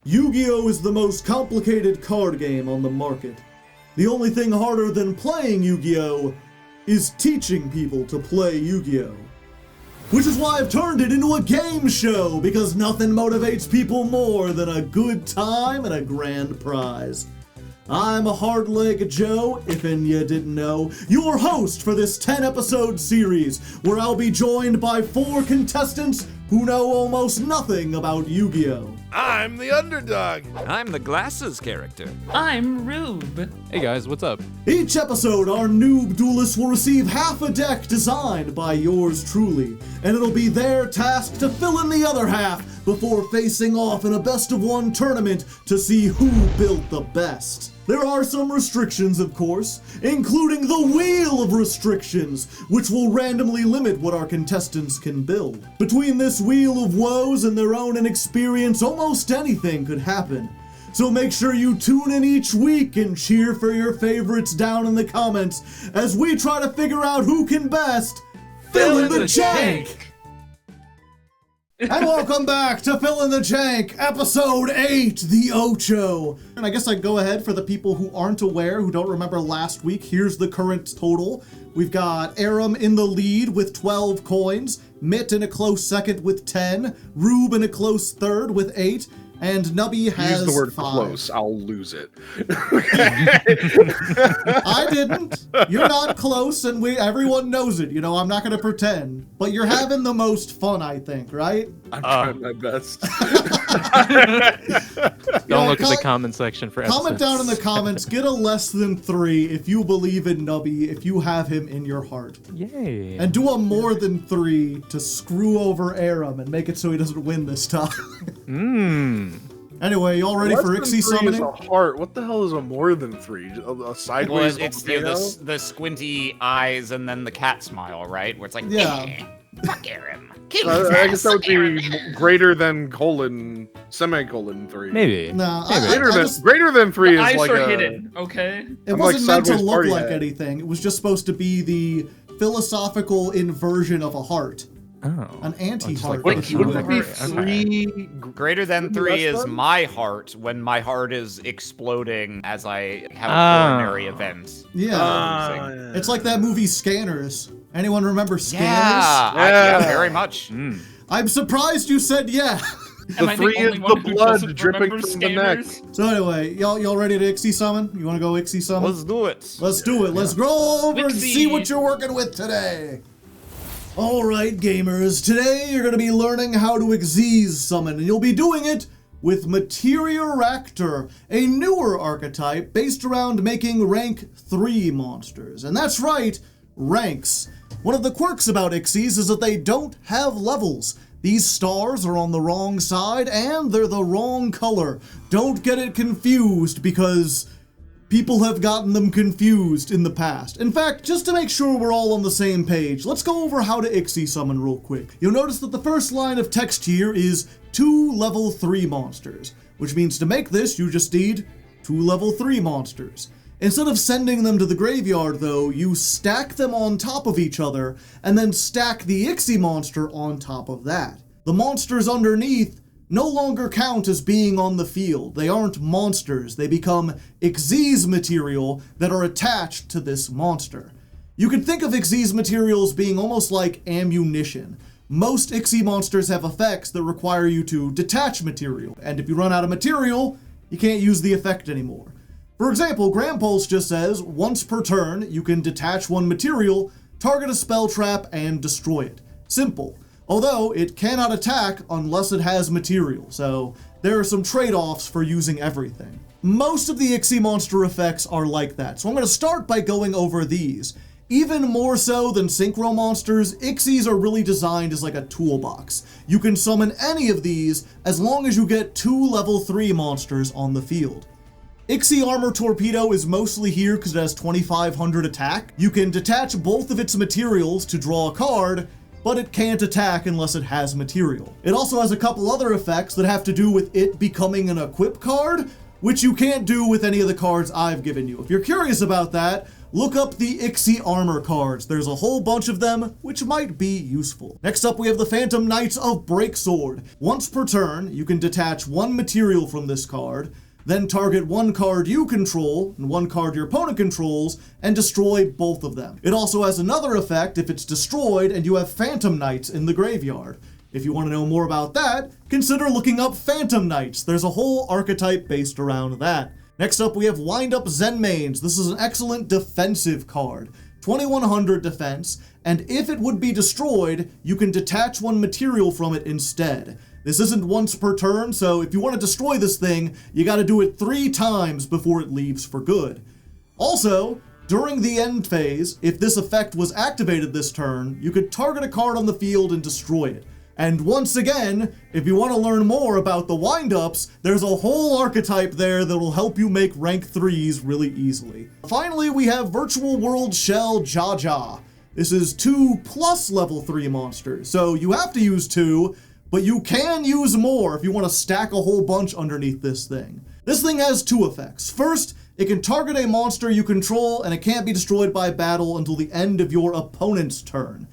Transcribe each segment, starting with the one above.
Yu-Gi-Oh! Is the most complicated card game on the market. The only thing harder than playing Yu-Gi-Oh! Is teaching people to play Yu-Gi-Oh! Which is why I've turned it into a game show, because nothing motivates people more than a good time and a grand prize. I'm a Hardleg Joe, if you didn't know, your host for this 10-episode series, where I'll be joined by 4 contestants who know almost nothing about Yu-Gi-Oh! I'm the underdog. I'm the glasses character. I'm Roob. Hey guys, what's up? Each episode, our noob duelists will receive half a deck designed by yours truly, and it'll be their task to fill in the other half before facing off in a best-of-1 tournament to see who built the best. There are some restrictions, of course, including the Wheel of Restrictions, which will randomly limit what our contestants can build. Between this Wheel of Woes and their own inexperience, almost anything could happen. So make sure you tune in each week and cheer for your favorites down in the comments as we try to figure out who can best fill in the jank! And welcome back to Fill in the Jank, episode 8, the Ocho. And I guess I'd go ahead for the people who aren't aware, who don't remember last week. Here's the current total. We've got Arim in the lead with 12 coins, Mitt in a close second with 10, Roob in a close third with 8, and Nubby has 5. Use the word close, I'll lose it. I didn't. You're not close, and everyone knows it. You know, I'm not going to pretend. But you're having the most fun, I think, right? I'm trying my best. Don't look at the comment section for comment episodes. down in the comments. Get a less than 3 if you believe in Nubby, if you have him in your heart. Yay. And do a more than 3 to screw over Arim and make it so he doesn't win this time. Anyway, y'all ready for Ixie summoning? A heart. What the hell is a more than 3? A sideways Well, it's the squinty eyes and then the cat smile, right? Where it's like, Yeah. Fuck Arim. Kill I guess that would be greater than semicolon 3. Maybe. No, Greater than 3 is Eyes like are a... hidden, okay? it I'm wasn't like meant to sideways look party like hat. anything. It was just supposed to be the philosophical inversion of a heart. Oh. An anti-heart. Wouldn't if you it will. be Okay. 3? Greater than 3 less is than? my heart when my heart is exploding as I have a coronary event. Yeah. It's like that movie Scanners. Anyone remember Scanners? Yeah, very much. I'm surprised you said yeah. Am I The 3 only is one the who blood doesn't dripping remember from the neck. Scanners? So anyway, y'all ready to Ixie summon? You want to go Ixie summon? Let's do it. Let's do it. Let's roll over and Ixie. see what you're working with today. Alright, gamers. Today you're going to be learning how to Xyz summon, and you'll be doing it with Materioractor, a newer archetype based around making rank 3 monsters. And that's right, ranks. One of the quirks about Xyz is that they don't have levels. These stars are on the wrong side, and they're the wrong color. Don't get it confused, because people have gotten them confused in the past. In fact, just to make sure we're all on the same page, let's go over how to Ixie summon real quick. You'll notice that the first line of text here is 2 level 3 monsters, which means to make this, you just need 2 level 3 monsters. Instead of sending them to the graveyard, though, you stack them on top of each other, and then stack the Ixie monster on top of that. The monsters underneath no longer count as being on the field. They aren't monsters. They become Xyz material that are attached to this monster. You can think of Xyz materials being almost like ammunition. Most Ixie monsters have effects that require you to detach material, and if you run out of material, you can't use the effect anymore. For example, Grampulse just says, once per turn, you can detach 1 material, target a spell trap, and destroy it. Simple. Although, it cannot attack unless it has material, so there are some trade-offs for using everything. Most of the Ixie monster effects are like that, so I'm going to start by going over these. Even more so than Synchro monsters, Ixies are really designed as like a toolbox. You can summon any of these as long as you get 2 level 3 monsters on the field. Ixie Armor Torpedo is mostly here because it has 2500 attack. You can detach both of its materials to draw a card, but it can't attack unless it has material. It also has a couple other effects that have to do with it becoming an equip card, which you can't do with any of the cards I've given you. If you're curious about that, look up the Ixie armor cards. There's a whole bunch of them, which might be useful. Next up, we have the Phantom Knights of Breaksword. Once per turn, you can detach one material from this card, then target one card you control and one card your opponent controls, and destroy both of them. It also has another effect if it's destroyed and you have Phantom Knights in the graveyard. If you want to know more about that, consider looking up Phantom Knights. There's a whole archetype based around that. Next up, we have Wind Up Zenmaines. This is an excellent defensive card. 2100 defense, and if it would be destroyed, you can detach one material from it instead. This isn't once per turn, so if you want to destroy this thing, you gotta do it 3 times before it leaves for good. Also, during the end phase, if this effect was activated this turn, you could target a card on the field and destroy it. And once again, if you want to learn more about the wind-ups, there's a whole archetype there that will help you make rank 3s really easily. Finally, we have Virtual World Shell Jaja. This is 2+ level 3 monsters, so you have to use 2, but you can use more if you want to stack a whole bunch underneath this thing. This thing has 2 effects. First, it can target a monster you control, and it can't be destroyed by battle until the end of your opponent's turn.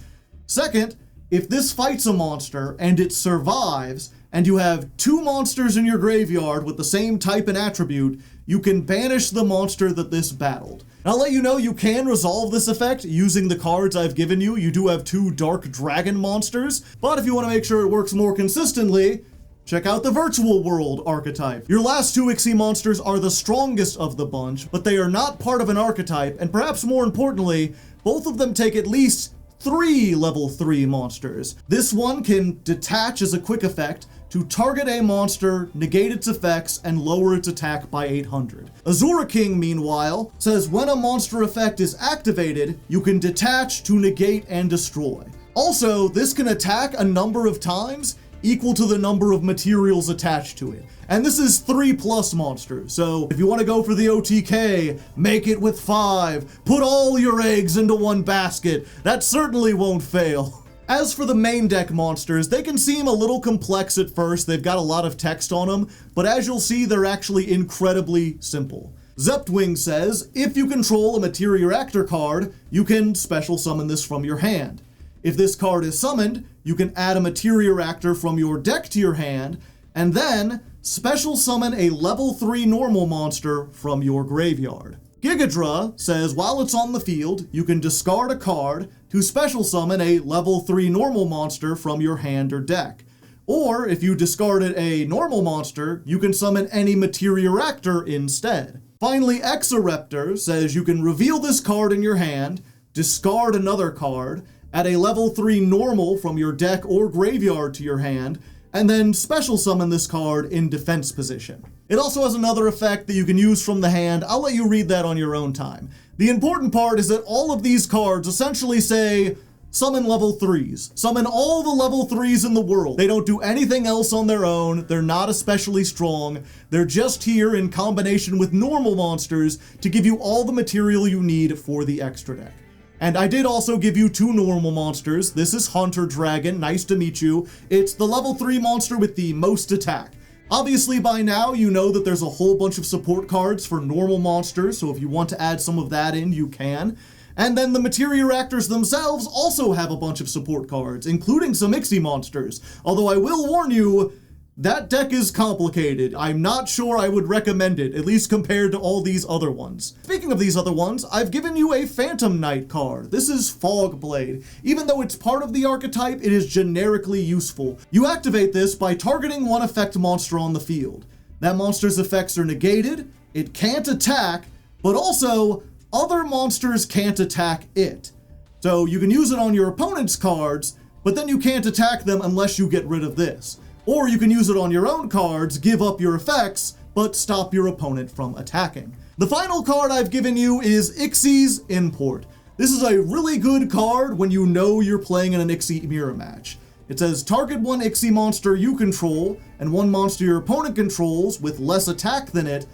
Second, if this fights a monster and it survives, and you have 2 monsters in your graveyard with the same type and attribute, you can banish the monster that this battled. And I'll let you know you can resolve this effect using the cards I've given you. You do have 2 Dark Dragon monsters, but if you want to make sure it works more consistently, check out the Virtual World archetype. Your last 2 Ixie monsters are the strongest of the bunch, but they are not part of an archetype, and perhaps more importantly, both of them take at least 3 level 3 monsters. This one can detach as a quick effect to target a monster, negate its effects, and lower its attack by 800. Azura King, meanwhile, says when a monster effect is activated, you can detach to negate and destroy. Also, this can attack a number of times equal to the number of materials attached to it. And this is 3+ monsters, so if you want to go for the OTK, make it with 5. Put all your eggs into one basket. That certainly won't fail. As for the main deck monsters, they can seem a little complex at first. They've got a lot of text on them, but as you'll see, they're actually incredibly simple. Zeptwing says, if you control a Materia Actor card, you can special summon this from your hand. If this card is summoned, you can add a Materia Actor from your deck to your hand, and then special summon a level 3 normal monster from your graveyard. Gigadra says while it's on the field, you can discard a card to special summon a level 3 normal monster from your hand or deck. Or if you discarded a normal monster, you can summon any Materia Actor instead. Finally, Exoraptor says you can reveal this card in your hand, discard another card, add a level 3 normal from your deck or graveyard to your hand, and then special summon this card in defense position. It also has another effect that you can use from the hand. I'll let you read that on your own time. The important part is that all of these cards essentially say, summon level 3s. Summon all the level 3s in the world. They don't do anything else on their own. They're not especially strong. They're just here in combination with normal monsters to give you all the material you need for the extra deck. And I did also give you 2 normal monsters. This is Hunter Dragon, nice to meet you. It's the level 3 monster with the most attack. Obviously by now you know that there's a whole bunch of support cards for normal monsters, so if you want to add some of that in, you can. And then the Materia Actors themselves also have a bunch of support cards, including some Ixie monsters. Although I will warn you, that deck is complicated. I'm not sure I would recommend it, at least compared to all these other ones. Speaking of these other ones, I've given you a Phantom Knight card. This is Fogblade. Even though it's part of the archetype, it is generically useful. You activate this by targeting one effect monster on the field. That monster's effects are negated, it can't attack, but also other monsters can't attack it. So you can use it on your opponent's cards, but then you can't attack them unless you get rid of this. Or you can use it on your own cards, give up your effects, but stop your opponent from attacking. The final card I've given you is Ixie's Import. This is a really good card when you know you're playing in an Ixie mirror match. It says target one Ixie monster you control and one monster your opponent controls with less attack than it.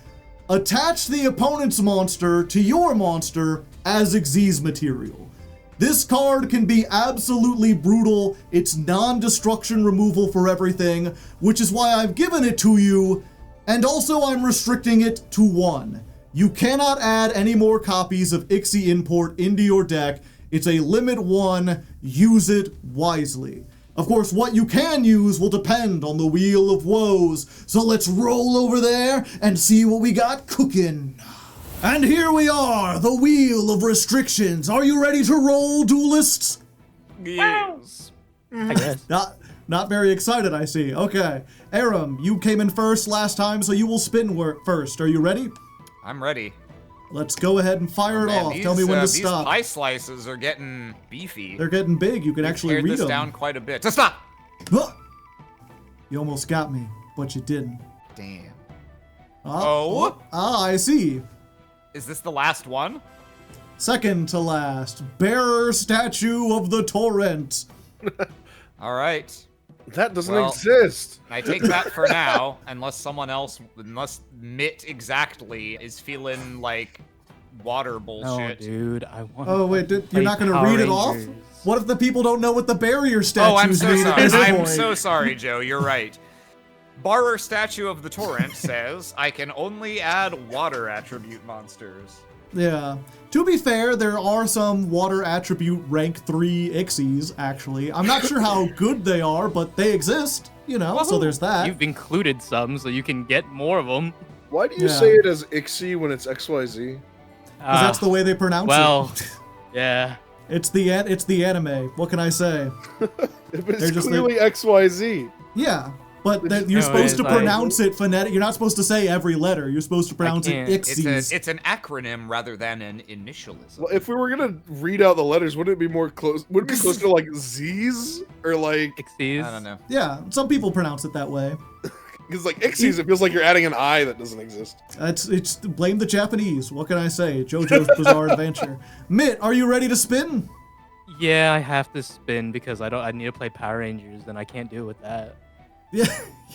Attach the opponent's monster to your monster as Xyz material. This card can be absolutely brutal. It's non-destruction removal for everything, which is why I've given it to you, and also I'm restricting it to 1. You cannot add any more copies of Ixie Import into your deck. It's a limit 1. Use it wisely. Of course, what you can use will depend on the Wheel of Woes. So let's roll over there and see what we got cooking. And here we are, the Wheel of Restrictions. Are you ready to roll, duelists? Yes. I guess. Not very excited, I see. Okay. Arim, you came in first last time, so you will spin first. Are you ready? I'm ready. Let's go ahead and fire it Man, off. Tell me when to these stop. pie slices are getting beefy. They're getting big. You can actually Pared read this them. down quite a bit. To stop! Huh. You almost got me, but you didn't. Damn. Ah, I see. Is this the last one? Second to last, Bearer Statue of the Torrent. All right. That doesn't Well, exist. I take that for now, unless Mitt exactly is feeling like water No, bullshit. dude, I want. Oh wait, you're not gonna read it off? What if the people don't know what the barrier statues Oh, I'm so mean at sorry. this I'm point? so sorry, Joe. You're right. Bearer Statue of the Torrent says, I can only add water attribute monsters. Yeah. To be fair, there are some water attribute rank 3 Ixies, actually. I'm not sure how good they are, but they exist, you know, so there's that. You've included some, so you can get more of them. Why do you Yeah. say it as Ixie when it's XYZ? 'Cause that's the way they pronounce well, it. yeah. It's the anime. What can I say? But They're it's just- clearly XYZ. Yeah, but you're No, supposed to it's like- pronounce it phonetic. You're not supposed to say every letter. You're supposed to pronounce it can't. Ixies. It's an acronym rather than an initialism. Well, if we were gonna read out the letters, wouldn't it be more close? Would it be closer to like Z's or like? Pixies. I don't know. Yeah, some people pronounce it that way. Because like Ixies, it feels like you're adding an I that doesn't exist. It's blame the Japanese. What can I say? JoJo's Bizarre Adventure. Mitt, are you ready to spin? Yeah, I have to spin because I need to play Power Rangers, and I can't do it with that. Yeah,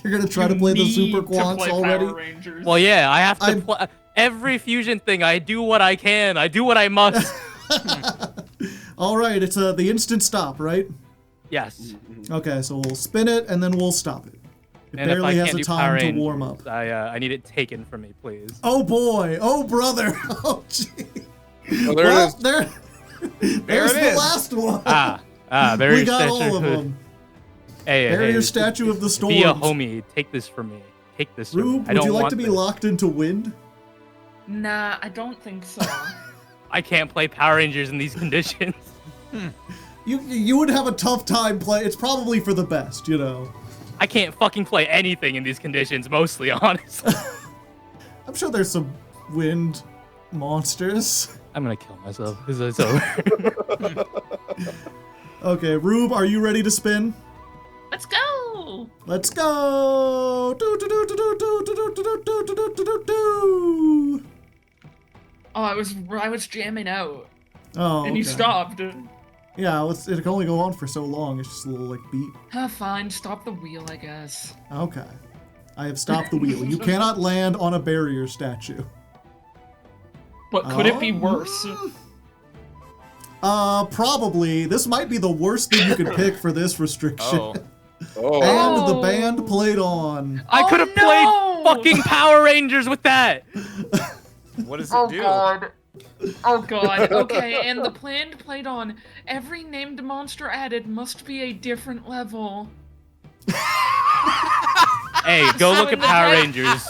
you're gonna try to play the Super Need to Quants play already. Power Rangers. Well, yeah, I have to I'm- play every fusion thing. I do what I can. I do what I must. All right, it's the instant stop, right? Yes. Okay, so we'll spin it and then we'll stop it. It And if I barely has can't a do Power time to Rangers, warm up. I need it taken from me, please. Oh boy! Oh brother! Oh gee! Oh, there Well, it is. there's it the is. last one. Barrier we got statue. all of them. Hey, Barrier hey, Statue of the Storm. Be a homie. Take this from me. Take this from me. Roob, I would don't you like want to be this. locked into wind? Nah, I don't think so. I can't play Power Rangers in these conditions. You would have a tough time play. It's probably for the best, you know. I can't fucking play anything in these conditions, mostly, honestly. I'm sure there's some wind monsters. I'm gonna kill myself. It's over. Okay, Roob, are you ready to spin? Let's go. Let's go! Do, do, do, do, do, do, do, do, do, do, do, do, do, do. Oh, I was jamming out, Oh, and you okay. stopped. Yeah, it can only go on for so long. It's just a little like beat. Fine, stop the wheel, I guess. Okay. I have stopped the wheel. You cannot land on a barrier statue. But could it be worse? Probably. This might be the worst thing you could pick for this restriction. Oh. Oh, And the Oh. band played on. I could have no! played fucking Power Rangers with that. What does it do? Oh god. Okay, and the planned played on. Every named monster added must be a different level. Hey, go So look at in the Power deck- Rangers.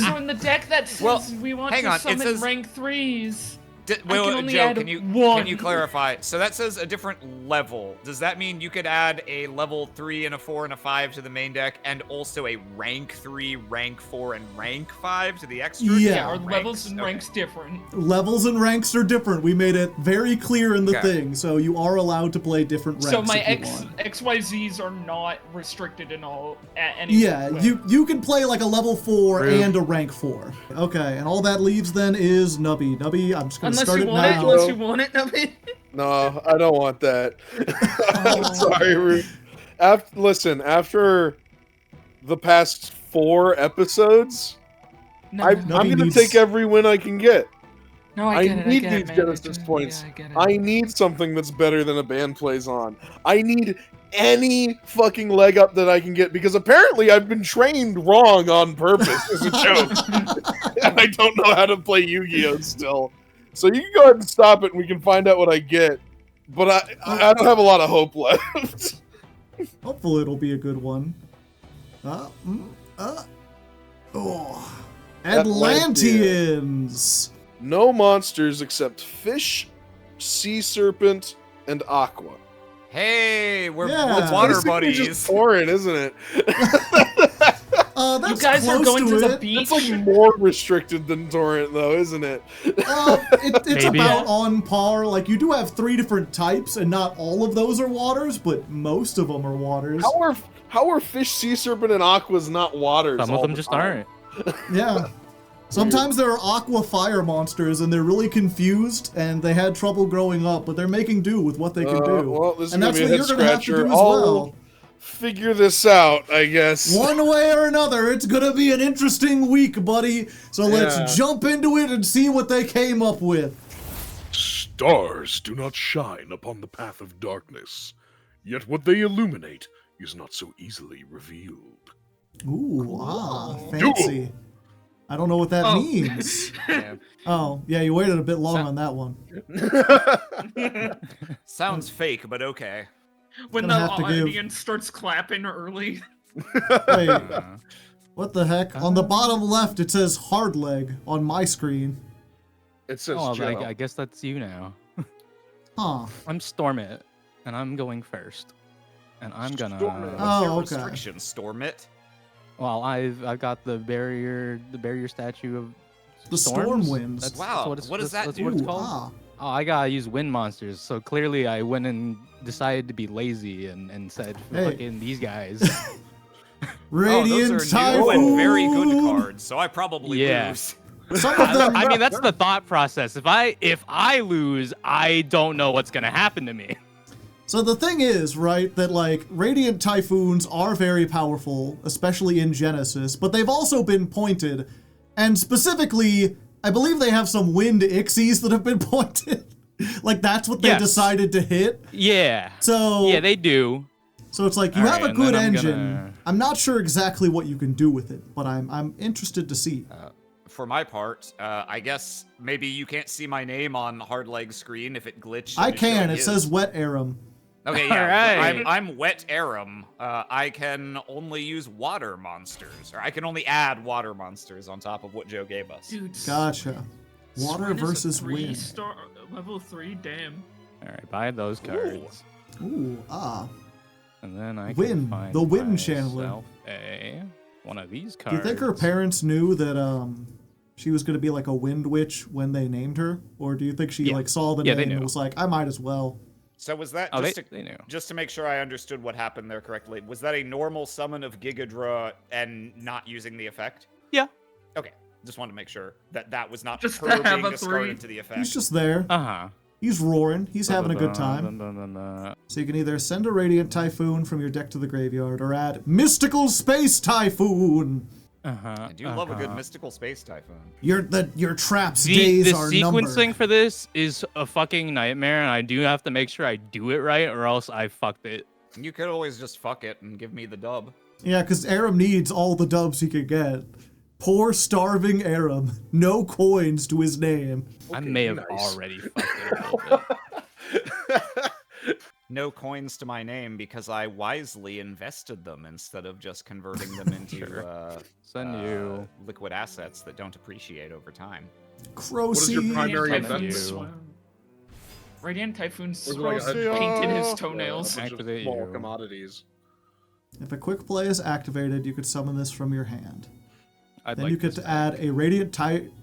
So in the deck that says Well, we want hang to on, it summon says- rank 3s. Wait, can wait, only Joe, add can you one. clarify? So that says a different level. Does that mean you could add a level 3 and a 4 and a 5 to the main deck, and also a rank 3, rank 4, and rank 5 to the extra? Yeah. Our ranks? levels and Okay. ranks different. Levels and ranks are different. We made it very clear in the Okay. thing, so you are allowed to play different ranks. So my if you want. XYZs are not restricted in all at any Yeah, way. you can play like a level 4 Rude. and a rank 4. Okay, and all that leaves then is Nubby. Nubby, I'm just gonna Unless start you it want it, now. unless you want it, Nubby. no, I don't want that. I'm sorry, Ruth. After the past 4 episodes, No, I'm Nubby gonna needs- take every win I can get. no, I I get it. need I get these it, man. Genesis points. Yeah, I get it. I need something that's better than a band plays on. I need any fucking leg up that I can get because apparently I've been trained wrong on purpose as a joke. And I don't know how to play Yu-Gi-Oh! Still. So you can go ahead and stop it and we can find out what I get. But I don't have a lot of hope left. Hopefully it'll be a good one. Atlanteans. No monsters except fish, sea serpent, and aqua. Hey, we're Yeah. water Basically buddies. just foreign, isn't it? You That's guys are close going to the it. beach. It's like more restricted than torrent, though, isn't it? It's Maybe. about on par. Like, you do have 3 different types, and not all of those are waters, but most of them are waters. How are fish, sea serpent, and aquas not waters? Some of all them the just time? aren't. Yeah. Sometimes there are aqua fire monsters, and they're really confused, and they had trouble growing up, but they're making do with what they can do. Well, this is and gonna that's be a what head you're going to have to scratcher. do as I'll well. figure this out, I guess. One way or another, it's going to be an interesting week, buddy. So Yeah. let's jump into it and see what they came up with. Stars do not shine upon the path of darkness, yet what they illuminate is not so easily revealed. Ooh, fancy. I don't know what that means. Oh, yeah, you waited a bit long on that one. Sounds fake, but okay. When the Gonna have to give- audience starts clapping early. Wait, what the heck? On the bottom left, it says Hardleg on my screen. It says Oh, Joe. I guess that's you now. Huh. I'm Stormit, and I'm going first. And I'm gonna. Stormit. Oh, Your okay. restrictions, Stormit. Well, I've got the barrier statue of The storms. storm winds. That's Wow, what, it's, what does that that's do? what it's Ooh, called. ah. Oh, I gotta use wind monsters. So clearly, I went and decided to be lazy and said, Hey. "Fucking these guys." Radiant those are new Typhoon. and very good cards, so I probably Yeah. lose. Some of them. I mean, that's the thought process. If I lose, I don't know what's gonna happen to me. So the thing is, right, that like Radiant Typhoons are very powerful, especially in Genesis, but they've also been pointed, and specifically, I believe they have some wind Ixies that have been pointed. Like that's what they Yes. decided to hit. Yeah. So Yeah, they do. So it's like you All have right, a and good then I'm engine. gonna- I'm not sure exactly what you can do with it, but I'm interested to see. For my part, I guess maybe you can't see my name on Hardleg's screen if it glitched. I into showing can. It his. says Wet Arim. Okay, yeah. Alright. I'm Wet Arim. I can only use water monsters, or I can only add water monsters on top of what Joe gave us. Dude, Gotcha. Water Swan is a versus wind. 3-star, level 3, damn. All right, buy those cards, Ooh, ah. and then I Wind, can find the wind myself channeler. one of these Do cards. you think her parents knew that she was gonna be like a wind witch when they named her, or do you think she Yeah. like saw the Yeah, they name and knew. was like, I might as well? So was that Oh, just, they knew. just to make sure I understood what happened there correctly? Was that a normal summon of Gigadra and not using the effect? Yeah. Okay, just wanted to make sure that that was not Just to her have being a discarded 3. to the effect. He's just there. Uh huh. He's roaring. He's having a good time. So you can either send a Radiant Typhoon from your deck to the graveyard, or add Mystical Space Typhoon. Uh-huh. I do love a good mystical space typhoon. Your traps The days are sequencing numbered. for this is a fucking nightmare, and I do have to make sure I do it right, or else I fucked it. You could always just fuck it and give me the dub. Yeah, because Arim needs all the dubs he could get. Poor starving Arim. No coins to his name. I may have nice. already fucked it a little bit. No coins to my name because I wisely invested them instead of just converting them into Send you. liquid assets that don't appreciate over time. Crow is your seed. primary Radiant event? Typhoon Radiant Typhoon Or is it like a- painted his a toenails. bunch of Activate small you. commodities. If a quick play is activated, you could summon this from your hand. I'd Then like you could this add a Radiant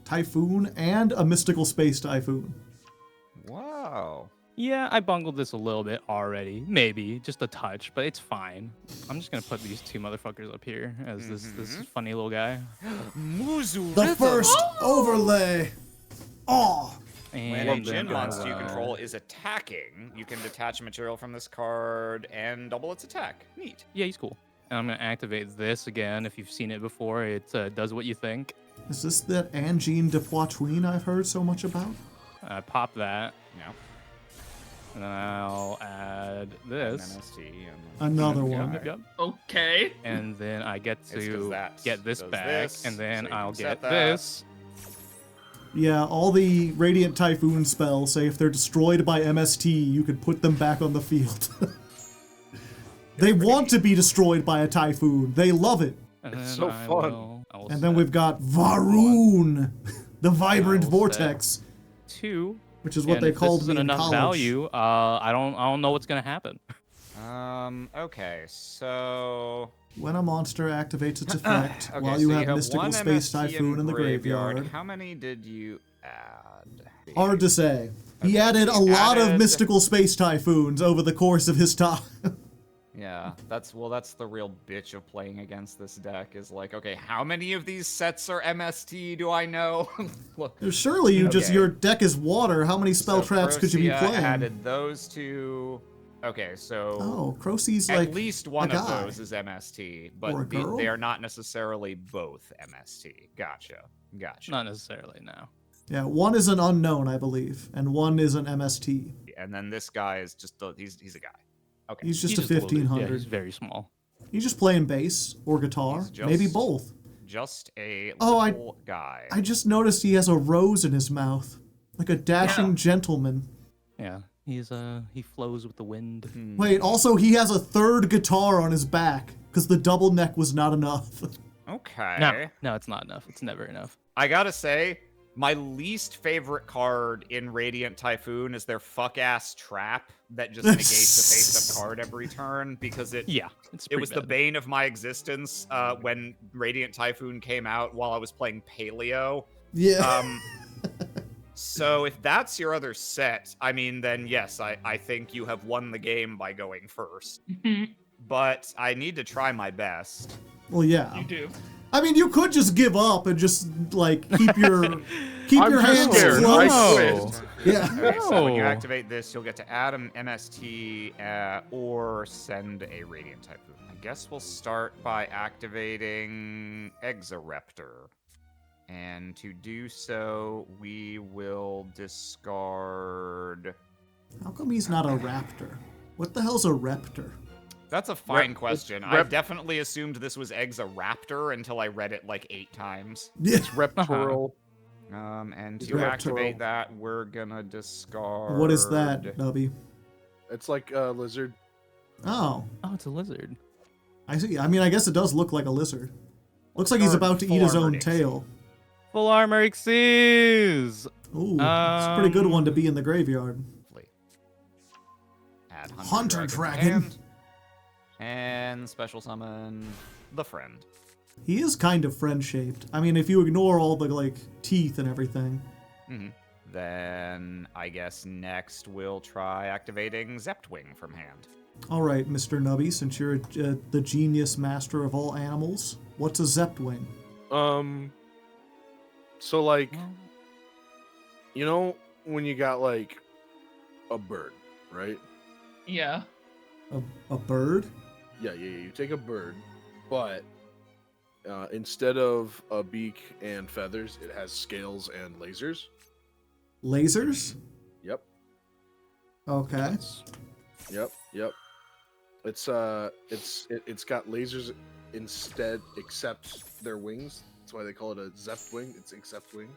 Typhoon and a Mystical Space Typhoon. Wow. Yeah, I bungled this a little bit already. Maybe just a touch, but it's fine. I'm just gonna put these two motherfuckers up here as this funny little guy. Muzu The first overlay. Oh, When And a then Jin monster you go- control is attacking, you can detach material from this card and double its attack. Neat. Yeah, he's cool. And I'm gonna activate this again. If you've seen it before, it does what you think. is this that Angine de Poitvin I've heard so much about? Pop that. Yeah. And then I'll add this. MST. Another Yep, one. yep, yep. Okay. And then I get It's 'cause to that get this does back, this, and then so you I'll can get set that. this. Yeah, all the Radiant Typhoon spells say if they're destroyed by MST, you could put them back on the field. They want to be destroyed by a Typhoon. They love it. And It's then so I fun. will And then set we've got Varun, the Vibrant I will set Vortex, 2. which is what And they if called this me isn't in enough college. value. I don't know what's gonna happen. Okay, so When a monster activates its effect, okay, while so you have one Mystical Space MST Typhoon in the graveyard. How many did you add? Hard to say. He Okay, added so a he lot of added- Mystical Space Typhoons over the course of his time. Yeah, that's the real bitch of playing against this deck is like, okay, how many of these sets are MST? Do I know? Look, Surely you just, Okay. your deck is water. How many spell so traps could you be Crocia playing? Added those two. Okay, so Oh, Crocie's at like least one a of guy. those is MST, Or a but girl? they are not necessarily both MST. Gotcha. Not necessarily now. Yeah, one is an unknown, I believe, and one is an MST. And then this guy is just he's a guy. Okay. He's just He's a little bit- 1500. Yeah, he's very small. He's just playing bass or guitar, He's just- maybe both. Just a Oh, little guy. I just noticed he has a rose in his mouth, like a dashing Yeah. gentleman. Yeah, he flows with the wind. Wait, also he has a third guitar on his back because the double neck was not enough. Okay. No, it's not enough. It's never enough. I gotta say, my least favorite card in Radiant Typhoon is their fuck-ass trap that just negates the face-up card every turn because it Yeah, it's it was the bad. bane of my existence when Radiant Typhoon came out while I was playing Paleo. Yeah. So if that's your other set, I mean, then yes, I think you have won the game by going first. But I need to try my best. Well, yeah. You do. I mean, you could just give up and just like keep your I'm hands too scared. close. I quit. Yeah. Okay, so when you No. activate this, you'll get to add an MST or send a Radiant Typhoon. I guess we'll start by activating Exoraptor. And to do so, we will discard... How come he's not a raptor? What the hell's a raptor? That's a fine Rep- question. rep- I definitely assumed this was Exoraptor until I read it like 8 times. Yeah. Reptoral. And It's to Reptoral. activate that, we're gonna discard... What is that, Nubby? It's like a lizard. Oh, Oh, it's a lizard. I see. I mean, I guess it does look like a lizard. Looks like he's Or about to full eat his armored own Ixie. tail. Full armor Xyz! Ooh, it's a pretty good one to be in the graveyard. Add Hunter Dragon. hand, and special summon the friend. He is kind of friend-shaped. I mean, if you ignore all the, like, teeth and everything. Then I guess next we'll try activating Zeptwing from hand. All right, Mr. Nubby, since you're the genius master of all animals, what's a Zeptwing? So like, you know when you got like a bird, right? Yeah. A bird? Yeah. You take a bird, but instead of a beak and feathers, it has scales and lasers. Lasers? Yep. Okay. Yep. It's got lasers instead, except their wings. That's why they call it a Zeptwing. It's Zeptwing.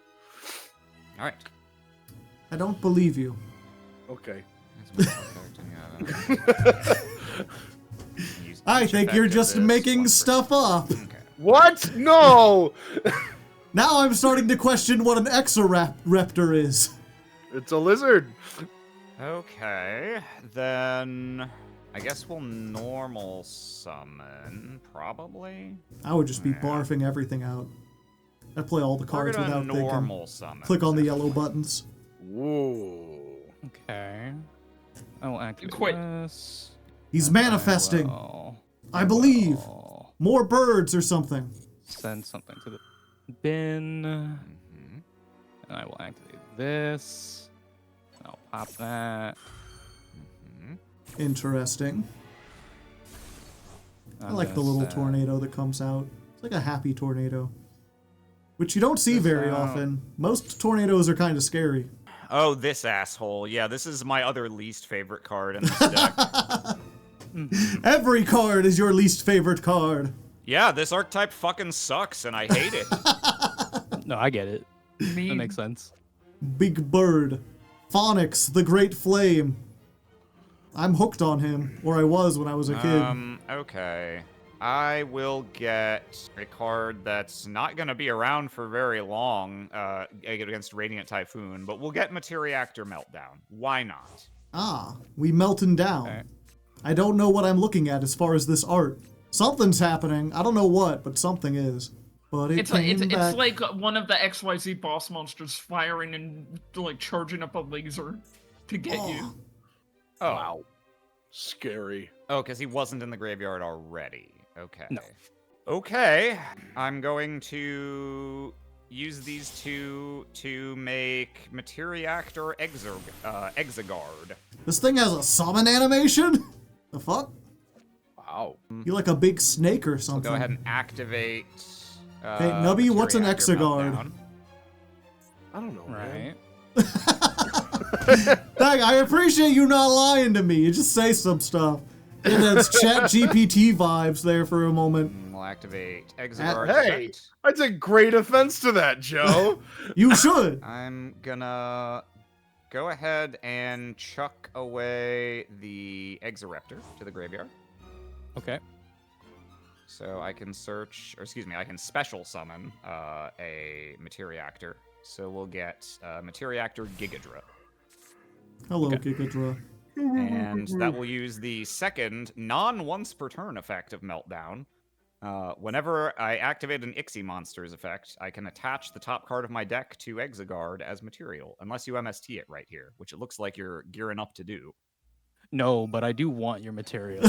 All right. I don't believe you. Okay. I think you're just making stuff up. Okay. What? No! Now I'm starting to question what an Exoraptor is. It's a lizard. Okay, then I guess we'll normal summon, probably. I would just be barfing everything out. I'd play all the We're cards gonna without normal thinking. summon. Click on the yellow buttons. Whoa. Okay. I will activate Quit. this. He's manifesting. I believe. I'll More birds or something. send something to the bin. Mhm. And I will activate this. I'll pop that. Mhm. Interesting. I I'm like the gonna little send- tornado that comes out. It's like a happy tornado. Which you don't see This very out. often. Most tornadoes are kind of scary. Oh, this asshole. Yeah, this is my other least favorite card in this deck. Every card is your least favorite card. Yeah, this archetype fucking sucks, and I hate it. No, I get it. That Me. makes sense. Big Bird. Phonics, the Great Flame. I'm hooked on him, or I was when I was a kid. Okay. I will get a card that's not going to be around for very long against Radiant Typhoon, but we'll get Materiactor Meltdown. Why not? Ah, we melting down. Okay. I don't know what I'm looking at as far as this art. Something's happening. I don't know what, but something is. But It's back. like one of the XYZ boss monsters firing and like charging up a laser to get you. Oh. Wow. Scary. Oh, because he wasn't in the graveyard already. Okay. No. Okay. I'm going to use these two to make Materiactor Exegard. This thing has a summon animation? The fuck? Wow. You like a big snake or I'll something? go ahead and activate. Hey, Nubby, what's an Materiactor Exegard? Meltdown. I don't know. Man. Right. Dang, I appreciate you not lying to me. You just say some stuff. And it's Chat GPT vibes there for a moment. We'll activate Exegard. Hey, effect. I take great offense to that, Joe. You should. I'm gonna go ahead and chuck away the Exoraptor to the graveyard. Okay. So I can search, or excuse me, I can special summon a Materiactor. So we'll get Materiactor Gigadra. Hello, Okay. Gigadra. And that will use the second non-once per turn effect of Meltdown. Whenever I activate an Ixie monster's effect, I can attach the top card of my deck to Exegard as material, unless you MST it right here, which it looks like you're gearing up to do. No, but I do want your material.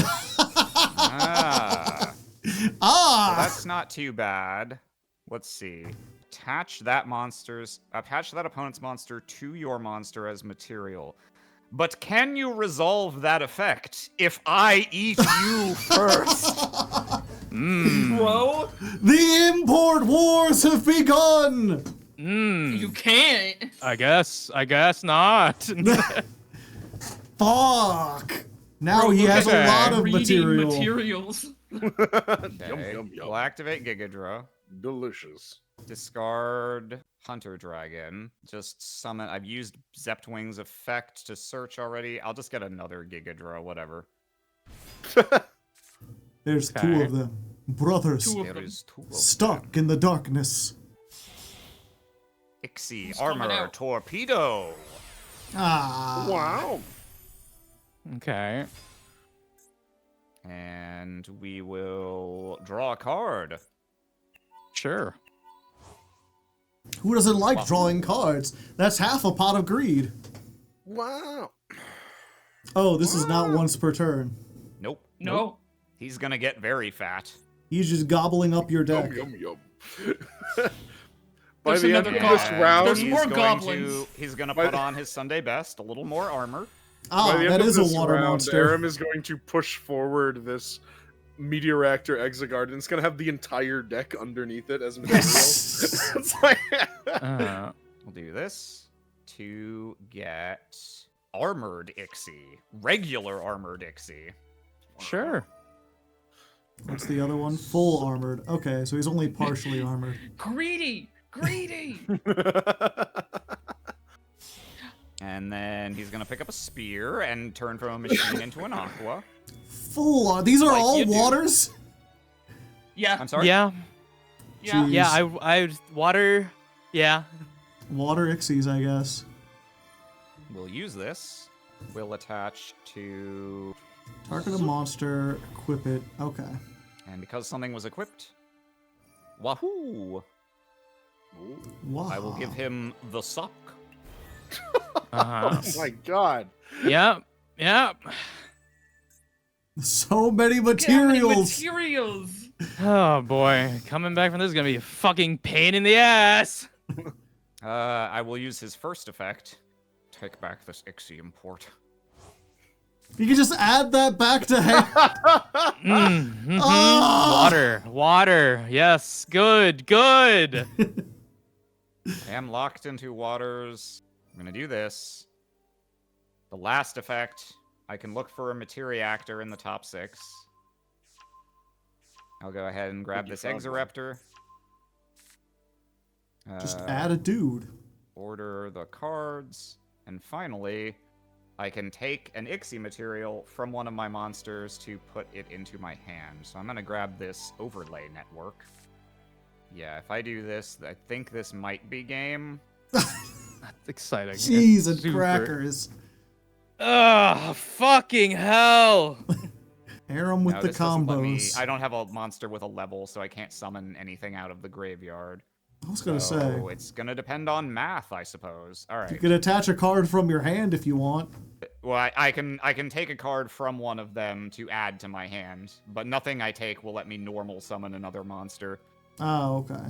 Ah. Well, Ah! that's not too bad. Let's see. Attach that opponent's monster to your monster as material. But can you resolve that effect if I eat you first? Bro, The import wars have begun! you can't. I guess not. Fuck! Now Bro, he look has a at lot of Reading material. materials. Okay. Yum, yum. We'll activate Gigadra. Delicious. Discard Hunter Dragon. Just summon. I've used Zeptwing's effect to search already. I'll just get another Gigadra, whatever. There's two Okay. of them. Brothers. Two of There them. is two of them. Stuck in the darkness. Ixie coming Armor out. Torpedo. Ah. Wow. Okay. And we will draw a card. Sure. Who doesn't like drawing cards? That's half a pot of greed. Wow. Oh, this is not once per turn. Nope. No. He's gonna get very fat. He's just gobbling up your deck. Yum, yum, yum. By There's the end another of goblin. this round, There's he's more going goblins. He's gonna By put the- on his Sunday best, a little more armor. Ah, by the end that of is a this water round, monster. Arim is going to push forward this Meteoractor Exegard, and it's going to have the entire deck underneath it as material. Yes! It's like... We'll do this to get armored Ixie, regular armored Ixie. Sure. What's the other one? Full armored. Okay, so he's only partially armored. Greedy. Greedy. And then he's gonna pick up a spear and turn from a machine into an aqua. Full These are Like all you do. waters? Yeah. I'm sorry. Yeah. Yeah. Jeez. Yeah. I water. Yeah. Water Ixies, I guess. We'll use this. We'll attach to, Target a monster, equip it. Okay. and because something was equipped, wahoo! Wow. I will give him the sock. Uh-huh. Oh my god. Yep. Yep. So many Look at how many materials. materials. Oh boy, coming back from this is gonna be a fucking pain in the ass. I will use his first effect. Take back this Ixie import. You can just add that back to hand. Ah! Water. Yes, good. I am locked into waters. I'm gonna do this. The last effect, I can look for a Materiactor in the top 6. I'll go ahead and grab this Exoraptor. Just add a dude. Order the cards. And finally, I can take an Ixie material from one of my monsters to put it into my hand. So I'm going to grab this overlay network. Yeah, if I do this, I think this might be game. That's exciting. Cheese and Super. crackers. Ugh, fucking hell. Arim with No, the this doesn't let me- combos. I don't have a monster with a level, so I can't summon anything out of the graveyard. I was gonna say, So it's gonna depend on math, I suppose. All right. you can attach a card from your hand if you want. Well, I can take a card from one of them to add to my hand, but nothing I take will let me normal summon another monster. Oh, okay.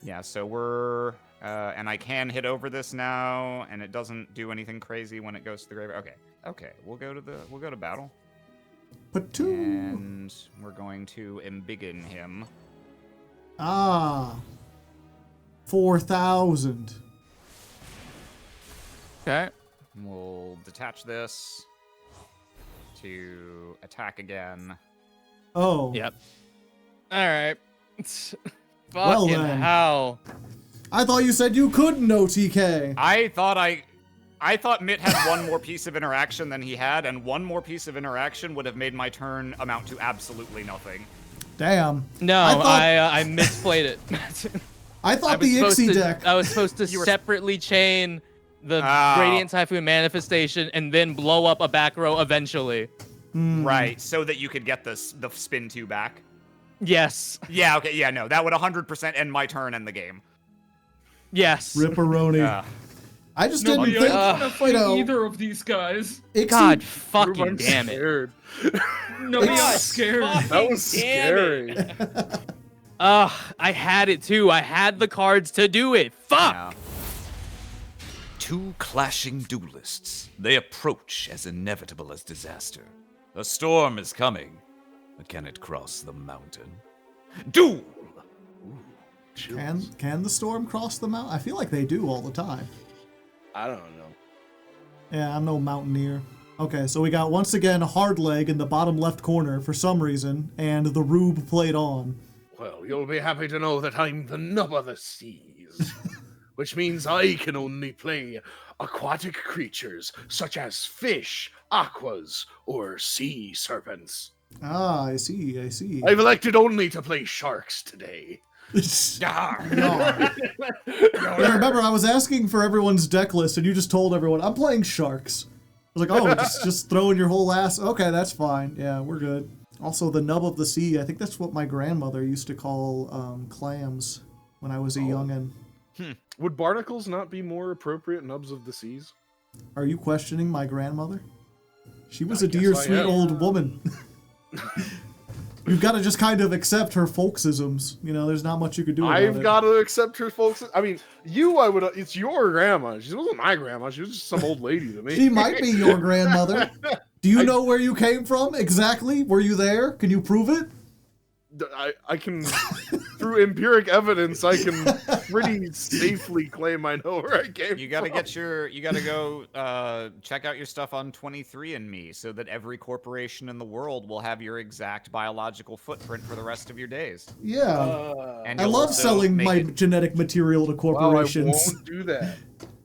Yeah, so we're and I can hit over this now, and it doesn't do anything crazy when it goes to the graveyard. Okay, we'll go to battle, But two. and we're going to embiggen him. Ah. 4,000. Okay. We'll detach this to attack again. Oh. Yep. All right. Well Fucking then. hell. I thought you said you couldn't know TK. I thought Mitt had one more piece of interaction than he had, and one more piece of interaction would have made my turn amount to absolutely nothing. Damn. No, I thought- I misplayed it. I thought the Ixie deck. I was supposed to You were- separately chain the Oh. Radiant Typhoon manifestation and then blow up a back row eventually. Right, so that you could get the spin 2 back. Yes. Yeah, okay, yeah, no, that would 100% end my turn and the game. Yes. Ripperoni. Yeah. I just No, didn't I think, don't want to fight you know, either of these guys. Ixie, God Roob, fucking I'm damn it. scared. No, I'm scared. That was Damn it. scary. Ugh, I had it too. I had the cards to do it. Fuck. Yeah. Two clashing duelists. They approach as inevitable as disaster. A storm is coming, but can it cross the mountain? Duel! can the storm cross the mountain? I feel like they do all the time. I don't know. Yeah, I'm no mountaineer. Okay, so we got once again Hardleg in the bottom left corner for some reason, and the Roob played on. Well, you'll be happy to know that I'm the nub of the seas, which means I can only play aquatic creatures such as fish, aquas, or sea serpents. Ah, I see. I've elected only to play sharks today. Yarr. Yeah, remember, I was asking for everyone's deck list, and you just told everyone, I'm playing sharks. I was like, oh, just throwing your whole ass. Okay, that's fine. Yeah, we're good. Also, the nub of the sea. I think that's what my grandmother used to call clams when I was a youngin'. Would barnacles not be more appropriate nubs of the seas? Are you questioning my grandmother? She was I a dear, guess I sweet am. old woman. You've got to just kind of accept her folksisms. You know, there's not much you could do about it. I've got to accept her folks. I mean, it's your grandma. She wasn't my grandma. She was just some old lady to me. She might be your grandmother. Do you know where you came from exactly? Were you there? Can you prove it? I can, through empiric evidence, I can pretty safely claim I know where I came You gotta from. you gotta go check out your stuff on 23andMe so that every corporation in the world will have your exact biological footprint for the rest of your days. Yeah. And I you'll love also selling make my it- genetic material to Wow, I corporations. won't do that.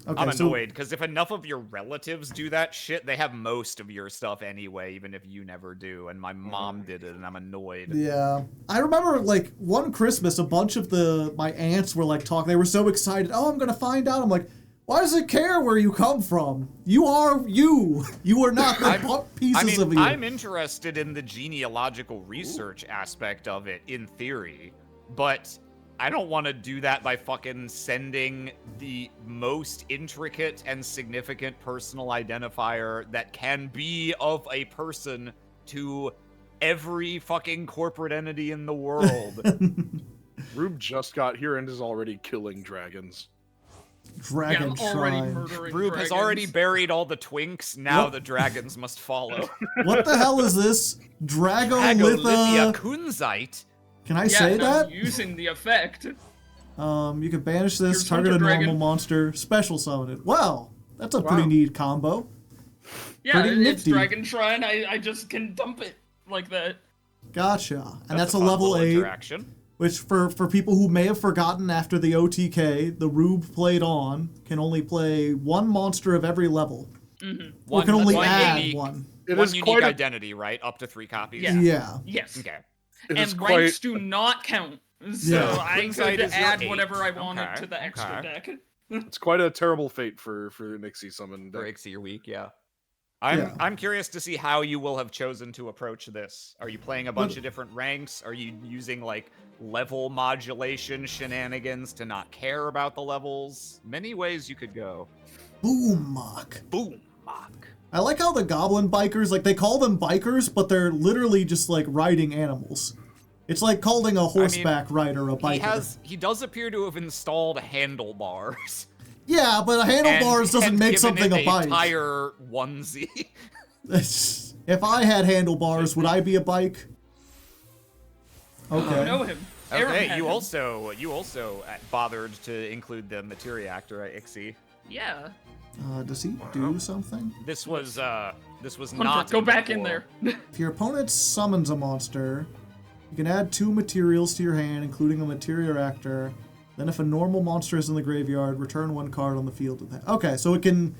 Okay, I'm so annoyed because if enough of your relatives do that shit, they have most of your stuff anyway, even if you never do. And my mom did it, and I'm annoyed. yeah, I remember like one Christmas, a bunch of my aunts were like talking. They were so excited. Oh, I'm gonna find out. I'm like, why does it care where you come from? You are you. You are not the pieces of you. I'm interested in the genealogical research aspect of it in theory, but I don't want to do that by fucking sending the most intricate and significant personal identifier that can be of a person to every fucking corporate entity in the world. Roob just got here and is already killing dragons. Dragon Yeah, I'm already Shrine. murdering Roob has already dragons. buried all the twinks, now What? the dragons must follow. What the hell is this? Agolithia Dragolitha? kunzite? Can I Yeah, say and that? I'm using the effect. You can banish this, Here's target a Hunter normal Dragon. monster, special summon it. Wow, that's a pretty neat combo. Yeah, Pretty it's nifty. Dragon Shrine. I just can dump it like that. Gotcha. And that's a fun level little 8, interaction. which for people who may have forgotten after the OTK, the Roob played on can only play one monster of every level. Or can only add unique, one. It one is unique quite a- identity, right? Up to 3 copies. Yeah. Yeah. Yes. Okay. It is And quite- ranks do not count. So Yeah. I Ringside could is your add 8. whatever I wanted Okay, to the extra okay. deck. It's quite a terrible fate for Nixie summon. For deck. Ixie your week, yeah. Yeah. I'm curious to see how you will have chosen to approach this. Are you playing a bunch of different ranks? Are you using like level modulation shenanigans to not care about the levels? Many ways you could go. Boom mock. Boom, mock. I like how the goblin bikers, like they call them bikers, but they're literally just like riding animals. It's like calling a horseback rider a biker. He does appear to have installed handlebars. Yeah, but a handlebars doesn't and make given something it a bike. tire onesie. If I had handlebars, would I be a bike? Okay. You know him. Arim Okay, had you him. also bothered to include the materia actor at Ixie. Yeah. Does he do something? This was Hunter, not go in the back in core. there. If your opponent summons a monster, you can add 2 materials to your hand, including a materia actor. Then if a normal monster is in the graveyard, return 1 card on the field with that. Okay, so it can,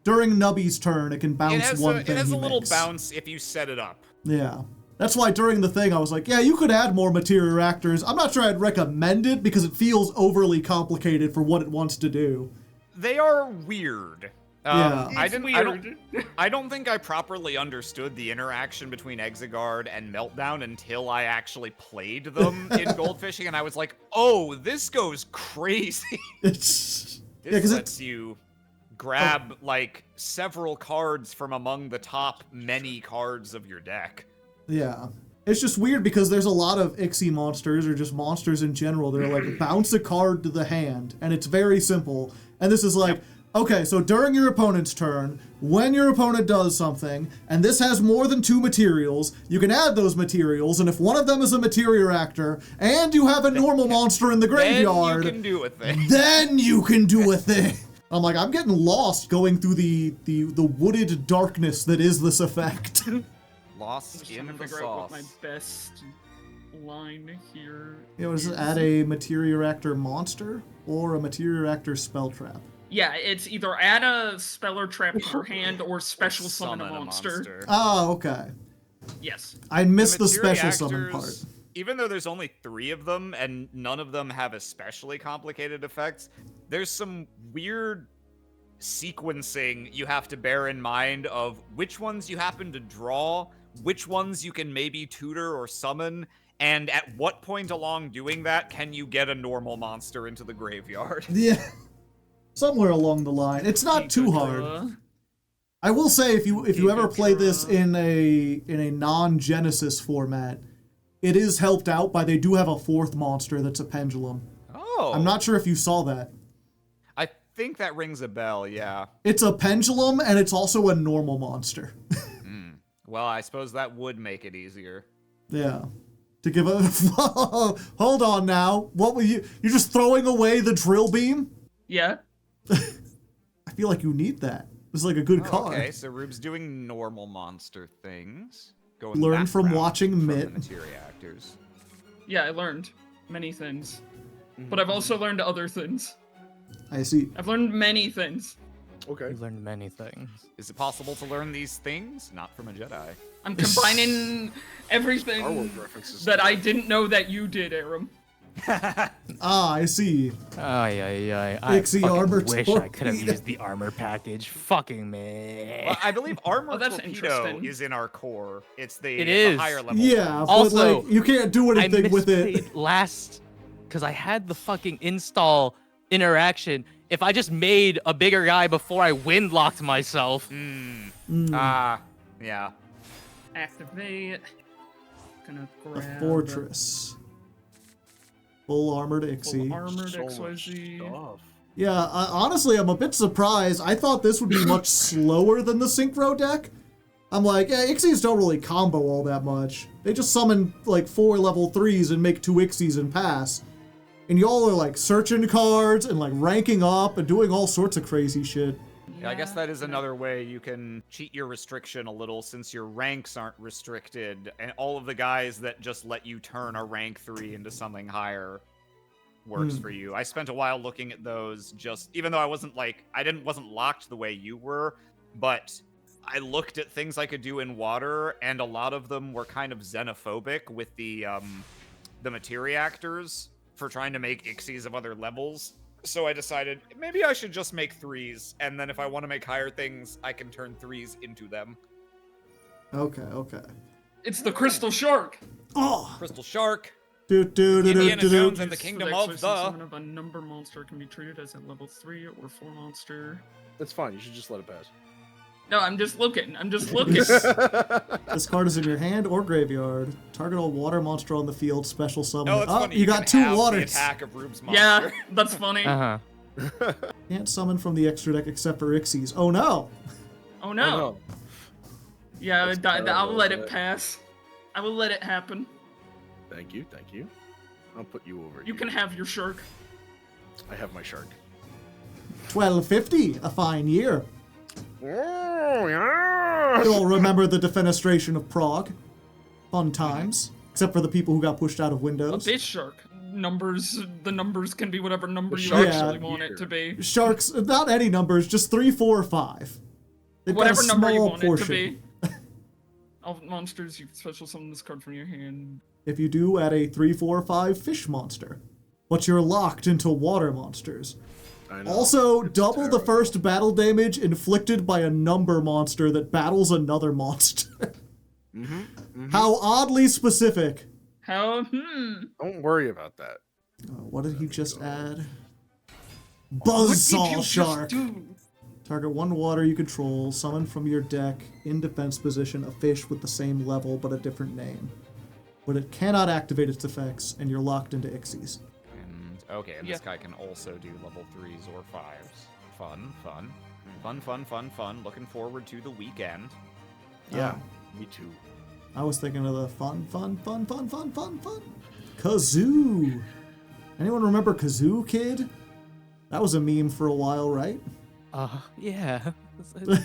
during Nubby's turn, it can bounce It has one a, thing it has he a little makes. bounce if you set it up. Yeah. That's why during the thing I was like, yeah, you could add more materia actors. I'm not sure I'd recommend it because it feels overly complicated for what it wants to do. They are weird. Yeah. I don't think I properly understood the interaction between Exiguard and Meltdown until I actually played them in Goldfishing, and I was like, oh, this goes crazy. It's This yeah, 'cause lets you grab like several cards from among the top many cards of your deck. yeah. It's just weird because there's a lot of Ixie monsters or just monsters in general. They're like bounce a card to the hand, and it's very simple. And this is like, okay, so during your opponent's turn, when your opponent does something, and this has more than 2 materials, you can add those materials, and if one of them is a materia actor, and you have a normal monster in the graveyard, Then you can do a thing. then you can do a thing. I'm like, I'm getting lost going through the wooded darkness that is this effect. Lost Just in trying to the figure out what sauce. my best line here. You know, does it is. add a materia actor monster or a materia actor spell trap? Yeah, it's either add a spell or trap to your hand or special summon a monster. Oh, okay. Yes. I missed the materia special summon part. actors, even though there's only 3 of them and none of them have especially complicated effects, there's some weird sequencing you have to bear in mind of which ones you happen to draw, which ones you can maybe tutor or summon, and at what point along doing that can you get a normal monster into the graveyard. Yeah. Somewhere along the line. It's not too hard. I will say if you ever play this in a non-Genesis format, it is helped out by they do have a 4th monster that's a pendulum. Oh. I'm not sure if you saw that. I think that rings a bell, yeah. It's a pendulum and it's also a normal monster. Well, I suppose that would make it easier. Yeah. To give a hold on now. What were you're just throwing away the drill beam? Yeah. I feel like you need that. It's like a good card. Okay, so Roob's doing normal monster things. Going Learn that from route watching from Mitt. the materia actors. Yeah, I learned many things. But I've also learned other things. I see. I've learned many things. Okay. We've learned many things. Is it possible to learn these things? Not from a Jedi. I'm combining Star everything Wars references. that I didn't know that you did, Arim. Ah, I see. I Pixie fucking armor wish I could have torpedo. used the armor package. Fucking man. Well, I believe Armor Oh, that's Torpedo interesting. is in our core. It's the, It the is. higher level. Yeah, one. but Also, like you can't do I anything with it. misplayed last because I had the fucking install interaction. If I just made a bigger guy before I wind locked myself, Yeah. Activate. Gonna A grab fortress. Full armored Ixie. full armored So much XYZ. stuff. Yeah, honestly, I'm a bit surprised. I thought this would be much slower than the Synchro deck. I'm like, yeah, Ixies don't really combo all that much. They just summon like 4 level 3s and make 2 Ixies and pass. and y'all are like searching cards and like ranking up and doing all sorts of crazy shit. Yeah, I guess that is another way you can cheat your restriction a little, since your ranks aren't restricted, and all of the guys that just let you turn a rank 3 into something higher works for you. I spent a while looking at those, just even though I wasn't locked the way you were, but I looked at things I could do in water, and a lot of them were kind of xenophobic with the materia actors for trying to make ixies of other levels. So I decided maybe I should just make 3s, and then if I want to make higher things, I can turn 3s into them. Okay. It's the Crystal Shark. Oh. Crystal Shark. Indiana Jones and the Use Kingdom for of exorcism the... summon of a number monster can be treated as a level 3 or 4 monster. That's fine. You should just let it pass. No, I'm just looking. This card is in your hand or graveyard. Target a water monster on the field. Special summon. No, it's funny. You got 2 have waters. The attack of Roob's monster. Yeah, that's funny. Uh-huh. Can't summon from the extra deck except for Ixies. Oh no! Oh no. Oh, no. Yeah, That's I'll terrible, let isn't it it? pass. I will let it happen. Thank you. I'll put you over. You here. can have your shark. I have my shark. 1250, a fine year. Oh, yeah. You'll remember the defenestration of Prague. Fun times. Except for the people who got pushed out of A Windows. base shark. The numbers can be whatever number The you sharks actually are want it to be. Sharks, not any numbers, just 3, 4, or 5. They've got a Whatever number you small want portion. it to be. All monsters, you can special summon this card from your hand. If you do, add a 3, 4, or 5 fish monster. But you're locked into water monsters. I know. Also, It's double the terrible. first battle damage inflicted by a number monster that battles another monster. How oddly specific. How? Don't worry about that. What did he just add? Buzzsaw Shark. Target 1 water you control, summon from your deck, in defense position, a fish with the same level but a different name. But it cannot activate its effects, and you're locked into Ixies. And this guy can also do level 3s or 5s. Fun. Looking forward to the weekend. Yeah, me too. I was thinking of the fun. Kazoo! Anyone remember Kazoo Kid? That was a meme for a while, right? Yeah,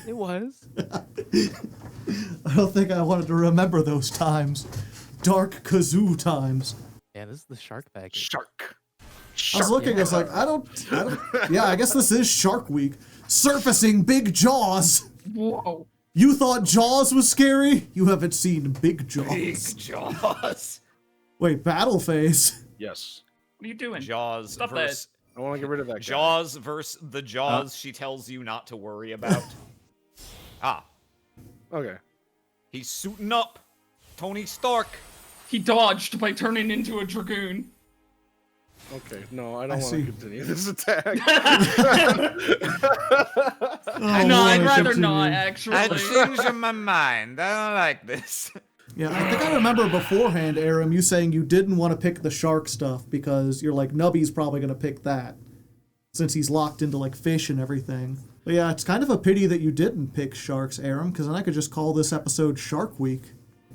it was. I don't think I wanted to remember those times. Dark Kazoo times. Yeah, this is the shark package. Shark. I was looking, I was like, I don't, yeah, I guess this is Shark Week. Surfacing Big Jaws! Whoa. You thought Jaws was scary? You haven't seen Big Jaws. Big Jaws. Wait, Battle Phase? Yes. What are you doing? Jaws Stop versus I want to get rid of that guy. Jaws versus the Jaws she tells you not to worry about. Okay. He's suiting up. Tony Stark. He dodged by turning into a dragoon. Okay. No, I don't I want see. to continue this attack. No, I'd rather not, actually. I changed my mind. I don't like this. Yeah, I think I remember beforehand, Arim, you saying you didn't want to pick the shark stuff because you're like, Nubby's probably going to pick that. Since he's locked into like fish and everything. But yeah, it's kind of a pity that you didn't pick sharks, Arim, because then I could just call this episode Shark Week.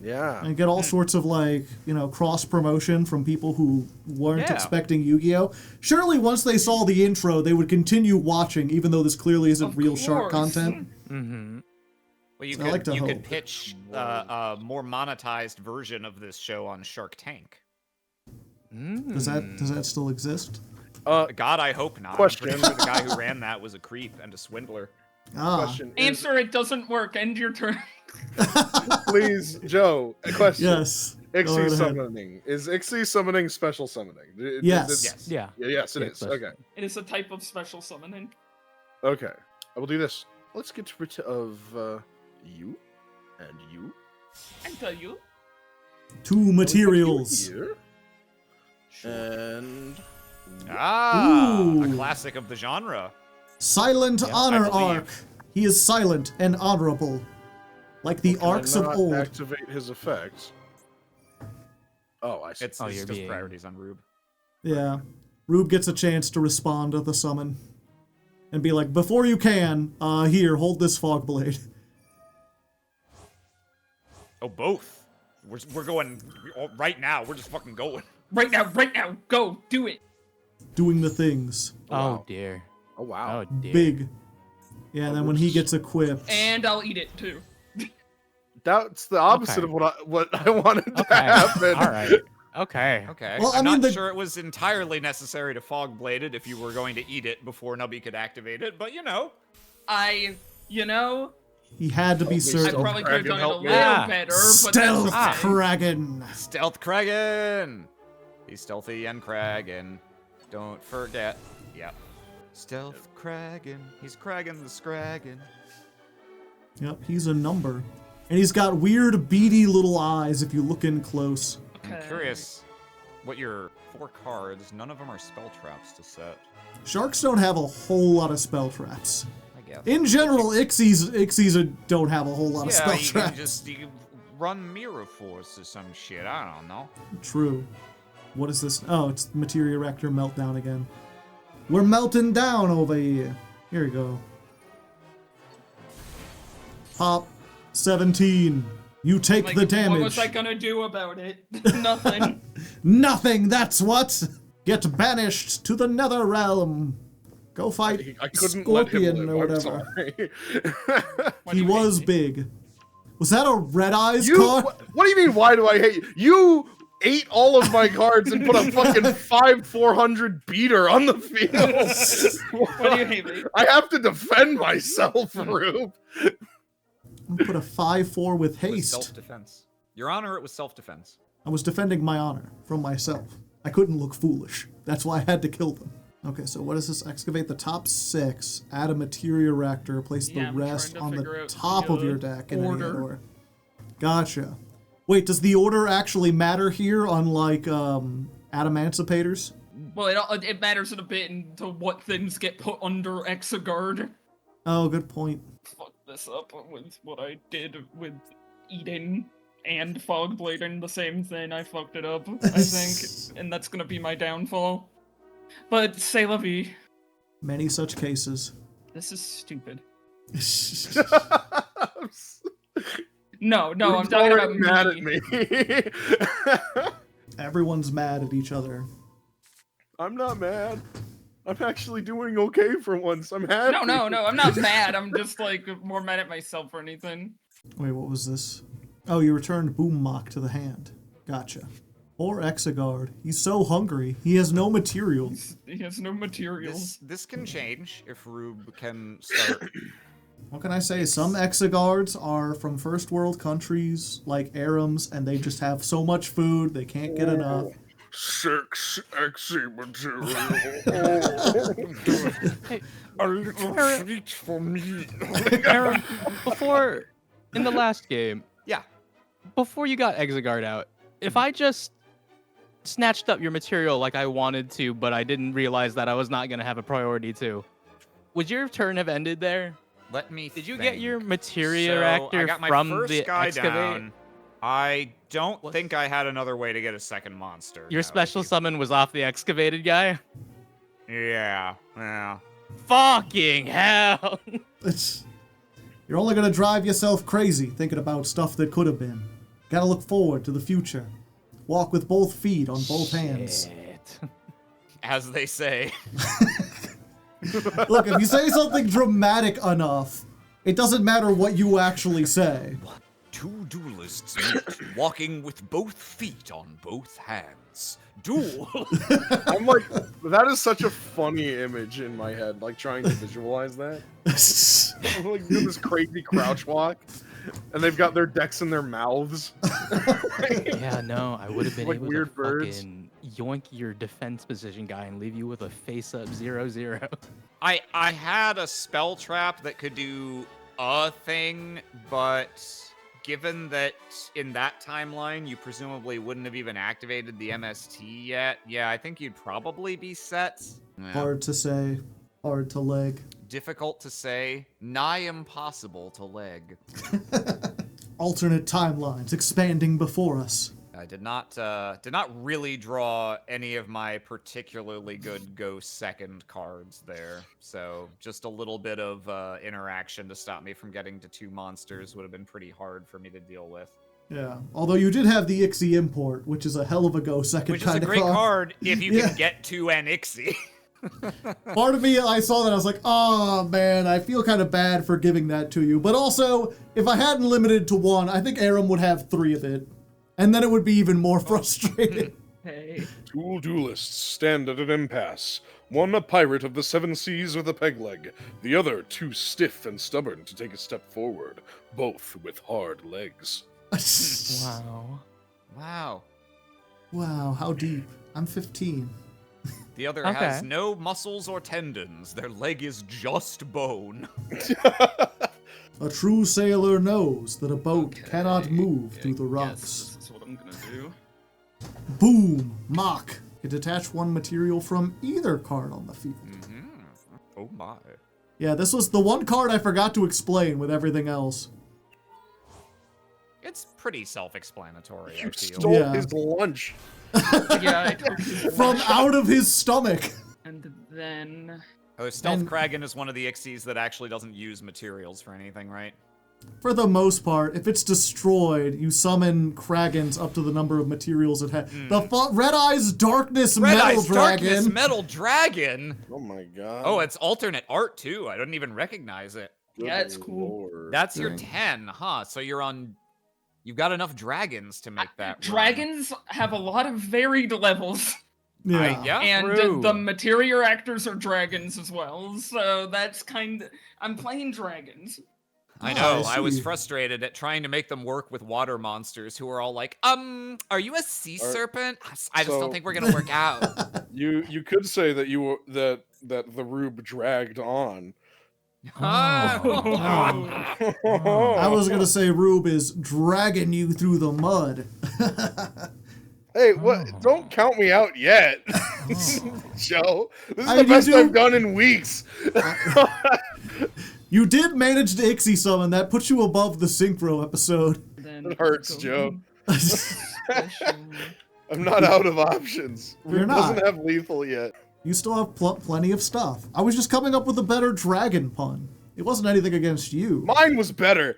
Yeah. And get all sorts of like, cross promotion from people who weren't Yeah. expecting Yu-Gi-Oh! Surely once they saw the intro, they would continue watching, even though this clearly isn't Of real shark course. content. Mm-hmm. Well, you I like to could hope. pitch a more monetized version of this show on Shark Tank. Does that still exist? God, I hope not. Question. I'm pretty sure the guy who ran that was a creep and a swindler. Question is, Answer, it doesn't work. End your turn. please, Joe. A question. Yes. Go right Ixie ahead. summoning. Is Ixie summoning special summoning? Yes. Yes. Yeah. Yes, it Yeah, is. special. Okay. It is a type of special summoning. Okay. I will do this. Let's get rid of you and you. I tell you. 2 materials. Here. And Ooh. A classic of the genre. Silent Honor I believe. Arc. He is silent and honorable. Like the arcs of cannot old. activate his effects. Oh, I see. It's Oh, it's you're just being- priorities on Roob. Yeah. Roob gets a chance to respond to the summon. And be like, before you can, here, hold this fog blade. Oh, both. We're going right now. We're just fucking going. Right now, go, do it. doing the things. Oh dear. Oh wow. Oh dear. Big. Yeah, and then when he gets equipped. And I'll eat it too. That's the opposite Okay. of what I wanted to Okay. happen. All right. Okay. Okay. Well, I I'm mean, not the- sure it was entirely necessary to fog blade it if you were going to eat it before Nubby could activate it, but you know. You know, He had to be me I certain. Stealth probably could have Kraken, done it a help me. little Yeah. better, but Stealth that's okay. Kraken. Stealth Kragen! He's stealthy and Kragen. Don't forget. Yep. Stealth Kragen. He's Kragen the Scragen. Yep, he's a number. And he's got weird, beady little eyes if you look in close. I'm curious what your 4 cards, none of them are spell traps to set. Sharks don't have a whole lot of spell traps. I guess. In general, Ixies don't have a whole lot of spell you traps. can just run Mirror Force or some shit. I don't know. True. What is this? Oh, it's Materia Reactor Meltdown again. We're melting down over here. Here we go. Pop. 17. You take Like, the damage. what was I gonna do about it? Nothing. Nothing, that's what! Get banished to the nether realm. Go fight I couldn't let Scorpion him or live. I'm whatever. sorry. Why do He you was hate me? big. Was that a red eyes You, card? what do you mean? Why do I hate you? You ate all of my cards and put a fucking 5/400 beater on the field. Why do you hate me? I have to defend myself, Roob. I'm gonna put a 5/4 with It was haste. self-defense. Your Honor, it was self-defense. I was defending my honor from myself. I couldn't look foolish. That's why I had to kill them. Okay, so what is this? Excavate the top 6, add a materia reactor, place Yeah, the I'm rest trying to on figure the out top the of your deck in any order. order. Gotcha. Wait, does the order actually matter here, unlike Adamanticipators? Well, it matters a bit into what things get put under Exegard. Oh, good point. Fuck this up with what I did with eating and fog blading the same thing. I fucked it up, I think, and that's gonna be my downfall. But say la vie. Many such cases. This is stupid. Roob's No, I'm talking about already mad me. at me. Everyone's mad at each other. I'm not mad. I'm actually doing okay for once. I'm happy. No, I'm not mad. I'm just like more mad at myself or anything. Wait, what was this? Oh, you returned Boom Mock to the hand. Gotcha. Or Exegard. He's so hungry. He has no materials. He has no materials. This can change if Roob can start. What can I say? Some Exegards are from first world countries like Arims, and they just have so much food they can't get enough. 6 exy material. A little treat for me. Arim, before in the last game, Yeah. before you got Exegard out, if I just snatched up your material like I wanted to, but I didn't realize that I was not gonna have a priority to, would your turn have ended there? Let me. Did you get your think. materia So, reactor I got my from first the guy excavate? down. I don't What? think I had another way to get a second monster. Your No, special you- summon was off the excavated guy? Yeah. Fucking hell! It's, you're only gonna drive yourself crazy thinking about stuff that could have been. Gotta look forward to the future. Walk with both feet on both hands. Shit. As they say. Look, if you say something dramatic enough, it doesn't matter what you actually say. Two duelists meet, walking with both feet on both hands. Duel! I'm like, that is such a funny image in my head, like trying to visualize that. I'm like doing this crazy crouch walk, and they've got their decks in their mouths. Yeah, no, I would have been Like able weird to birds. fucking yoink your defense position guy and leave you with a face-up 0-0. I had a spell trap that could do a thing, but given that in that timeline you presumably wouldn't have even activated the MST yet, yeah, I think you'd probably be set. Yeah. Hard to say. Hard to leg. Difficult to say, nigh impossible to leg. Alternate timelines expanding before us. I did not really draw any of my particularly good go second cards there. So just a little bit of interaction to stop me from getting to 2 monsters would have been pretty hard for me to deal with. Yeah. Although you did have the Ixie import, which is a hell of a go second Which is kind a of great card if you Yeah. can get to an Ixie. Part of me, I saw that, I was like, oh man, I feel kind of bad for giving that to you. But also, if I hadn't limited to one, I think Arim would have 3 of it. And then it would be even more frustrating. Hey. Two duelists stand at an impasse. One a pirate of the 7 seas with a peg leg, the other too stiff and stubborn to take a step forward, both with hard legs. Wow. Wow. Wow, how deep. I'm 15. The other Okay. has no muscles or tendons. Their leg is just bone. A true sailor knows that a boat cannot move through the Yes, rocks. this is what I'm gonna do. Boom! Mock. You detach 1 material from either card on the field. Oh my. Yeah, this was the one card I forgot to explain with everything else. It's pretty self-explanatory, I You feel. stole Yeah. his lunch. Yeah, I took his From lunch, out of his stomach. and then Oh, Stealth And- Kraken is one of the Ixies that actually doesn't use materials for anything, right? For the most part, if it's destroyed, you summon Kragans up to the number of materials it has. The Red Eyes Darkness Red Metal Eyes Dragon. Darkness Metal Dragon! Oh my god. Oh, it's alternate art too. I didn't even recognize it. Good Yeah, it's cool. lord. That's your Dang. 10, huh? So you're on... You've got enough dragons to make that run. dragons have a lot of varied levels, Yeah. Yeah, and true. the materia actors are dragons as well. So that's kind of I'm playing dragons. I Oh, know. I I was see. frustrated at trying to make them work with water monsters who are all like, are you a sea serpent? I just so- don't think we're gonna work out. You could say that you were that the Roob dragged on. Oh. Oh. I was gonna say Roob is dragging you through the mud. Hey, what? Don't count me out yet, Joe. This is I the mean, best you do- I've done in weeks. You did manage to Ixie summon. That puts you above the Synchro episode. Then It hurts, go Joe. special. I'm not out of options. You're Roob not. doesn't have lethal yet. You still have plenty of stuff. I was just coming up with a better dragon pun. It wasn't anything against you. Mine was better.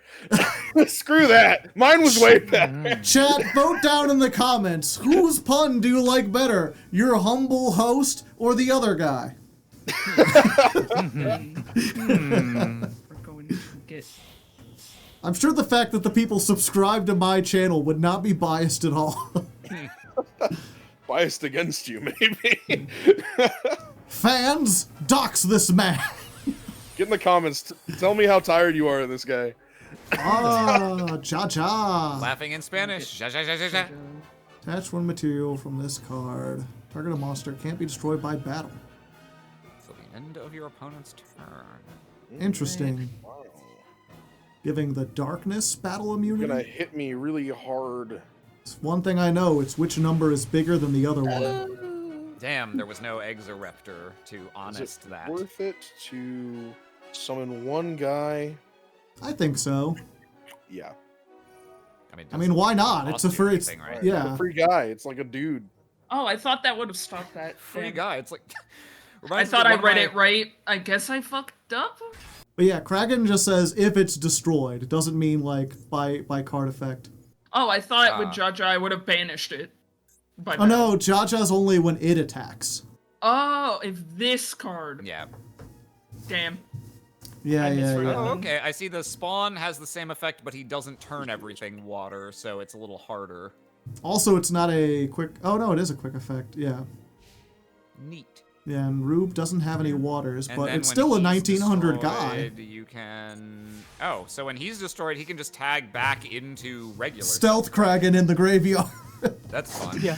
Screw that. Mine was way better. Chat, vote down in the comments. Whose pun do you like better? Your humble host or the other guy? We're going to get I'm sure the fact that the people subscribe to my channel would not be biased at all. Biased against you, maybe. Fans, dox this man. Get in the comments. Tell me how tired you are of this guy. Ah, cha-cha. Laughing in Spanish. Ja, ja, ja, ja, ja. Attach 1 material from this card. Target a monster can't be destroyed by battle. Till the end of your opponent's turn. Interesting. Wow. Giving the darkness battle immunity. Gonna hit me really hard. It's one thing I know, it's which number is bigger than the other one. Damn, there was no Exoraptor to Is honest it that. worth it to summon one guy? I think so. Yeah. I mean, why not? It's a cost you free. It's, anything, right? It's yeah. a free guy. It's like a dude. Oh, I thought that would have stopped that. Free Damn. guy. It's like. I reminds me thought of I one of read my- it right. I guess I fucked up. But yeah, Kraken just says if it's destroyed. It doesn't mean like by card effect. Oh, I thought with Ah. Jaja I would have banished it. By Oh no, Jaja's only when it attacks. Oh, if this card. Yeah. Damn. Yeah, I yeah, misread yeah. Oh, okay. I see the spawn has the same effect, but he doesn't turn everything water, so it's a little harder. Also, it's not a quick. Oh no, it is a quick effect. Yeah, Neat. yeah. And Roob doesn't have any waters, And but then it's when still a he's 1900 guy. destroyed, You can. Oh, so when he's destroyed, he can just tag back into regular. Stealth Kraken in the graveyard. That's fun. Yeah.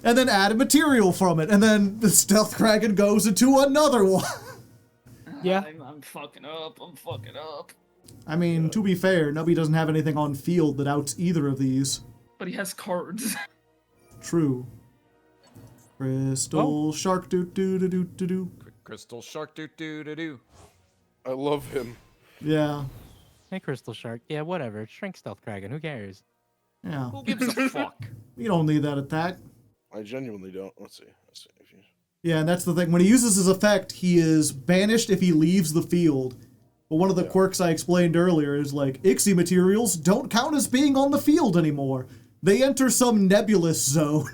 And then add a material from it, and then the Stealth Kraken goes into another one. Yeah. I'm fucking up. I'm fucking up. I mean, to be fair, Nubby doesn't have anything on field that outs either of these. But he has cards. True. Crystal Shark doo doo doo doo doo doo. Crystal Shark doo doo doo doo. I love him. Yeah, Hey, Crystal Shark. Yeah, whatever. Shrink Stealth Kraken. Who cares? yeah. Who gives a fuck? You don't need that attack. I genuinely don't. Let's see. Yeah, and that's the thing. When he uses his effect, he is banished if he leaves the field, But one of the quirks I explained earlier is like, Ixie materials don't count as being on the field anymore. They enter some nebulous zone.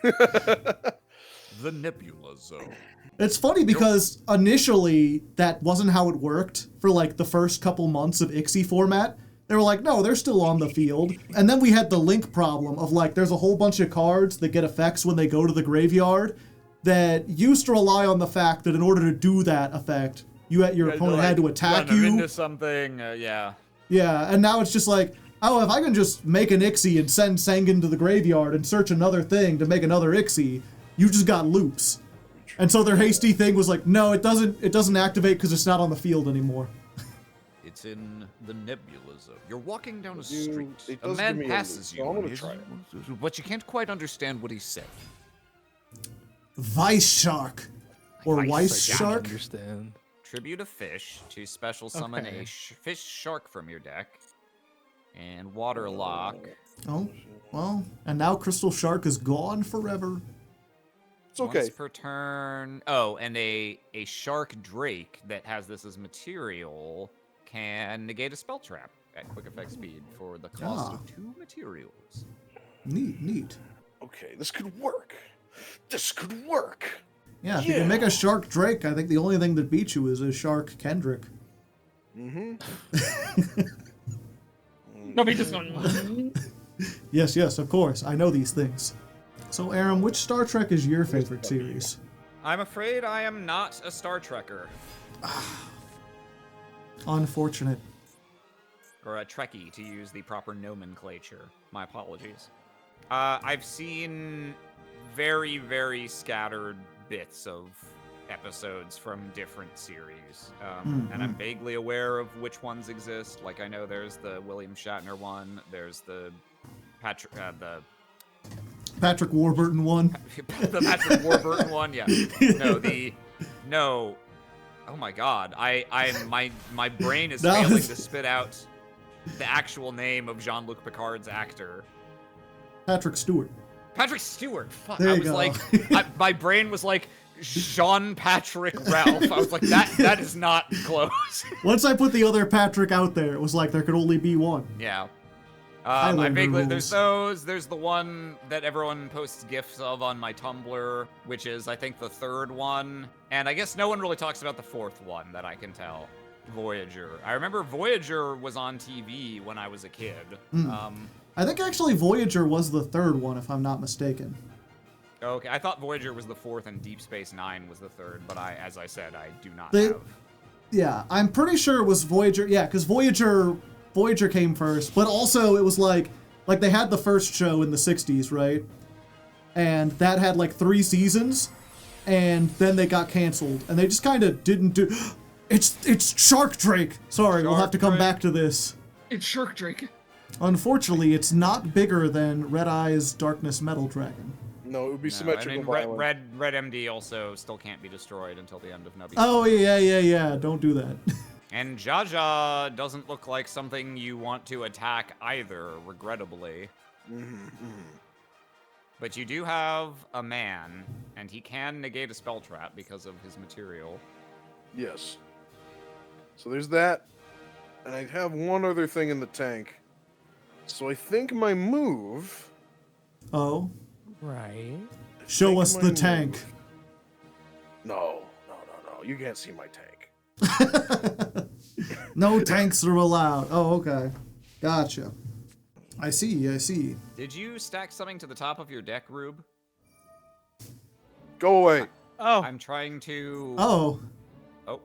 The Nebula Zone. It's funny because initially that wasn't how it worked for like the first couple months of Ixie format. They were like, no, they're still on the field. And then we had the link problem of like, there's a whole bunch of cards that get effects when they go to the graveyard that used to rely on the fact that in order to do that effect, your opponent had to attack you. Into something, yeah. Yeah, and now it's just like, oh, if I can just make an Ixie and send Sengen to the graveyard and search another thing to make another Ixie, you just got loops. And so their hasty thing was like, no, it doesn't activate because it's not on the field anymore. It's in the Nebula Zone. You're walking down a street. It A does man give me a passes loop, you. so I'm gonna and try he's- But you can't quite understand what he said. Vice Shark. Or Weiss Shark. Understand. Tribute a fish to special summon Okay. a fish shark from your deck. And waterlock. Oh, well, and now Crystal Shark is gone forever. It's okay. Once per turn. Oh, and a shark drake that has this as material can negate a spell trap at quick effect speed for the cost of 2 materials. Neat. Okay, this could work. This could work. Yeah, if you can make a Shark Drake, I think the only thing that beats you is a Shark Kendrick. Nobody just going. Yes, of course. I know these things. So, Arim, which Star Trek is your favorite series? I'm afraid I am not a Star Trekker. Unfortunate. Or a Trekkie, to use the proper nomenclature. My apologies. I've seen very, very scattered bits of episodes from different series. And I'm vaguely aware of which ones exist. Like, I know there's the William Shatner one, there's the Patrick Warburton one. the Patrick Warburton one, yeah. No. Oh my god. My brain is That failing was- to spit out the actual name of Jean-Luc Picard's actor. Patrick Stewart. Patrick Stewart. Fuck. There I you was go. like, my brain was like Jean Patrick Ralph. I was like, that is not close. Once I put the other Patrick out there, it was like there could only be one. Yeah. I Highlander vaguely rules. there's those. There's the one that everyone posts gifs of on my Tumblr, which is I think the 3rd one, and I guess no one really talks about the 4th one that I can tell. Voyager. I remember Voyager was on TV when I was a kid. I think actually Voyager was the 3rd one, if I'm not mistaken. Okay, I thought Voyager was the 4th and Deep Space Nine was the 3rd, but as I said, I do not have. Yeah, I'm pretty sure it was Voyager. Yeah, because Voyager came first, but also it was like they had the first show in the 60s, right? And that had like 3 seasons, and then they got canceled, and they just kind of didn't do. It's Shark Drake. Sorry, we'll have to come back to this. It's Shark Drake. Unfortunately, it's not bigger than Red Eye's Darkness Metal Dragon. No, it would be No, I symmetrical mean, violence. Red MD also still can't be destroyed until the end of Nubby. Oh yeah. Don't do that. And Jaja doesn't look like something you want to attack either, regrettably. But you do have a man, and he can negate a spell trap because of his material. Yes. So there's that. And I have one other thing in the tank. So I think my move... Oh, Right. show think us my the move- tank. No. You can't see my tank. No tanks are allowed. Oh, okay. Gotcha. I see. Did you stack something to the top of your deck, Roob? Go away. Oh, I'm trying to... Oh. Oh.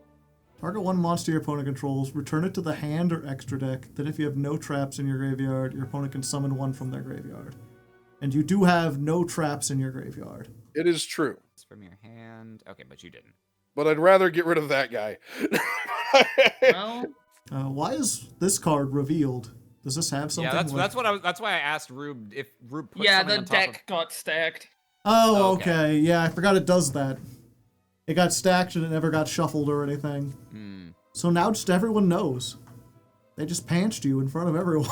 Target one monster your opponent controls, return it to the hand or extra deck. Then if you have no traps in your graveyard, your opponent can summon one from their graveyard. And you do have no traps in your graveyard. It is true. It's from your hand. Okay, but you didn't. But I'd rather get rid of that guy. Well, Why is this card revealed? Does this have something? Yeah, like- that's why I asked Roob if Roob put yeah, something the on top deck got stacked. Oh, Okay. okay. Yeah, I forgot it does that. It got stacked and it never got shuffled or anything. of... So now just everyone knows. They just panched you in front of everyone.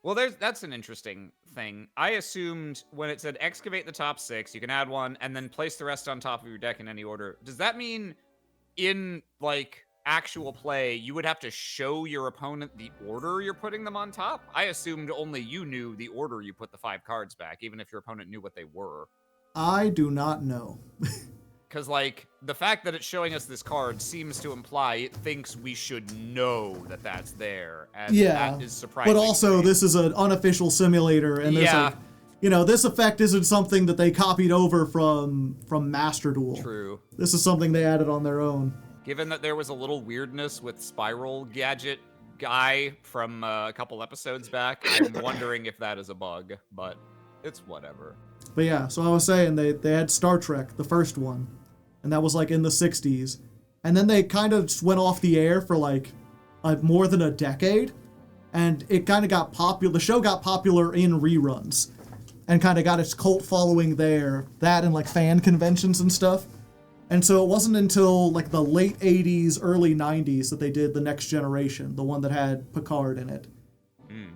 Well, that's an interesting thing. I assumed when it said excavate the top 6, you can add one and then place the rest on top of your deck in any order. Does that mean in like actual play, you would have to show your opponent the order you're putting them on top. I assumed only you knew the order you put the 5 cards back, even if your opponent knew what they were. I do not know. Because, like, the fact that it's showing us this card seems to imply it thinks we should know that that's there. And that is surprising. But also, this is an unofficial simulator, and there's like, you know, this effect isn't something that they copied over from Master Duel. True. This is something they added on their own. Given that there was a little weirdness with Spiral Gadget Guy from a couple episodes back, I'm wondering if that is a bug, but it's whatever. But yeah, so I was saying they had Star Trek, the first one, and that was like in the 60s. And then they kind of just went off the air for like more than a decade. And it kind of got popular. The show got popular in reruns and kind of got its cult following there. That and like fan conventions and stuff. And so it wasn't until like the late 80s, early 90s that they did The Next Generation, the one that had Picard in it.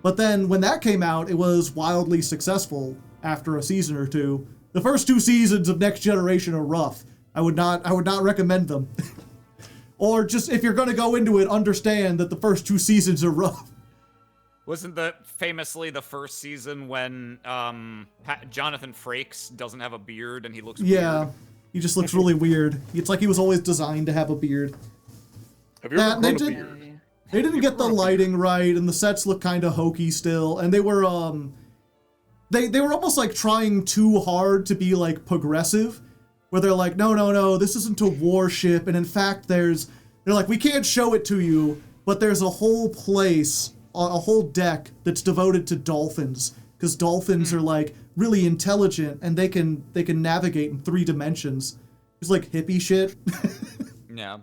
But then when that came out, it was wildly successful after a season or two. The first 2 seasons of Next Generation are rough. I would not recommend them. Or just, if you're going to go into it, understand that the first 2 seasons are rough. Wasn't that famously the first season when Jonathan Frakes doesn't have a beard and he looks weird? He just looks really weird. It's like he was always designed to have a beard. Have you ever grown a beard? They didn't get the lighting right, and the sets look kind of hokey still, and they were they were almost like trying too hard to be like progressive, where they're like, no, this isn't a warship, and in fact they're like, we can't show it to you, but there's a whole place, a whole deck that's devoted to dolphins, because dolphins are like really intelligent and they can navigate in 3 dimensions. It's like hippie shit. Yeah.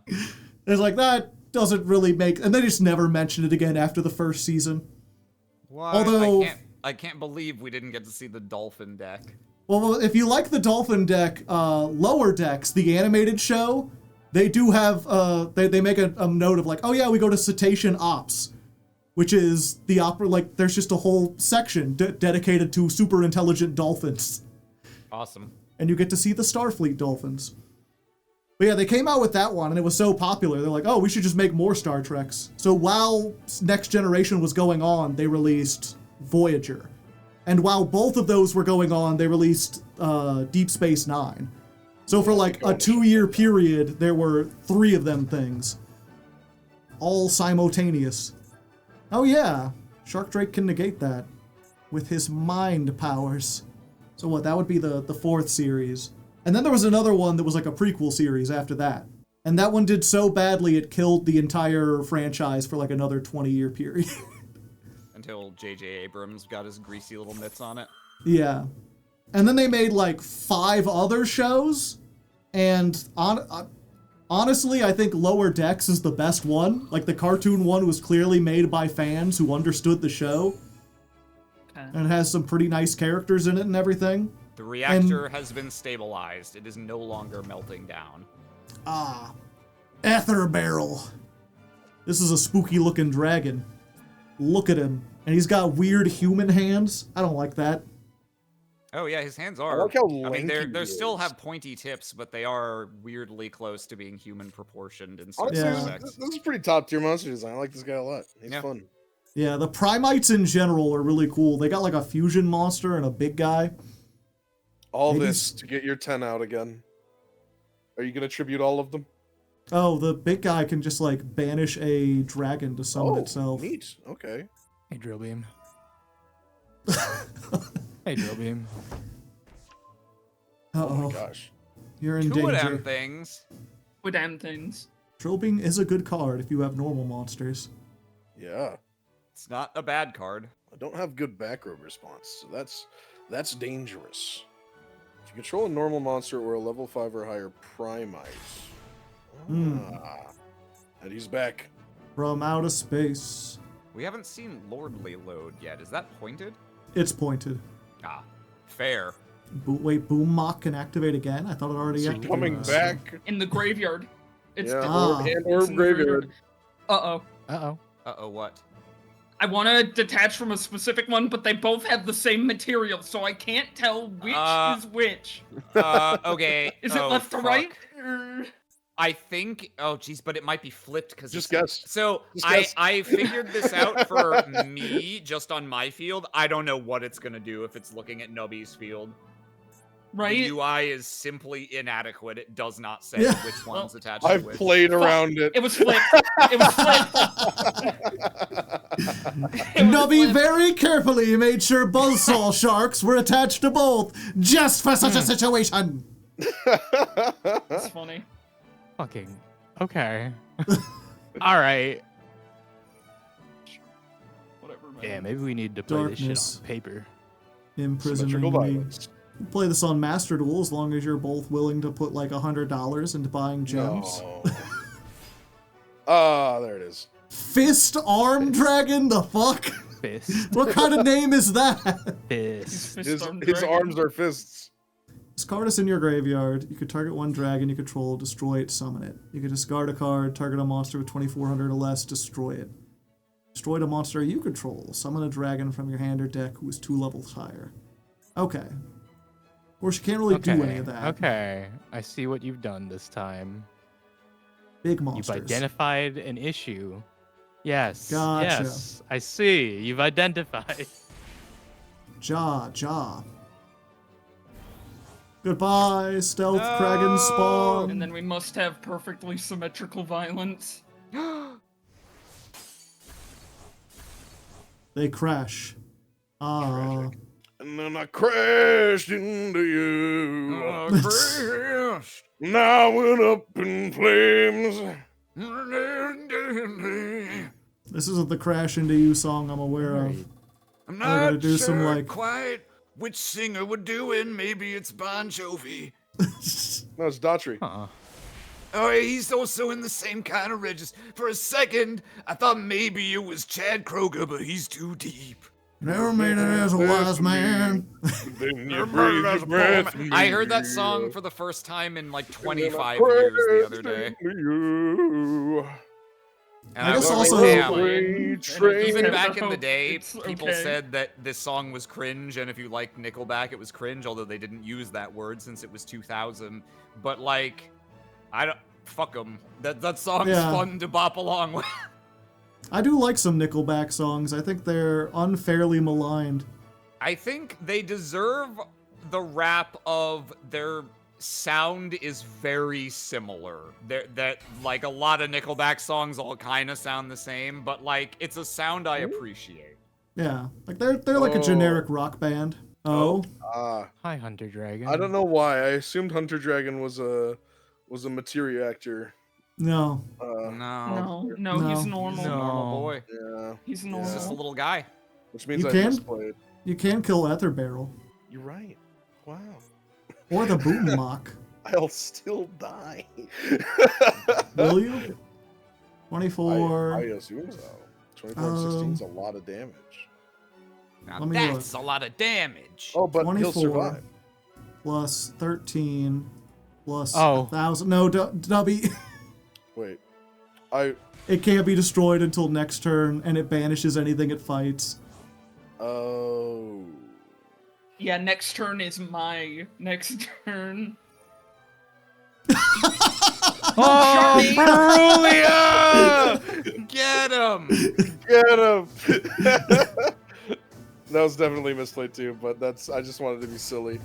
It's like that doesn't really make, and they just never mentioned it again after the first season. Why? Although I can't believe we didn't get to see the dolphin deck. Well, if you like the dolphin deck, Lower Decks, the animated show, they do have they make a note of like, oh yeah, we go to Cetacean Ops, which is the opera, like there's just a whole section dedicated to super intelligent dolphins. Awesome. And you get to see the Starfleet dolphins. But yeah, they came out with that one, and it was so popular, they're like, oh, we should just make more Star Treks. So while Next Generation was going on, they released Voyager. And while both of those were going on, they released Deep Space Nine. So for like a 2-year period, there were 3 of them things. All simultaneous. Oh yeah, Shark Drake can negate that with his mind powers. So what, that would be the 4th series. And then there was another one that was like a prequel series after that. And that one did so badly it killed the entire franchise for like another 20-year period. Until J.J. Abrams got his greasy little mitts on it. Yeah. And then they made like 5 other shows. And honestly, I think Lower Decks is the best one. Like the cartoon one was clearly made by fans who understood the show. Okay. And it has some pretty nice characters in it and everything. The reactor has been stabilized. It is no longer melting down. Ether Barrel. This is a spooky looking dragon. Look at him. And he's got weird human hands. I don't like that. Oh yeah, his hands are. I like how I mean, lanky they still is. have pointy tips, but they are weirdly close to being human proportioned in some Honestly, respects. this is pretty top tier monster design. I like this guy a lot. He's fun. Yeah, the Primites in general are really cool. They got like a fusion monster and a big guy. All this to get your 10 out again. Are you going to tribute all of them? Oh, the big guy can just like banish a dragon to summon itself. Neat. Okay. Hey, Drill Beam. Hey, Drill Beam. Uh-oh. Oh my gosh. You're in Two of danger. them things. With damn things. Trilbing is a good card if you have normal monsters. Yeah. It's not a bad card. I don't have good back row response, so that's dangerous. If you control a normal monster or a level 5 or higher Primite. And he's back. From outer space. We haven't seen Lordly load yet. Is that pointed? It's pointed. Ah, fair. Wait, Boom Mock can activate again? I thought it already So activated. coming back. In the graveyard. It's Yeah, Ah. and it's Orb in the Graveyard. Uh-oh. Uh-oh. Uh-oh, what? I want to detach from a specific one, but they both have the same material, so I can't tell which is which. Okay. Is it Oh, left to fuck. right? I think. Oh, geez, but it might be flipped because Just guess. So Just guess. I figured this out for me just on my field. I don't know what it's gonna do if it's looking at Nubby's field. Right? The UI is simply inadequate. It does not say Yeah. which one's attached I've to which. played around it. It was flipped. It was flipped. Nubby very carefully made sure buzzsaw sharks were attached to both, just for such a situation. It's funny. Fucking. Okay. All right. Whatever, man. Yeah, maybe we need to play this Darkness. shit on paper. Imprisoning Symmetrical me. violence. Play this on Master Duel as long as you're both willing to put like $100 into buying gems. No. Ah, there it is. Fist Arm Dragon? The fuck? Fist. What kind of name is that? Fist. His arms are fists. This card is in your graveyard. You could target one dragon you control, destroy it, summon it. You could discard a card, target a monster with 2,400 or less, destroy it. Destroy a monster you control. Summon a dragon from your hand or deck who is 2 levels higher. Okay. Of course, you can't really do any of that. Okay. I see what you've done this time. Big monsters. You've identified an issue. Yes. Gotcha. Yes. I see. You've identified. Jaw. Goodbye, Stealth Kraken Spawn. And then we must have perfectly symmetrical violence. They crash. Ah. And then I crashed into you. Crashed. Now we're up in flames. This isn't the Crash Into You song I'm aware of. I'm I gotta not do sure some, like- quite which singer would do it. Maybe it's Bon Jovi. No, it's Daughtry. Uh-uh. Oh, he's also in the same kind of register. For a second, I thought maybe it was Chad Kroger, but he's too deep. Never made it as a wise man. Then you breathe your breath in I heard that me. song for the first time in like And then 25 I years the other crashed day. into you. And I guess was like, also- damn. Train. Even Yeah, back in the hope day, it's people okay. said that this song was cringe, and if you liked Nickelback, it was cringe, although they didn't use that word since it was 2000. But, like, I don't... Fuck them. That song's Yeah. fun to bop along with. I do like some Nickelback songs. I think they're unfairly maligned. I think they deserve the rap of their sound is very similar. That like a lot of Nickelback songs all kind of sound the same, but like it's a sound I appreciate. Yeah, like they're like a generic rock band. Oh, Hi, Hunter Dragon. I don't know why. I assumed Hunter Dragon was a materia actor. no. No. No, No. he's normal. He's a normal boy. Yeah, He's He's normal. just a little guy. which means You I can? misplayed. You can kill Etherbarrel You're right. Wow. or the Boom Mock. I'll still die. Will you? 24. I assume so. 24 and 16 is a lot of damage. Now Let me that's a lot of damage. Oh, but he'll 24 survive. plus 13 plus Oh. 1,000. No, Nubby. Wait. It can't be destroyed until next turn, and it banishes anything it fights. Oh. Yeah, next turn is my next turn. Oh, Brulia! Get him! Get him! That was definitely misplayed too, but I just wanted to be silly.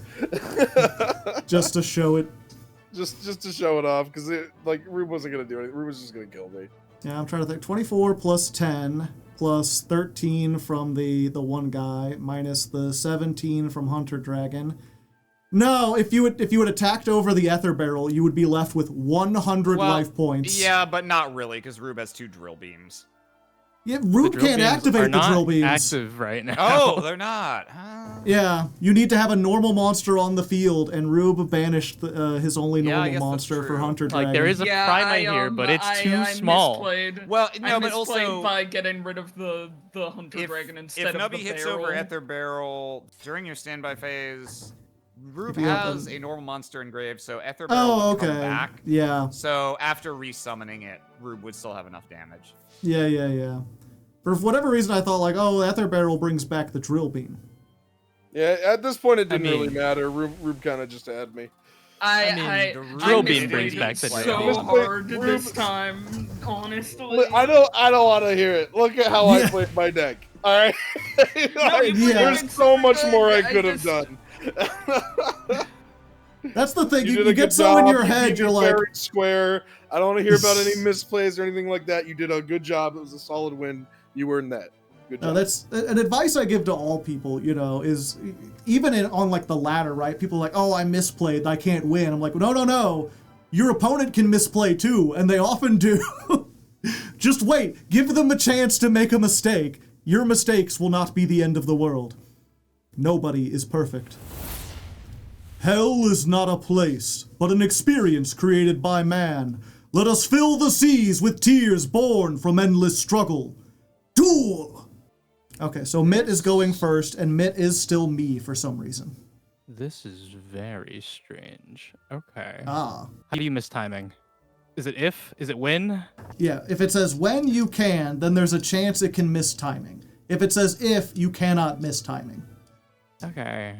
Just to show it. just to show it off, because Roob wasn't gonna do anything. Roob was just gonna kill me. Yeah, I'm trying to think. 24 plus 10 plus 13 from the one guy minus the 17 from Hunter Dragon. No, if you had attacked over the Etherbarrel, you would be left with 100 Well, life points. Yeah, but not really, because Roob has 2 drill beams. Yeah, The Roob drill can't beams are activate the not drill beams. active right now. Oh, they're not. Huh? Yeah, you need to have a normal monster on the field, and Roob banished his only Yeah, I normal guess that's monster for true. Hunter Dragon. Like there is a primate here, but it's too small. Misplayed. Well, I no, but misplayed also by getting rid of the Hunter Dragon instead if of Nubby the hits barrel. over Etherbarrel during your standby phase, Roob If you have has them- a normal monster engraved, so Etherbarrel Oh, would come okay. back. Yeah. So after resummoning it, Roob would still have enough damage. Yeah. For whatever reason, I thought like, oh, Etherbarrel brings back the drill beam. Yeah, at this point it I didn't really mean- matter. Roob kind of just had me. drill beam brings back the so joy. hard Roob- this time, honestly. I don't want to hear it. Look at how I Yeah. played my deck. All right, No, you played there's it so super much good. more I I could have just- done. That's the thing. You You, did a you get good so in job. your You head, beat you're me like, very square. I don't want to hear about any misplays or anything like that. You did a good job. It was a solid win. You earned that. Good no, job. that's an advice I give to all people, you know, is even on like the ladder, right? People are like, oh, I misplayed, I can't win. I'm like, no. Your opponent can misplay too, and they often do. Just wait. Give them a chance to make a mistake. Your mistakes will not be the end of the world. Nobody is perfect. Hell is not a place, but an experience created by man. Let us fill the seas with tears born from endless struggle. Duel! Okay, so Mitt is going first, and Mitt is still me for some reason. This is very strange. Okay. Ah. How do you miss timing? Is it if? Is it when? Yeah, if it says when you can, then there's a chance it can miss timing. If it says if, you cannot miss timing. Okay.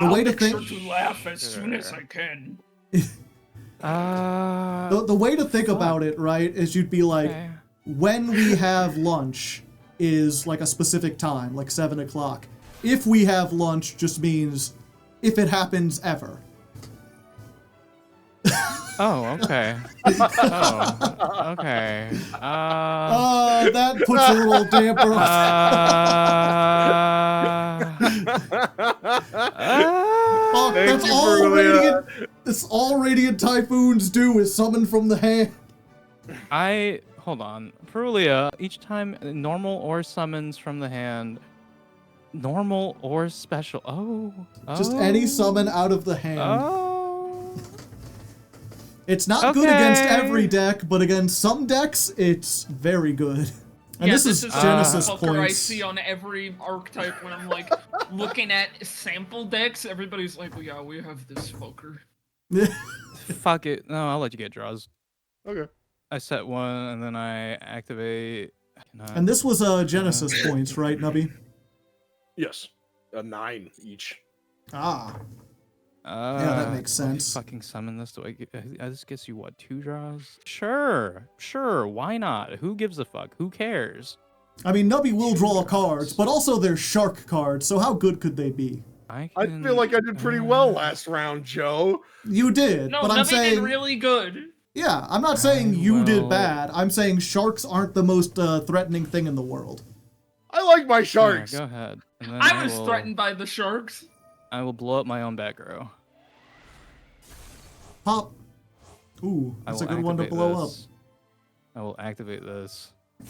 The way to I'll make think... sure to laugh as soon as I can. The way to think about it, right, is you'd be like, Okay. when we have lunch is like a specific time, like 7 o'clock. If we have lunch just means if it happens ever. Oh, okay. Oh, okay. That puts a little damper on. Fuck, Thank that's you, all Verulia. Radiant. That's all Radiant Typhoons do is summon from the hand. Hold on. Perulia, each time normal or summons from the hand. Normal or special. Just any summon out of the hand. Oh. It's not good against Okay. every deck, but against some decks, it's very good. And Yeah, this is the Genesis fucker I points. see on every archetype when I'm like looking at sample decks. Everybody's like, well, yeah, we have this fucker. Fuck it. No, I'll let you get draws. Okay. I set one and then I activate. And this was Genesis points, right, Nubby? Yes. 9 each. Ah. Yeah, that makes do I sense. Fucking summon this. Do I get? This gets you what? 2 draws? Sure. Why not? Who gives a fuck? Who cares? I mean, Nubby will draw cards, but also they're shark cards, so how good could they be? I feel like I did pretty well last round, Joe. You did, No, but I'm Nubby saying... did really good. Yeah, I'm not saying you did will- bad. I'm saying sharks aren't the most threatening thing in the world. I like my Yeah, sharks. go ahead. And then I was will- threatened by the sharks. I will blow up my own back row. Pop. Ooh, I that's a will good one to activate blow this. I will activate this. up.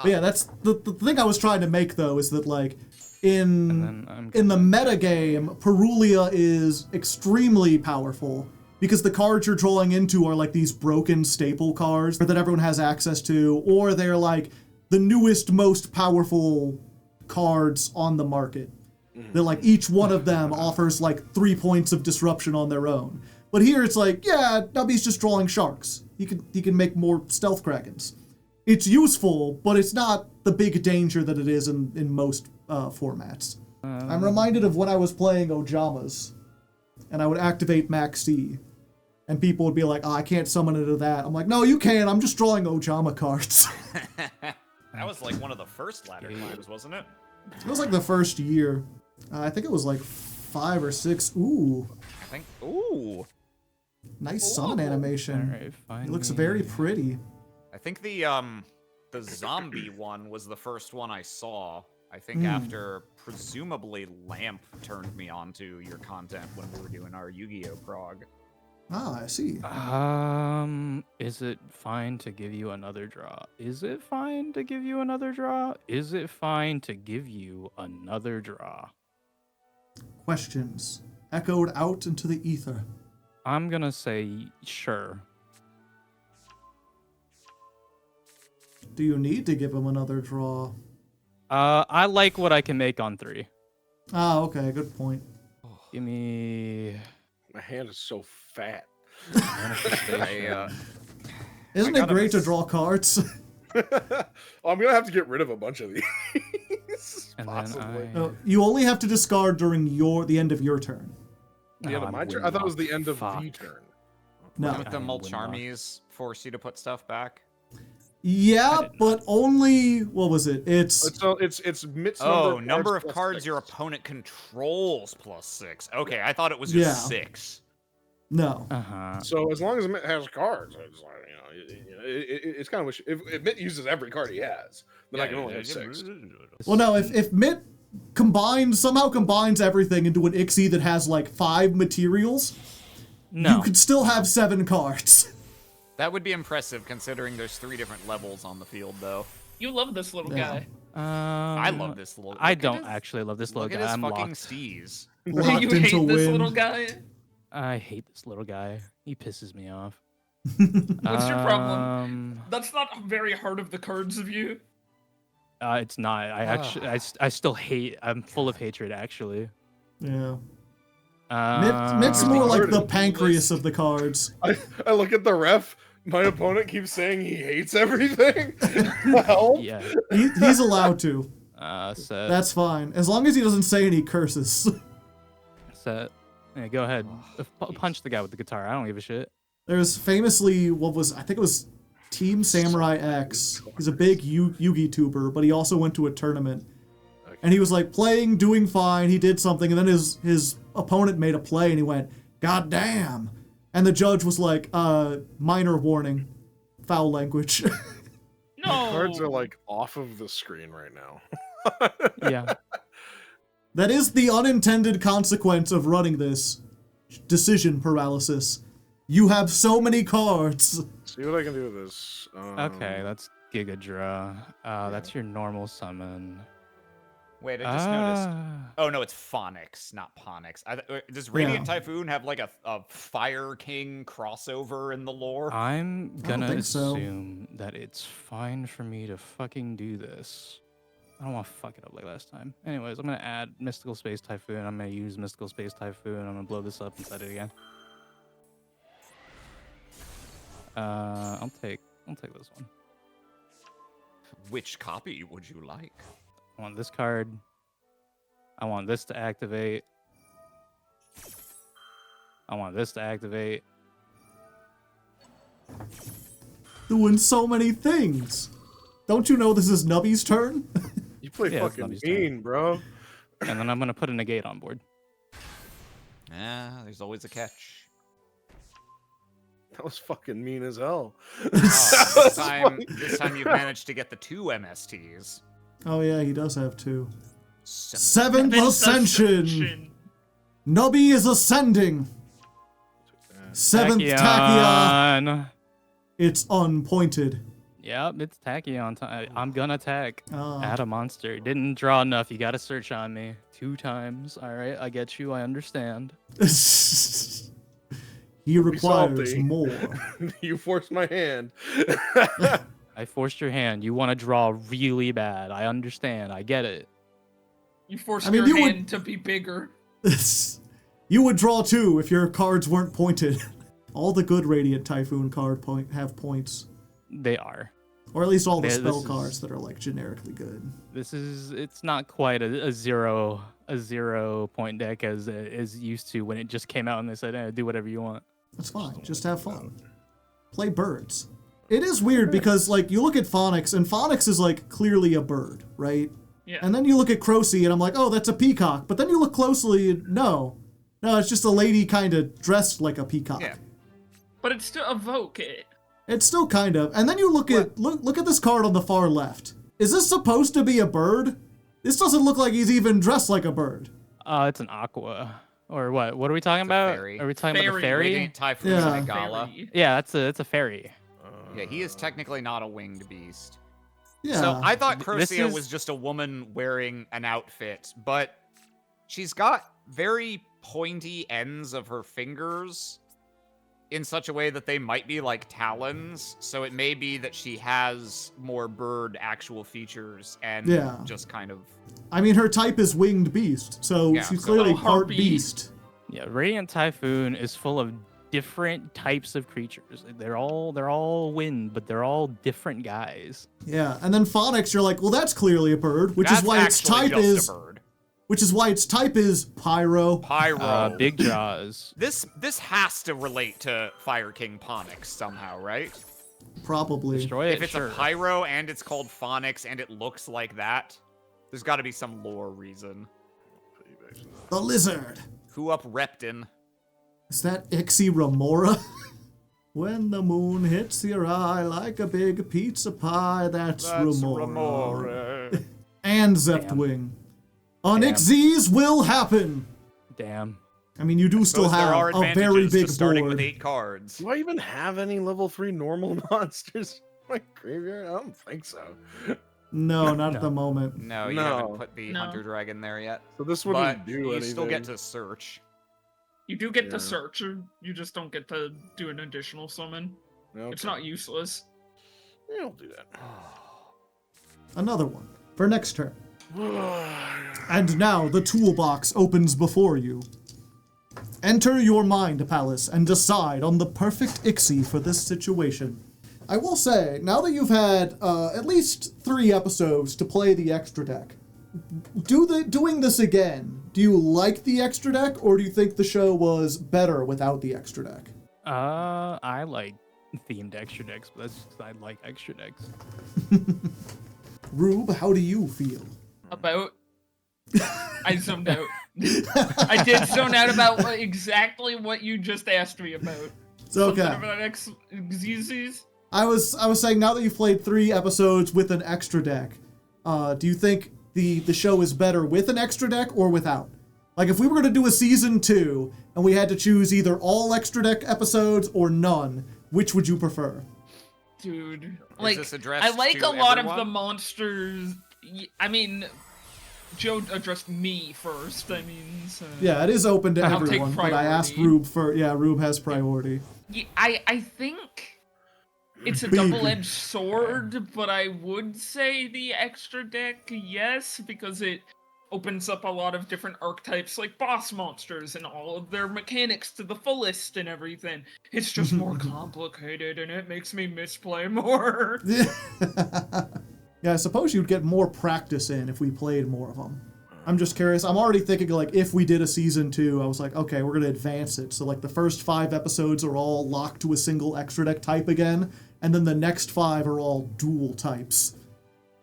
But yeah, that's the thing I was trying to make though is that like And then I'm in the gonna- meta game, Perulia is extremely powerful because the cards you're drawing into are like these broken staple cards that everyone has access to, or they're like the newest, most powerful cards on the market. That like each one of them offers like 3 points of disruption on their own. But here it's like, yeah, Nubby's just drawing sharks. He can make more stealth krakens. It's useful, but it's not the big danger that it is in most formats. I'm reminded of when I was playing Ojamas, and I would activate Max C, and people would be like, oh, I can't summon into that. I'm like, no, you can. I'm just drawing Ojama cards. That was like one of the first ladder climbs, wasn't it? It was like the first year. I think it was like 5 or 6. Ooh, I think. Ooh. nice summon animation. Alright, fine. It looks very pretty. I think the zombie one was the first one I saw. I think after presumably Lamp turned me onto your content when we were doing our Yu-Gi-Oh prog. Ah, I see. Is it fine to give you another draw? Is it fine to give you another draw? Is it fine to give you another draw? Questions echoed out into the ether. I'm gonna say sure. Do you need to give him another draw? I like what I can make on 3. Ah, okay, good point. Give me My hand is so fat. I, Isn't I it gotta great to miss- draw cards? I'm gonna have to get rid of a bunch of these. and Possibly. then You only have to discard during the end of your turn. The end of I'm my turn? winning I thought it was off. the end of Fuck. V turn. No. Don't the I wouldn't Mulcharmies force you to put stuff back? Yeah, did but only what was it? It's So it's Mitt's Oh, number of plus cards 6. your opponent controls +6. Okay, I thought it was Yeah. just 6. no. Uh-huh. So as long as Mitt has cards, it's like, it's kind of wish if Mitt uses every card he has, then I can only have 6. Well, no. If Mitt somehow combines everything into an Ixie that has like 5 materials, No. you could still have 7 cards. That would be impressive considering there's 3 different levels on the field, though. You love this little Yeah. guy. I love this little. I look at don't his- actually love this little Look at guy. his I'm fucking locked. steez. Locked You into hate this win. little guy? I hate this little guy. He pisses me off. What's your problem? Um, That's not very hard of the cards of you. It's not. I actually, I still hate. I'm full of hatred, actually. Yeah. Um, Mitt's more like the Duelist. pancreas of the cards. I look at the ref. My opponent keeps saying he hates everything. Well, Yeah. He's allowed to. Set. That's fine. As long as he doesn't say any curses. Set. Yeah, go ahead. Punch the guy with the guitar. I don't give a shit. There's famously, I think it was Team Samurai X. He's a big Yugi tuber, but he also went to a tournament. And he was like playing, doing fine. He did something, and then his opponent made a play, and he went, "God damn!" And the judge was like, "Minor warning, foul language." No. cards are like off of the screen right now. Yeah. That is the unintended consequence of running this. Decision paralysis. You have so many cards. See what I can do with this. Okay, that's Giga Draw. That's your normal summon. Wait, I just noticed. Oh no, it's Phonics, not Ponix. Does Radiant Yeah. Typhoon have like a Fire King crossover in the lore? I'm gonna think so. assume that it's fine for me to fucking do this. I don't want to fuck it up like last time. Anyways, I'm gonna add Mystical Space Typhoon. I'm gonna use Mystical Space Typhoon. I'm gonna blow this up and set it again. I'll take this one. Which copy would you like? I want this card. I want this to activate. I want this to activate. Doing so many things. Don't you know this is Nubby's turn? You play Yeah, it's fucking Nubby's turn. mean, bro. And then I'm gonna put a negate on board. There's always a catch. That was fucking mean as hell. This time you've managed to get the 2 MSTs. Oh yeah, he does have 2. Seven. Seventh Ascension. Nubby is ascending. 7th Tachyon. It's unpointed. Yep, it's Tachyon time. I'm gonna attack. Oh. Add a monster. Didn't draw enough. You gotta search on me 2 times. All right, I get you. I understand. He requires salty. more. You forced my hand. I forced your hand. You want to draw really bad. I understand. I get it. You forced I mean, your you would- hand to be bigger. You would draw 2 if your cards weren't pointed. All the good Radiant Typhoon have points. They are. Or at least all the Yeah, spell this is- cards that are like generically good. It's not quite a zero point deck as used to when it just came out and they said, do whatever you want. That's fine. Just have fun. Play birds. It is weird because like you look at Phonics and Phonics is like clearly a bird, right? Yeah. And then you look at Crocy and I'm like, oh, that's a peacock. But then you look closely and no, it's just a lady kind of dressed like a peacock. Yeah. But it's to evoke it. It's still kind of. And then you look at look at this card on the far left. Is this supposed to be a bird? This doesn't look like he's even dressed like a bird. It's an aqua. Or what? What are we talking about? fairy. Are we talking about the Fairy. fairy? Radiant Typhoon Yeah. Megala. Fairy. Yeah, it's a fairy. Yeah, he is technically not a winged beast. Yeah. So I thought This Crocia is- was just a woman wearing an outfit, but she's got very pointy ends of her fingers in such a way that they might be like talons. So it may be that she has more bird actual features and Yeah. just kind of. I mean, her type is winged beast, so Yeah, she's so- clearly Oh, part harpy. beast. Yeah, Radiant Typhoon is full of different types of creatures. They're all wind, but they're all different guys. Yeah, and then Phonics, you're like, well, that's clearly a bird, which That's is why its actually type just is. a bird. which is why its type is Pyro. Pyro. Big Jaws. This has to relate to Fire King Ponix somehow, right? Probably. Destroy it, If it's sure. a pyro and it's called Phonics and it looks like that, there's got to be some lore reason. The lizard. Who up Reptin? Is that Ixie Remora? When the moon hits your eye like a big pizza pie, that's Remora. And Zeftwing. Onyxes will happen. Damn. I mean, you do still Suppose there are have a very advantages to big starting board. with 8 cards. Do I even have any level 3 normal monsters in my graveyard? I don't think so. No, not at the moment. No, you No. haven't put the No. Hunter Dragon there yet. So this But wouldn't do you anything. still get to search. You do get Yeah. to search, you just don't get to do an additional summon. It's not useless. Yeah, I'll do that. Another one for next turn. And now the toolbox opens before you. Enter your mind palace and decide on the perfect Ixie for this situation. I will say, now that you've had at least 3 episodes to play the extra deck, doing this again, do you like the extra deck, or do you think the show was better without the extra deck? I like themed extra decks, but that's just I like extra decks. Roob, how do you feel? About. I zoned out. I did zone out about exactly what you just asked me about. It's okay. Something about Xyzes? I was saying, now that you've played 3 episodes with an extra deck, do you think the show is better with an extra deck or without? Like, if we were going to do a season 2 and we had to choose either all extra deck episodes or none, which would you prefer? Dude, this addressed I like to a lot of everyone? the monsters. I mean, Joe addressed me first. I mean, so. Yeah, it is open to I'll take everyone, but I asked priority. Roob for, yeah, Roob has priority. Yeah, I think it's a double-edged sword, but I would say the extra deck, yes, because it opens up a lot of different archetypes like boss monsters and all of their mechanics to the fullest and everything. It's just more complicated and it makes me misplay more. Yeah, I suppose you'd get more practice in if we played more of them. I'm just curious. I'm already thinking, like, if we did a season 2, I was like, okay, we're going to advance it. So, like, the first 5 episodes are all locked to a single extra deck type again, and then the next 5 are all dual types.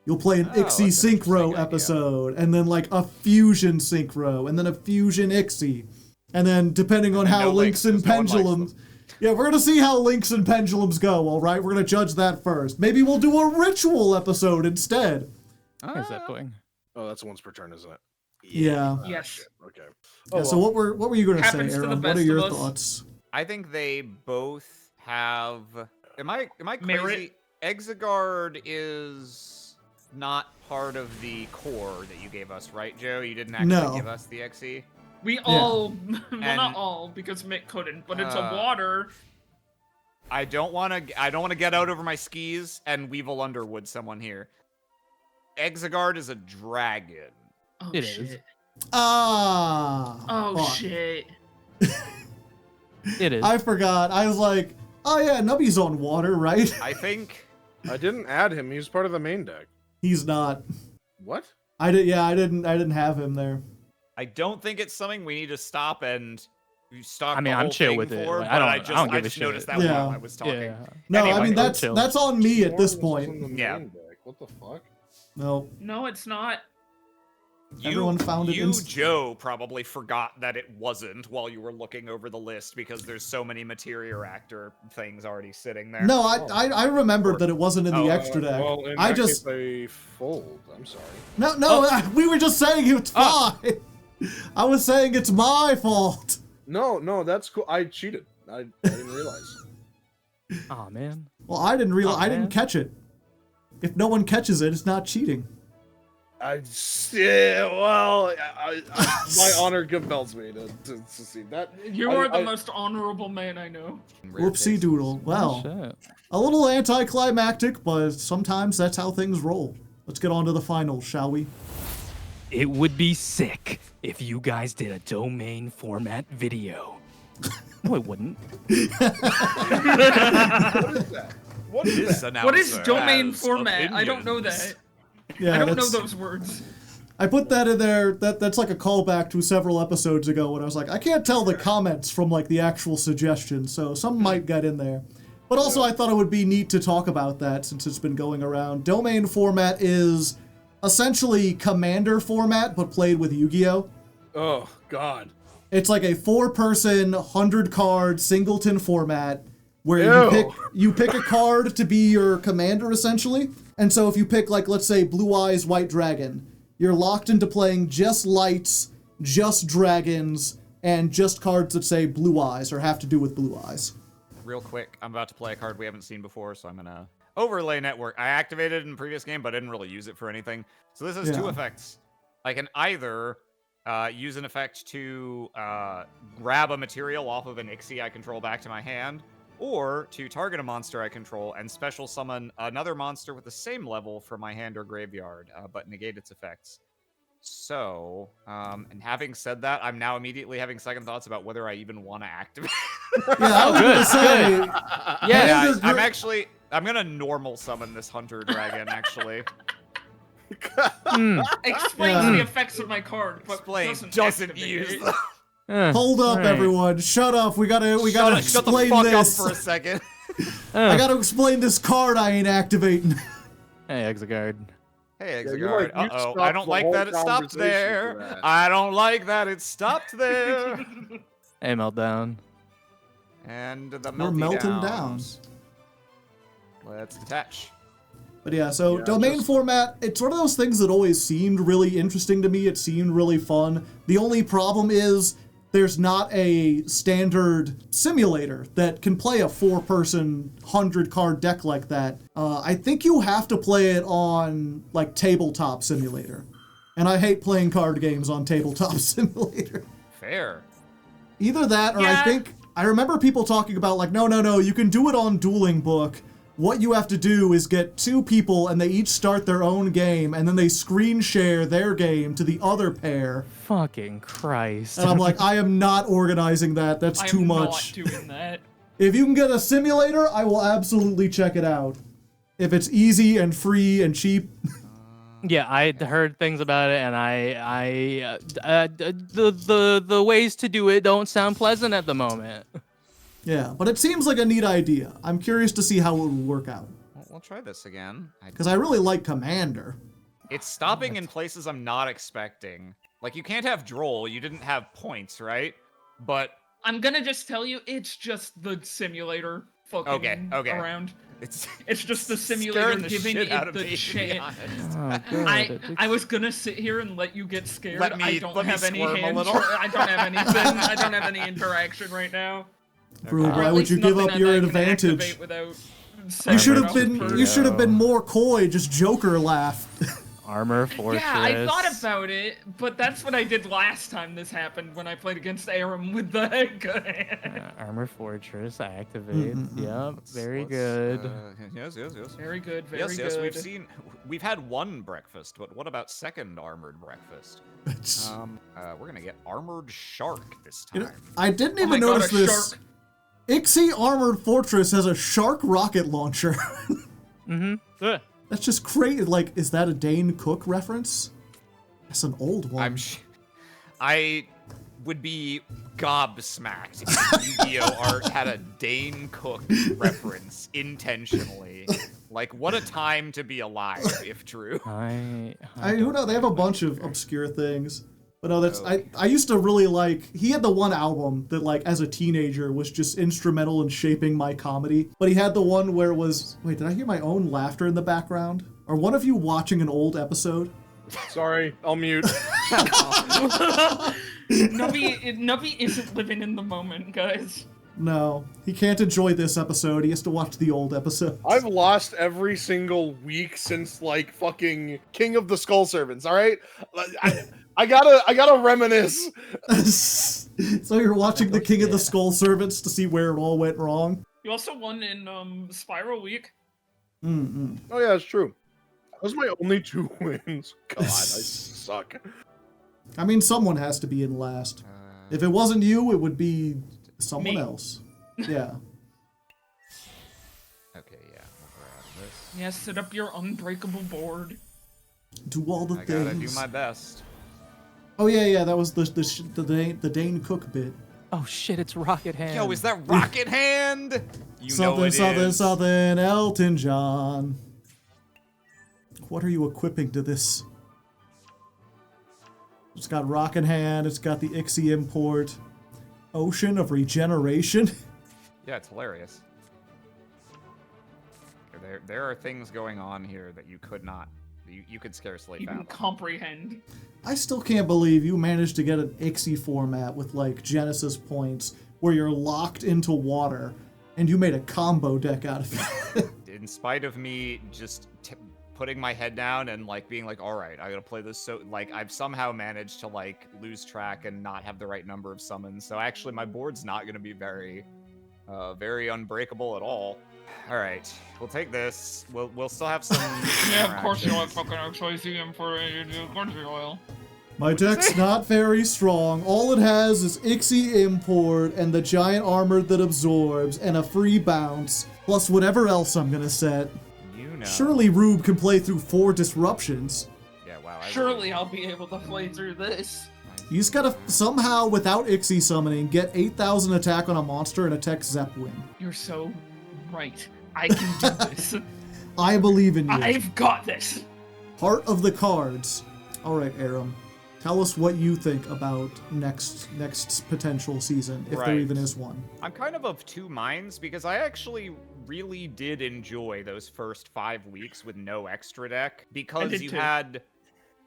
You'll play an that's Ixie an Synchro interesting idea. episode, and then, like, a Fusion Synchro, and then a Fusion Ixie. And then, depending on how no Links links, and 'cause no one likes Pendulums... Yeah, we're gonna see how Links and Pendulums go, alright? We're gonna judge that first. Maybe we'll do a Ritual episode instead. How's that doing? Oh, that's once per turn, isn't it? Yeah. Yes. Okay. Yeah, so what were you gonna say, Happens to the Arim? What best are your of us. thoughts? I think they both have. Am I crazy? Merit. Exegard is not part of the core that you gave us, right, Joe? You didn't actually No. give us the XE. We all, well, And- not all, because Mitt couldn't, but it's a Uh, water. I don't want to get out over my skis and Weevil Underwood someone here. Exegard is a dragon. Oh, It shit. is. Ah. Oh, fuck. shit. It is. I forgot. I was like, oh yeah, Nubby's on water, right? I think I didn't add him. He was part of the main deck. He's not. What? I didn't have him there. I don't think it's something we need to stop and stop. I mean, the I'm whole chill thing with it. for, Like, but I don't give a just shit. noticed that Yeah. while I was talking. Yeah. No, I Anyway, mean I'm chill. that's on me at this Marvelous point. was in the Yeah. main deck. What the fuck? No. No, it's not. Everyone found it You, inst- Joe, probably forgot that it wasn't while you were looking over the list because there's so many Materia Actor things already sitting there. No, I remembered that it wasn't in the Oh, extra deck. Well, in I that just case, they fold. I'm sorry. no, we were just saying it's fine. I was saying it's my fault. No, that's cool. I cheated. I didn't realize. Oh man. Well, I didn't realize. Oh, I didn't man. catch it. If no one catches it, it's not cheating. My honor compels me to see that. You are the most honorable man I know. Rare Whoopsie faces. doodle. Well, Shit. a little anticlimactic, but sometimes that's how things roll. Let's get on to the finals, shall we? It would be sick if you guys did a domain format video. No, it wouldn't. What is that? What is This that? What is announcer domain has format? I don't know opinions. that. Yeah, I don't know that's- those words. I put that in there. That's like a callback to several episodes ago when I was like, I can't tell the comments from like the actual suggestion, so some might get in there. But also, I thought it would be neat to talk about that since it's been going around. Domain format is essentially Commander format, but played with Yu-Gi-Oh! Oh, God. It's like a 4-person, 100-card singleton format where you pick a card to be your commander, essentially. And so if you pick, like, let's say, Blue Eyes White Dragon, you're locked into playing just lights, just dragons, and just cards that say Blue Eyes or have to do with Blue Eyes. Real quick, I'm about to play a card we haven't seen before, so I'm gonna overlay network. I activated it in the previous game, but I didn't really use it for anything. So this has two effects. I can either use an effect to grab a material off of an Ixie I control back to my hand, or to target a monster I control and special summon another monster with the same level from my hand or graveyard, but negate its effects. So, and having said that, I'm now immediately having second thoughts about whether I even want to activate. I was gonna say, I'm gonna normal summon this hunter dragon, actually. Explains the effects of my card, but doesn't use them. Hold up, everyone! Shut up! We gotta explain this. Shut the fuck up for a second. I gotta explain this card I ain't activating. Hey, Exegard. Hey, Exegard. Uh-oh. I don't like that it stopped there. I don't like that it stopped there. Hey, Meltdown. And the We're melting down. Let's detach. But yeah, so domain format, it's one of those things that always seemed really interesting to me. It seemed really fun. The only problem is there's not a standard simulator that can play a 4-person 100-card deck like that. I think you have to play it on like Tabletop Simulator. And I hate playing card games on Tabletop Simulator. Fair. Either that or I remember people talking about like, no, you can do it on Dueling Book. What you have to do is get 2 people and they each start their own game and then they screen share their game to the other pair. Fucking Christ. And I'm like, I am not organizing that. That's too much. I'm not doing that. If you can get a simulator, I will absolutely check it out. If it's easy and free and cheap. Yeah, I heard things about it, and the ways to do it don't sound pleasant at the moment. Yeah, but it seems like a neat idea. I'm curious to see how it will work out. We'll try this again. Because I really like Commander. It's stopping in places I'm not expecting. Like, you can't have Droll. You didn't have points, right? But I'm gonna just tell you, it's just the simulator fucking around. It's just the simulator giving it the chance. I was gonna sit here and let you get scared. I don't have any hands. I don't have anything. I don't have any interaction right now. Roob, why would you give up your advantage? You should have been more coy, just Joker laugh. Armor Fortress. Yeah, I thought about it, but that's what I did last time this happened when I played against Arim with the Armor Fortress activate. Yep, very good. Yes. Very good, very good. Yes, we've had one breakfast, but what about second armored breakfast? We're gonna get Armored Shark this time. I didn't even notice this. Shark. Ixie Armored Fortress has a shark rocket launcher. That's just crazy. Like, is that a Dane Cook reference? That's an old one. I would be gobsmacked if Yu-Gi-Oh! Art had a Dane Cook reference intentionally. Like, what a time to be alive, if true. Who knows? They have a bunch of obscure things. But no, that's I used to really like. He had the one album that, like, as a teenager, was just instrumental in shaping my comedy. But he had the one where it was. Wait, did I hear my own laughter in the background? Are one of you watching an old episode? Sorry, I'll mute. Nubby isn't living in the moment, guys. No, he can't enjoy this episode. He has to watch the old episode. I've lost every single week since, like, fucking King of the Skull Servants. All right, I gotta reminisce. So you're watching the King of the Skull Servants to see where it all went wrong. You also won in Spiral Week. Oh yeah, it's true. Those are my only 2 wins. God, I suck. I mean, someone has to be in last. If it wasn't you, it would be someone else. Yeah. Okay, yeah. We'll grab this. Yeah, set up your unbreakable board. Do all the I things. gotta do my best. Oh yeah, that was the Dane Cook bit. Oh shit, it's Rocket Hand. Yo, is that Rocket Hand? You know Something, it something, is. something, Elton John. What are you equipping to this? It's got Rocket Hand, it's got the Ixie import. Ocean of Regeneration. Yeah, it's hilarious. There are things going on here that you could not, you could scarcely You can fathom. comprehend. I still can't believe you managed to get an Ixie format with like Genesis points where you're locked into water and you made a combo deck out of it. In spite of me just putting my head down and like being like, all right, I gotta play this. So like I've somehow managed to like lose track and not have the right number of summons. So actually my board's not gonna be very unbreakable at all. All right, we'll take this. We'll still have some. Yeah, of course you want fucking XYZ for a country oil. My deck's not very strong. All it has is Ixie import and the giant armor that absorbs and a free bounce, plus whatever else I'm gonna set. You know. Surely Roob can play through 4 disruptions. Yeah. Wow. Surely I'll be able to play through this. He's gotta somehow, without Ixie summoning, get 8,000 attack on a monster and a tech Zep win. You're so right. I can do this. I believe in you. I've got this. Heart of the cards. All right, Arim. Tell us what you think about next potential season, if there Right. even is one. I'm kind of two minds because I actually really did enjoy those first 5 weeks with no extra deck because did you too. had,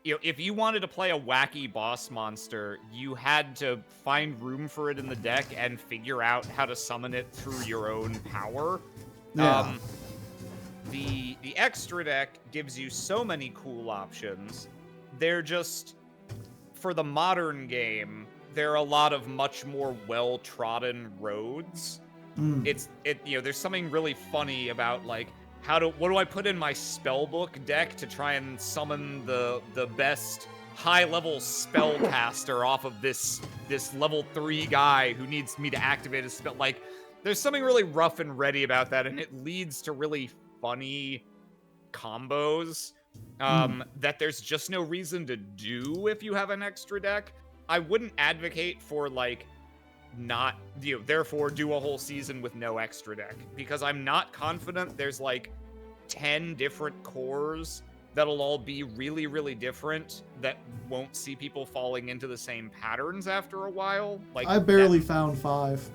you know, if you wanted to play a wacky boss monster, you had to find room for it in the deck and figure out how to summon it through your own power. Yeah. The extra deck gives you so many cool options. They're just, for the modern game, there are a lot of much more well-trodden roads. There's something really funny about like what do I put in my spellbook deck to try and summon the best high-level spellcaster off of this level 3 guy who needs me to activate a spell. Like, there's something really rough and ready about that, and it leads to really funny combos that there's just no reason to do if you have an extra deck. I wouldn't advocate for like not, therefore do a whole season with no extra deck, because I'm not confident there's like 10 different cores that'll all be really, really different that won't see people falling into the same patterns after a while. Like I barely found 5.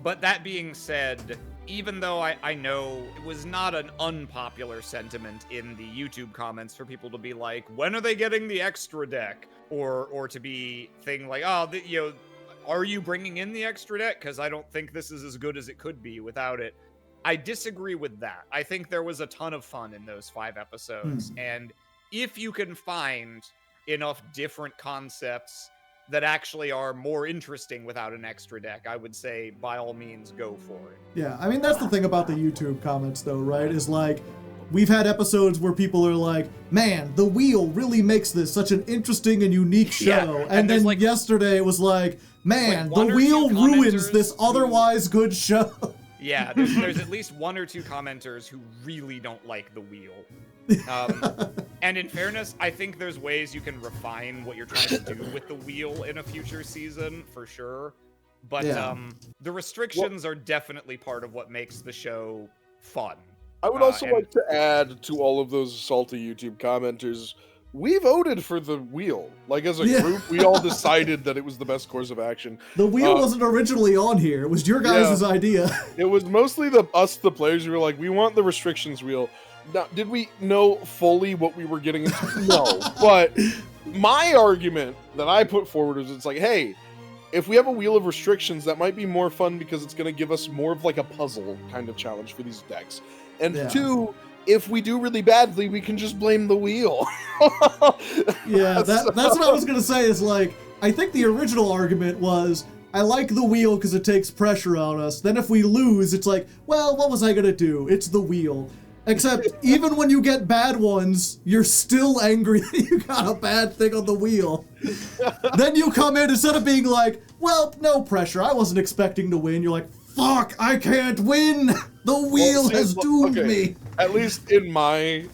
But that being said, even though I know it was not an unpopular sentiment in the YouTube comments for people to be like, when are they getting the extra deck? Or to be thing like, are you bringing in the extra deck? Because I don't think this is as good as it could be without it. I disagree with that. I think there was a ton of fun in those 5 episodes. And if you can find enough different concepts that actually are more interesting without an extra deck, I would say by all means go for it. Yeah, I mean, that's the thing about the YouTube comments though, right? Is like, we've had episodes where people are like, man, the wheel really makes this such an interesting and unique show. Yeah, and then like, yesterday it was like, man, like the one or wheel two ruins commenters this otherwise good show. Yeah, there's at least 1 or 2 commenters who really don't like the wheel. And in fairness, I think there's ways you can refine what you're trying to do with the wheel in a future season, for sure. But the restrictions are definitely part of what makes the show fun. I would also like to add to all of those salty YouTube commenters, we voted for the wheel. Like, as a group, we all decided that it was the best course of action. The wheel wasn't originally on here. It was your guys' idea. It was mostly the players, who were like, we want the restrictions wheel. Now, did we know fully what we were getting into? No. But my argument that I put forward is, it's like, hey, if we have a wheel of restrictions, that might be more fun because it's going to give us more of like a puzzle kind of challenge for these decks. And 2, if we do really badly, we can just blame the wheel. Yeah, that's what I was going to say is like, I think the original argument was, I like the wheel because it takes pressure on us. Then if we lose, it's like, well, what was I going to do? It's the wheel. Except, even when you get bad ones, you're still angry that you got a bad thing on the wheel. Then you come in, instead of being like, well, no pressure, I wasn't expecting to win, you're like, fuck, I can't win! The wheel has doomed me! At least in my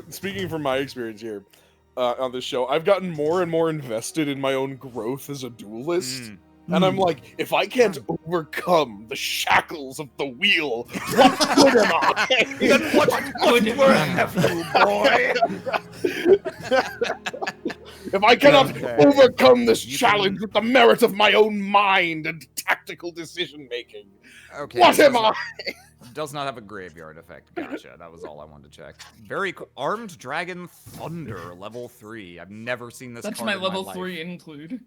speaking from my experience here on this show, I've gotten more and more invested in my own growth as a duelist. And I'm like, if I can't overcome the shackles of the wheel, what good am I? Then what good have you, boy? If I cannot Okay. overcome this You challenge can- with the merit of my own mind and tactical decision making, Okay. what am I? Does not have a graveyard effect. Gotcha. That was all I wanted to check. Very cool. Armed Dragon Thunder, level 3. I've never seen this. That's card my in level life. 3 include.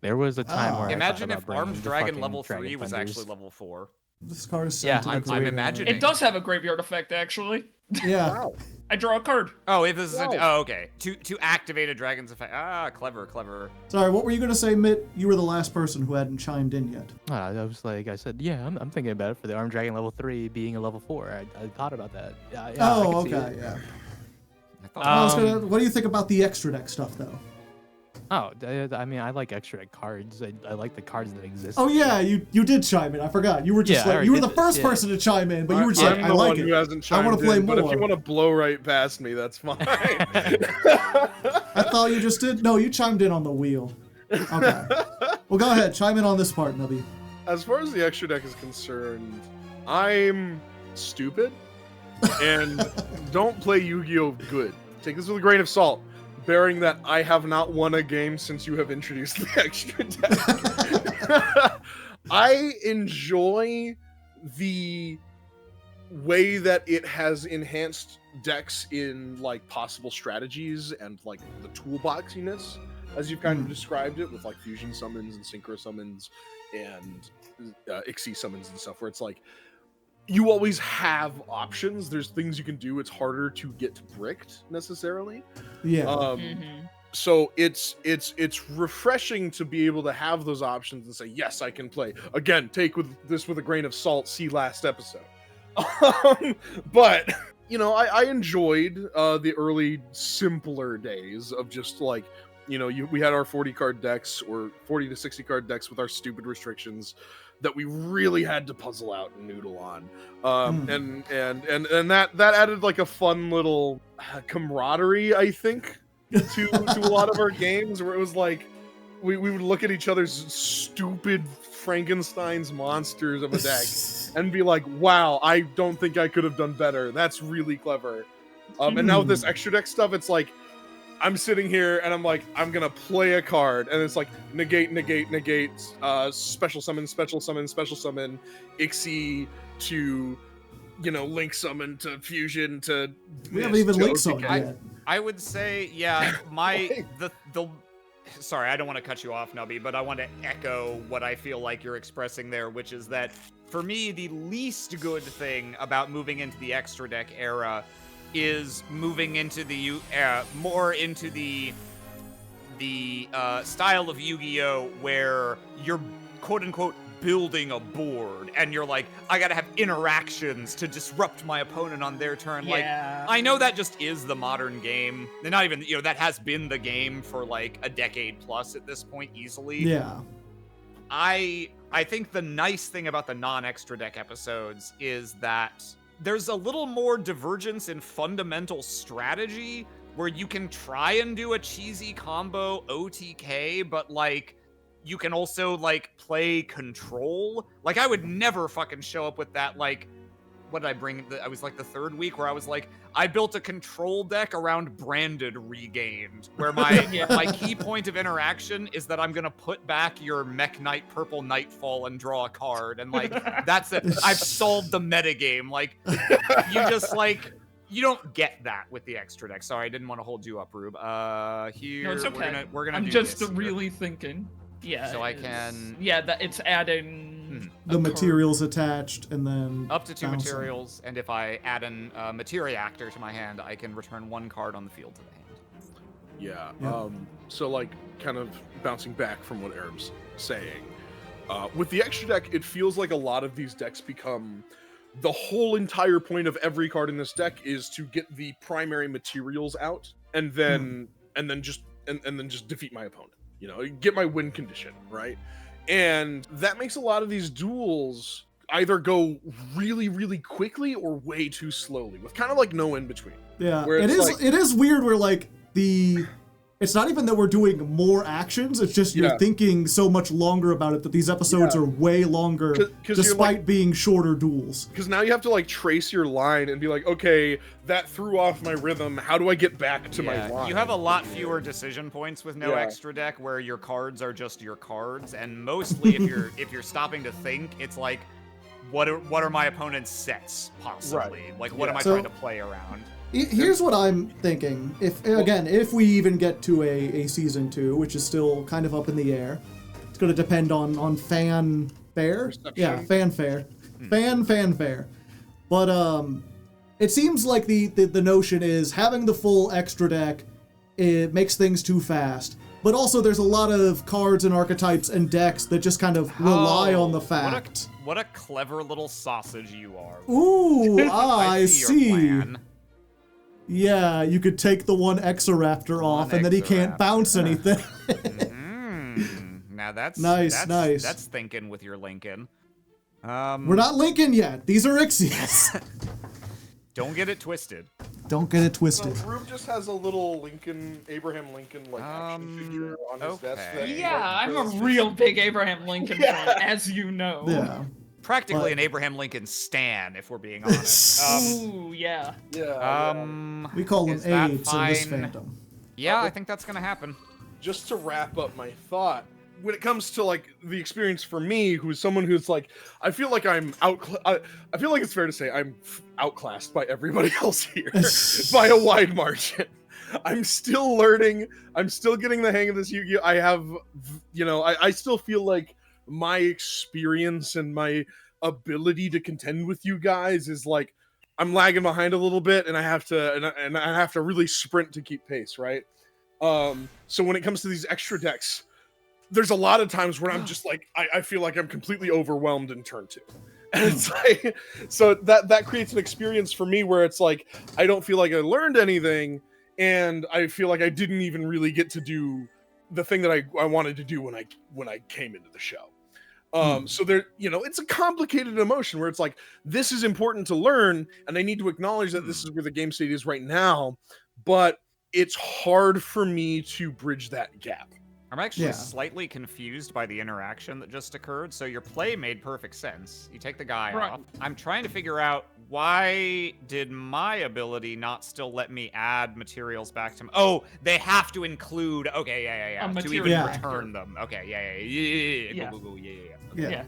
There was a time where I Imagine thought if about bringing Armed the Dragon fucking level Dragon 3 was Thunders. actually level 4. This card is Yeah, sent to the I'm graveyard. imagining. It does have a graveyard effect, actually. Yeah. Wow. I draw a card. Oh, if this is Wow. oh, okay. To activate a dragon's effect. Ah, clever, clever. Sorry, what were you gonna say, Mitt? You were the last person who hadn't chimed in yet. I was like, I said, yeah, I'm thinking about it for the Armed Dragon level 3 being a level 4. I thought about that. Yeah, I Oh, can see okay, it. yeah. I thought I was gonna, what do you think about the extra deck stuff, though? Oh, I mean, I like extra deck cards. I like the cards that exist. Oh yeah, you did chime in. I forgot. You were just Yeah, I like already you were did the this, first yeah. person to chime in, but you were just I'm like, I the like one who it. hasn't I chimed want to play in, more. but if you want to blow right past me, that's fine. I thought you just did. No, you chimed in on the wheel. Okay. Well, go ahead. Chime in on this part, Nubby. As far as the extra deck is concerned, I'm stupid and don't play Yu-Gi-Oh good. Take this with a grain of salt, bearing that I have not won a game since you have introduced the extra deck. I enjoy the way that it has enhanced decks in like possible strategies and like the toolboxiness, as you've kind of described it, with like fusion summons and synchro summons and Ixie summons and stuff, where it's like you always have options. There's things you can do. It's harder to get bricked necessarily. Yeah. So it's refreshing to be able to have those options and say, yes, I can play. Again, take this with a grain of salt. See last episode. But you know, I enjoyed the early simpler days of just like, you know, we had our 40 card decks or 40 to 60 card decks with our stupid restrictions that we really had to puzzle out and noodle on. And that added like a fun little camaraderie, I think, to a lot of our games, where it was like we would look at each other's stupid Frankenstein's monsters of a deck and be like, wow, I don't think I could have done better. That's really clever. And now with this extra deck stuff, it's like I'm sitting here and I'm like, I'm gonna play a card, and it's like negate, special summon, Ixie to, you know, link summon to fusion to. We haven't even linked OTK. something yet. I would say, yeah, the sorry, I don't want to cut you off, Nubby, but I want to echo what I feel like you're expressing there, which is that for me, the least good thing about moving into the extra deck era is moving into the more into the style of Yu-Gi-Oh where you're quote unquote building a board and you're like, I gotta have interactions to disrupt my opponent on their turn. Yeah. Like, I know that just is the modern game. They're not even, you know, that has been the game for like a decade plus at this point easily. Yeah. I think the nice thing about the non-extra deck episodes is that there's a little more divergence in fundamental strategy where you can try and do a cheesy combo OTK, but like you can also like play control. Like I would never fucking show up with that. Like, what did I bring? I was like the third week where I was like, I built a control deck around Branded Regained, where my my key point of interaction is that I'm gonna put back your Mech Knight Purple Nightfall and draw a card, and like that's it. I've solved the metagame. Like you just like you don't get that with the extra deck. Sorry, I didn't want to hold you up, Roob. Here No, it's okay. we're gonna I'm do just this here. really thinking. Yeah. So I it's- can- Yeah, that it's adding The a card. materials attached, and then Up to 2 bounce 'em. materials, and if I add an Materiactor to my hand, I can return 1 card on the field to the hand. Yeah. Yeah. So like kind of bouncing back from what Arim's saying. With the extra deck, it feels like a lot of these decks become the whole entire point of every card in this deck is to get the primary materials out and then just defeat my opponent. You know, get my win condition, right? And that makes a lot of these duels either go really, really quickly or way too slowly, with kind of like no in between. Yeah, Where it it's is. like- It is weird. Where like it's not even that we're doing more actions. It's just you're thinking so much longer about it that these episodes are way longer, 'Cause despite being shorter duels. Because now you have to like trace your line and be like, okay, that threw off my rhythm. How do I get back to my line? You have a lot fewer decision points with no Yeah. extra deck, where your cards are just your cards, and mostly if you're stopping to think, it's like, what are my opponent's sets possibly? Like, what am I trying to play around? Here's what I'm thinking. If we even get to a season 2, which is still kind of up in the air, it's going to depend on fanfare. Yeah, fanfare. Fanfare. But it seems like the notion is having the full extra deck, it makes things too fast. But also there's a lot of cards and archetypes and decks that just kind of rely on the fact. What a clever little sausage you are. Ooh, I see. Your plan. Yeah, you could take the one Exoraptor off, and then he can't bounce anything. Now that's nice. That's thinking with your Lincoln. We're not Lincoln yet. These are Ixies. Don't get it twisted. Don't get it twisted. So Roob just has a little Abraham Lincoln like action figure on his desk. I'm a real big Abraham Lincoln fan, as you know. Yeah. Practically an Abraham Lincoln stan, if we're being honest. Ooh, yeah. We call him AIDS in this fine? fandom. Yeah, I think that's gonna happen. Just to wrap up my thought, when it comes to like the experience for me, who's someone who's like, I feel like I'm I feel like it's fair to say I'm outclassed by everybody else here by a wide margin. I'm still learning. I'm still getting the hang of this Yu-Gi-Oh! I have, I still feel like my experience and my ability to contend with you guys is like I'm lagging behind a little bit, and I have to really sprint to keep pace, right? So when it comes to these extra decks, there's a lot of times where I'm just like I feel like I'm completely overwhelmed in turn 2. And it's like, so that creates an experience for me where it's like I don't feel like I learned anything, and I feel like I didn't even really get to do the thing that I wanted to do when I came into the show. So there, it's a complicated emotion where it's like, this is important to learn, and I need to acknowledge that this is where the game state is right now, but it's hard for me to bridge that gap. I'm actually slightly confused by the interaction that just occurred. So your play made perfect sense. You take the guy off. I'm trying to figure out, why did my ability not still let me add materials back to Oh, they have to include, to even return them. Okay, yeah. Yeah.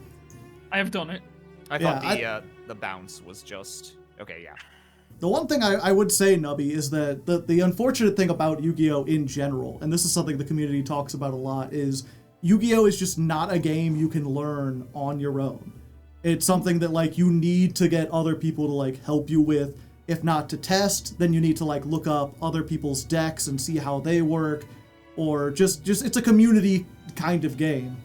I have done it. I thought the bounce was just, The one thing I would say, Nubby, is that the unfortunate thing about Yu-Gi-Oh! In general, and this is something the community talks about a lot, is Yu-Gi-Oh! Is just not a game you can learn on your own. It's something that, like, you need to get other people to, like, help you with. If not to test, then you need to, like, look up other people's decks and see how they work. Or just it's a community kind of game.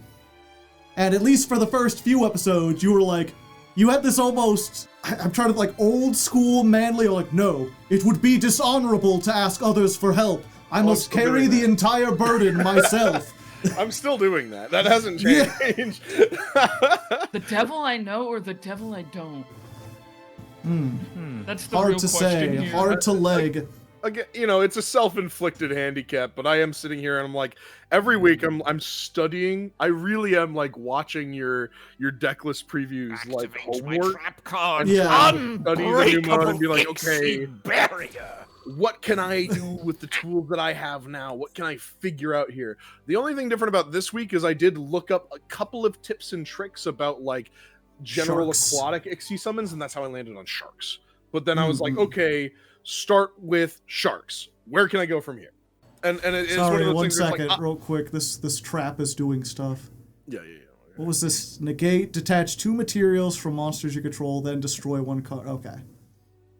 And at least for the first few episodes, you were like, you had this almost, I'm trying to like old school manly, like, no, it would be dishonorable to ask others for help. I must carry the entire burden myself. I'm still doing that. That hasn't changed. The devil I know or the devil I don't? That's the hard real to question say, here. hard to leg. Again, it's a self-inflicted handicap, but I am sitting here and I'm like, every week I'm studying. I really am like watching your decklist previews, like homework. Trap card. Yeah. Study the new mode and be like, Unbreakable okay, barrier. what can I do with the tools that I have now? What can I figure out here? The only thing different about this week is I did look up a couple of tips and tricks about like general aquatic Ixie summons, and that's how I landed on sharks. But then I was like, okay, start with sharks. Where can I go from here? And it is one of those one things where it's second, like, real quick. This trap is doing stuff. Yeah. What was this? Negate, detach 2 materials from monsters you control, then destroy 1 card. Okay.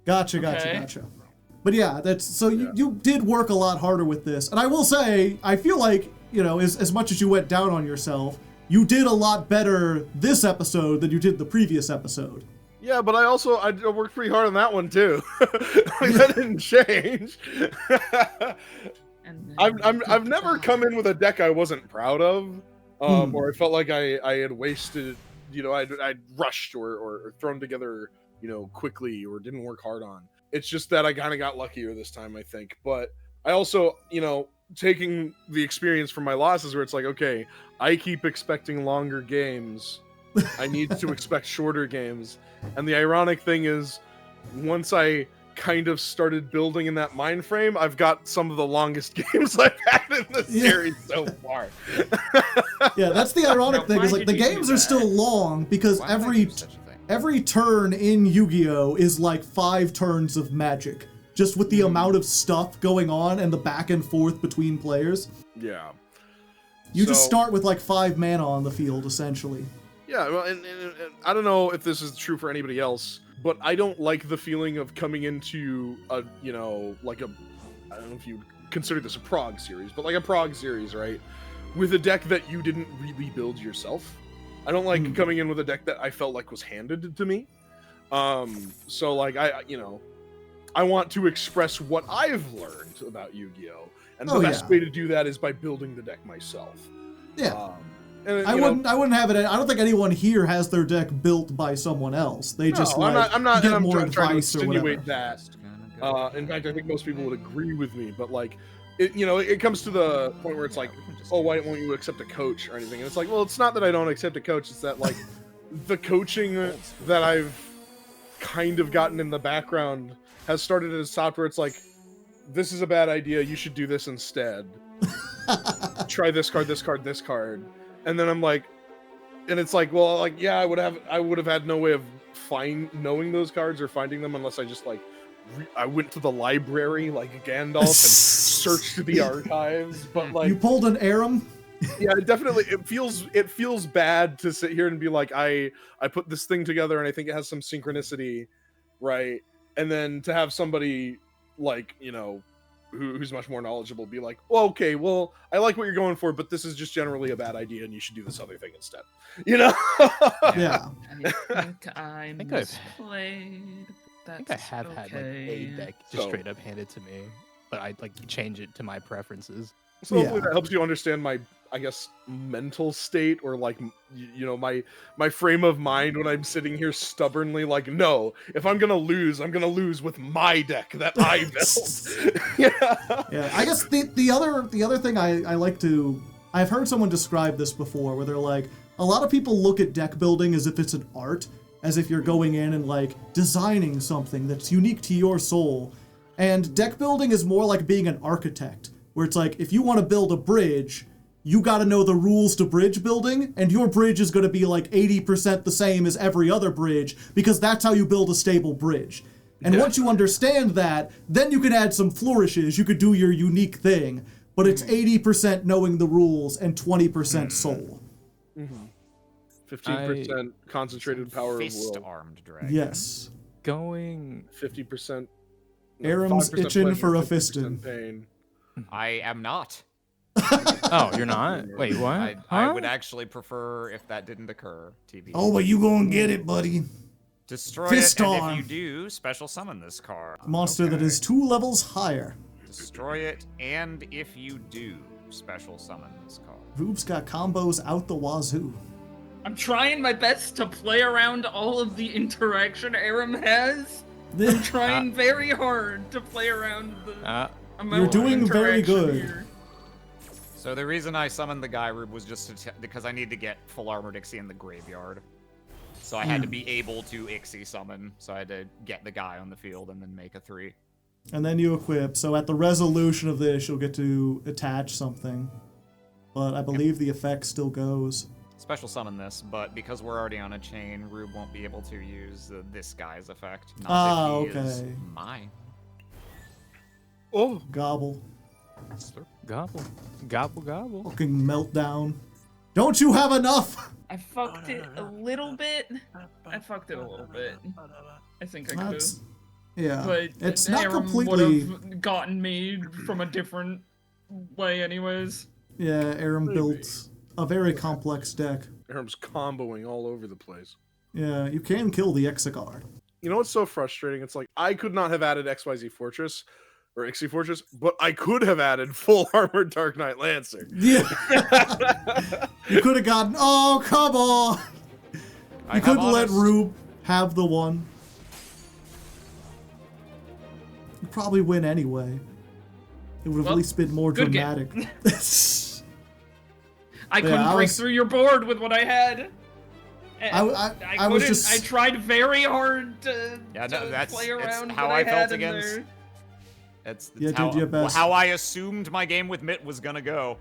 Gotcha. But yeah, that's so you did work a lot harder with this. And I will say, I feel like, as much as you went down on yourself, you did a lot better this episode than you did the previous episode. Yeah, but I worked pretty hard on that one too. Like, that didn't change. I've never come in with a deck I wasn't proud of, or I felt like I had wasted I'd rushed or thrown together, quickly or didn't work hard on. It's just that I kind of got luckier this time, I think. But I also, taking the experience from my losses where it's like, okay, I keep expecting longer games. I need to expect shorter games. And the ironic thing is, once I kind of started building in that mind frame, I've got some of the longest games I've had in the series so far. Yeah, that's the ironic thing, is why like the did you do games are that? still long because Why would I do such a thing? every turn in Yu-Gi-Oh is like 5 turns of Magic, just with the amount of stuff going on and the back and forth between players. Yeah. You just So- start with like 5 mana on the field, essentially. Yeah, well, and I don't know if this is true for anybody else, but I don't like the feeling of coming into a, like a, I don't know if you consider this a prog series, but like a prog series, right? With a deck that you didn't really build yourself. I don't like coming in with a deck that I felt like was handed to me. So like I want to express what I've learned about Yu-Gi-Oh! And the best way to do that is by building the deck myself. Yeah. And, I wouldn't have it. I don't think anyone here has their deck built by someone else. They just I'm not get I'm more trying to advice or whatever. insinuate that. In fact, I think most people would agree with me. But like, it comes to the point where it's like, oh, why won't you accept a coach or anything? And it's like, well, it's not that I don't accept a coach. It's that like the coaching that I've kind of gotten in the background has started at a stop where it's like, this is a bad idea. You should do this instead. Try this card, this card, this card. And then I'm like, and it's like, well, like, yeah, I would have had no way of knowing those cards or finding them unless I just like, I went to the library like Gandalf and searched the archives. But like, You pulled an Arim? yeah, it feels bad to sit here and be like, I put this thing together and I think it has some synchronicity, right? And then to have somebody like, who's much more knowledgeable be like, well, okay, well, I like what you're going for, but this is just generally a bad idea and you should do this other thing instead. Yeah. I think I think I've- misplayed. I think I have had like a deck just So- straight up handed to me, but I'd like change it to my preferences. So hopefully that helps you understand my, I guess, mental state or like, my frame of mind when I'm sitting here stubbornly like, no, if I'm gonna lose, I'm gonna lose with my deck that I built. Yeah, I guess the other thing I like to, I've heard someone describe this before where they're like, a lot of people look at deck building as if it's an art, as if you're going in and like designing something that's unique to your soul. And deck building is more like being an architect, where it's like, if you want to build a bridge, you got to know the rules to bridge building, and your bridge is going to be like 80% the same as every other bridge, because that's how you build a stable bridge. And once you understand that, then you can add some flourishes, you could do your unique thing, but it's 80% knowing the rules and 20% soul. 15% concentrated power of will. Fist-armed dragon. Yes. Going 50%. Arim's 5% itching pleasure, for a 50% fistin'. pain. I am not. Oh, you're not? Wait, what? I Huh? would actually prefer if that didn't occur. TV. Oh, but you gonna get it, buddy. Destroy Fist it, and on. if you do, special summon this card. Monster that is 2 levels higher. Destroy it, and if you do, special summon this card. Roob's got combos out the wazoo. I'm trying my best to play around all of the interaction Arim has. I'm trying very hard to play around the amount You're of doing very interaction good. here. So the reason I summoned the guy, Roob, was just because I need to get full armored Ixie in the graveyard. So I had to be able to Ixie summon, so I had to get the guy on the field and then make a 3. And then you equip. So at the resolution of this, you'll get to attach something. But I believe the effect still goes. Special summon this, but because we're already on a chain, Roob won't be able to use this guy's effect. Not if he is okay. mine. Oh, Gobble. Gobble. Gobble, gobble. Fucking meltdown. Don't you have enough? I fucked it a little bit. I think I could. That's, yeah. But It's not Arim completely... would have gotten me from a different way anyways. Yeah, Arim built a very complex deck. Arim's comboing all over the place. Yeah, you can kill the Exegard. You know what's so frustrating? It's like, I could not have added XYZ Fortress or Ixie Fortress, but I could have added full armored Dark Knight Lancer. Yeah. You could have gotten... Oh, come on! You could let Roob have the one. You'd probably win anyway. It would have at least been more good dramatic. I couldn't break through your board with what I had. I was just... I tried very hard to that's play around how what I felt had in against. there. It's Yeah, how, did your best. how I assumed my game with Mitt was gonna go.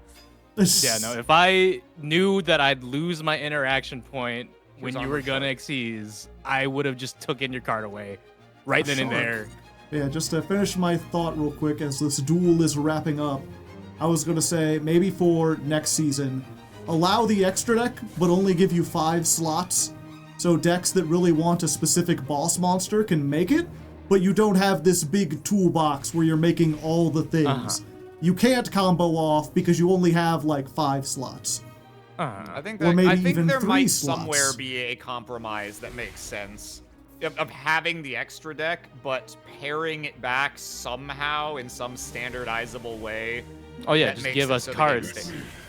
Yeah, no, if I knew that I'd lose my interaction point when you were gonna Xyz, I would have just taken your card away. Right then and there. Yeah, just to finish my thought real quick as this duel is wrapping up, I was gonna say, maybe for next season, allow the extra deck, but only give you 5 slots. So decks that really want a specific boss monster can make it, but you don't have this big toolbox where you're making all the things. You can't combo off because you only have like 5 slots. I think Or maybe I think even there 3 might slots. somewhere be a compromise that makes sense of having the extra deck, but pairing it back somehow in some standardizable way. Oh yeah, that just makes give it us so the cards. game's safe.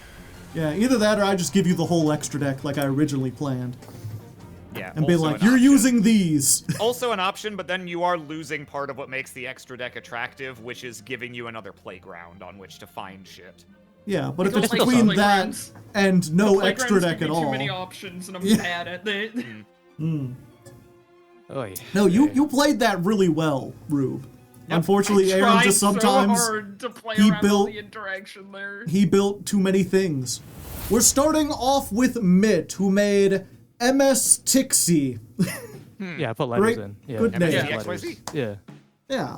Yeah, either that or I just give you the whole extra deck like I originally planned. Yeah, And be also like, an you're option. using these. Also an option, but then you are losing part of what makes the extra deck attractive, which is giving you another playground on which to find shit. Yeah, but if don't it's like between that playgrounds. and no The extra playgrounds deck give at me all. Too many options, and I'm Yeah. bad at it. Oy. No, you played that really well, Roob. Unfortunately, I Arim tried just so sometimes hard to play he around all built- the interaction there. he built too many things. We're starting off with Mitt, who made MS Tixie. Yeah, I put letters Great- in. Yeah, good letters. name. XYZ. Yeah. Yeah,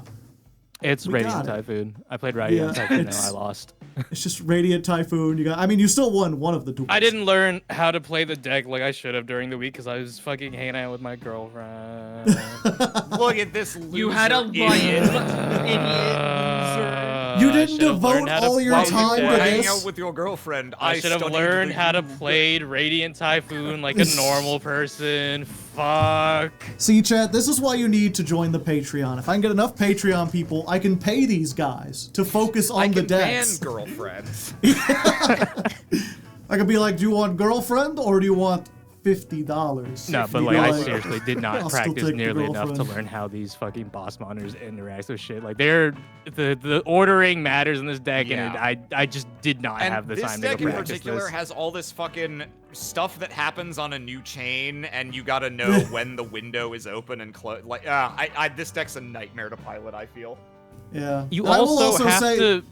It's We Radiant got it. Typhoon. I played Radiant Yeah, Typhoon, it's- I lost. it's just Radiant Typhoon. You still won one of the duels. I didn't learn how to play the deck like I should have during the week because I was fucking hanging out with my girlfriend. Look at this loser. You had a idiot. lion, idiot loser. You I didn't should have learned devote how to all your play While time you to were this. hanging out with your girlfriend, I should have studied learned the how to play Radiant Typhoon like a normal person. Fuck. See, Chad, this is why you need to join the Patreon. If I can get enough Patreon people, I can pay these guys to focus on I the can ban decks. girlfriends. I could be like, do you want girlfriend or do you want $50? No, If but you like go I like, seriously did not I'll still practice take the nearly enough to girlfriend. learn how these fucking boss monitors interact with shit. Like the ordering matters in this deck, Yeah. and I just did not And have the this time to deck go in practice particular this. has all this fucking stuff that happens on a new chain, and you gotta know when the window is open and close. Like, this deck's a nightmare to pilot, I feel. Yeah. You And I will also have say, to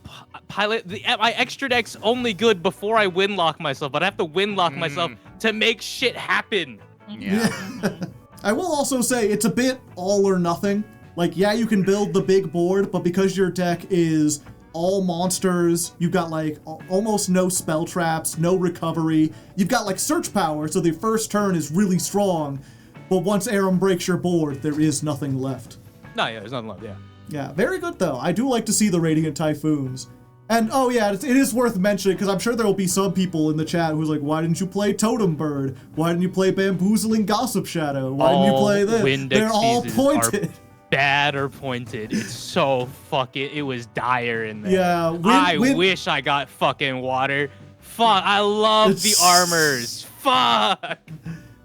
pilot my extra deck's only good before I win-lock myself, but I have to win-lock myself to make shit happen. Yeah. I will also say it's a bit all or nothing. Like, yeah, you can build the big board, but because your deck is all monsters, you've got like almost no spell traps, no recovery. You've got like search power, so the first turn is really strong, but once Arim breaks your board, there is nothing left. No, yeah, there's nothing left, yeah. Yeah, very good though. I do like to see the Radiant Typhoons. And oh yeah, it is worth mentioning because I'm sure there will be some people in the chat who's like, why didn't you play Totem Bird? Why didn't you play Bamboozling Gossip Shadow? Why didn't you play this? Wind They're all Xyzes pointed. Are bad or pointed. It's so fucking. It was dire in there. Yeah, I wish I got fucking water. Fuck, I love the armors. Fuck.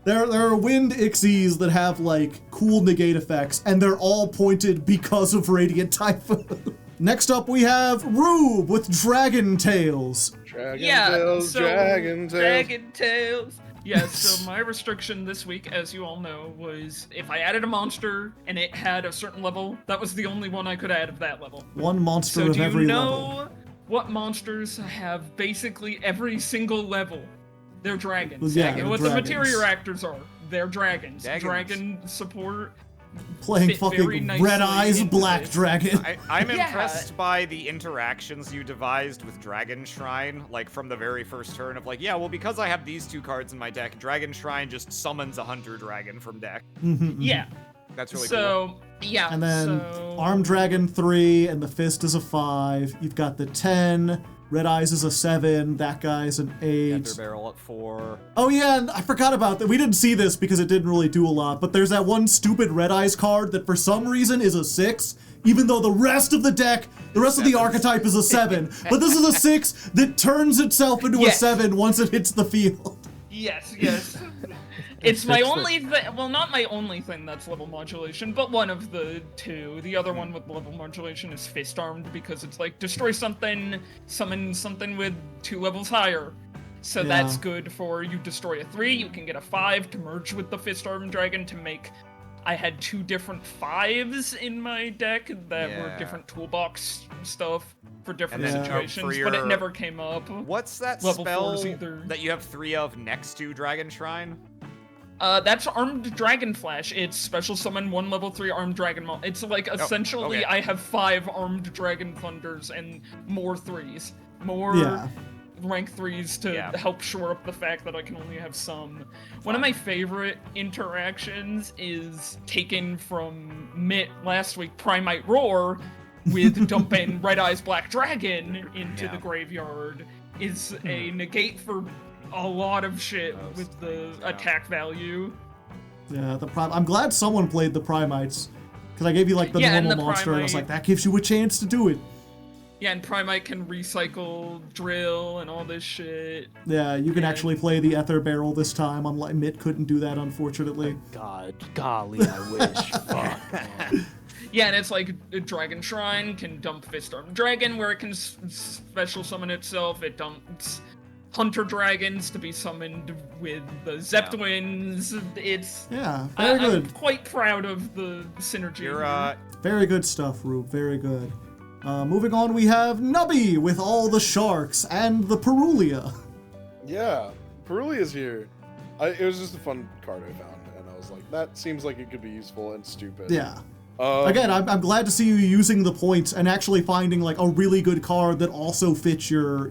There are wind Ixies that have like cool negate effects, and they're all pointed because of Radiant Typhoon. Next up we have Roob with Dragon Tails. Dragon Yeah, tails, so dragon tails. Dragon Tails. Yeah, so my restriction this week, as you all know, was if I added a monster and it had a certain level, that was the only one I could add of that level. One monster So of do you every know level. what monsters have basically every single level? They're dragons. Yeah, And they're what dragons. the materia reactors are? They're dragons. Dragons. Dragon support. Playing fit very fucking nicely Red Eyes into Black this. Dragon. I'm Yeah. impressed by the interactions you devised with Dragon Shrine, like from the very first turn of like, yeah, well, because I have these 2 cards in my deck, Dragon Shrine just summons a Hunter Dragon from deck. Yeah. That's really cool. So, yeah. And then so... Arm Dragon 3, and the Fist is a 5. You've got the 10. Red Eyes is a 7. That guy's an 8. Thunder Barrel at 4. Oh yeah, and I forgot about that. We didn't see this because it didn't really do a lot, but there's that one stupid Red Eyes card that for some reason is a 6, even though the rest of the deck, the rest of the archetype is a 7. But this is a 6 that turns itself into a Yes. 7 once it hits the field. Yes, yes. It's my Fix it. only thing. Well, not my only thing that's level modulation, but one of the two. The other one with level modulation is fist armed because it's like destroy something, summon something with 2 levels higher. So that's Yeah. good for you destroy a 3, you can get a 5 to merge with the fist armed dragon to make. I had 2 different 5s in my deck that were Yeah. different toolbox stuff for different And then, situations, for but it your- never came up. What's that Level spell 4s either. that you have 3 of next to Dragon Shrine? That's Armed Dragon Flash. It's special summon 1 level 3 Armed Dragon. It's like essentially okay. I have 5 Armed Dragon Thunders and more 3s. More Yeah. rank 3s to Yeah. help shore up the fact that I can only have some. One of my favorite interactions is taken from Mitt last week, Primite Roar, with dumping Red Eyes Black Dragon into Yeah. the graveyard. Is a negate for a lot of shit Most with the things, yeah. attack value. Yeah, I'm glad someone played the Primites. Because I gave you like the Yeah, and normal the monster, and I was Primite- like, that gives you a chance to do it. Yeah, and Primite can recycle drill and all this shit. Yeah, you can Yeah. actually play the Ether Barrel this time. Unlike Mitt couldn't do that, unfortunately. God, golly, I wish. Fuck. Man. Yeah, and it's like a Dragon Shrine can dump Fist Armed Dragon where it can special summon itself. It dumps Hunter Dragons to be summoned with the Zeppelins. It's Yeah, very I'm good. quite proud of the synergy. You're here. Very good stuff, Roob. Very good. Moving on, we have Nubby with all the sharks and the Perulia. Yeah, Perulia's here. It was just a fun card I found, and I was like, that seems like it could be useful and stupid. Yeah. Um, Again, I'm glad to see you using the points and actually finding like a really good card that also fits your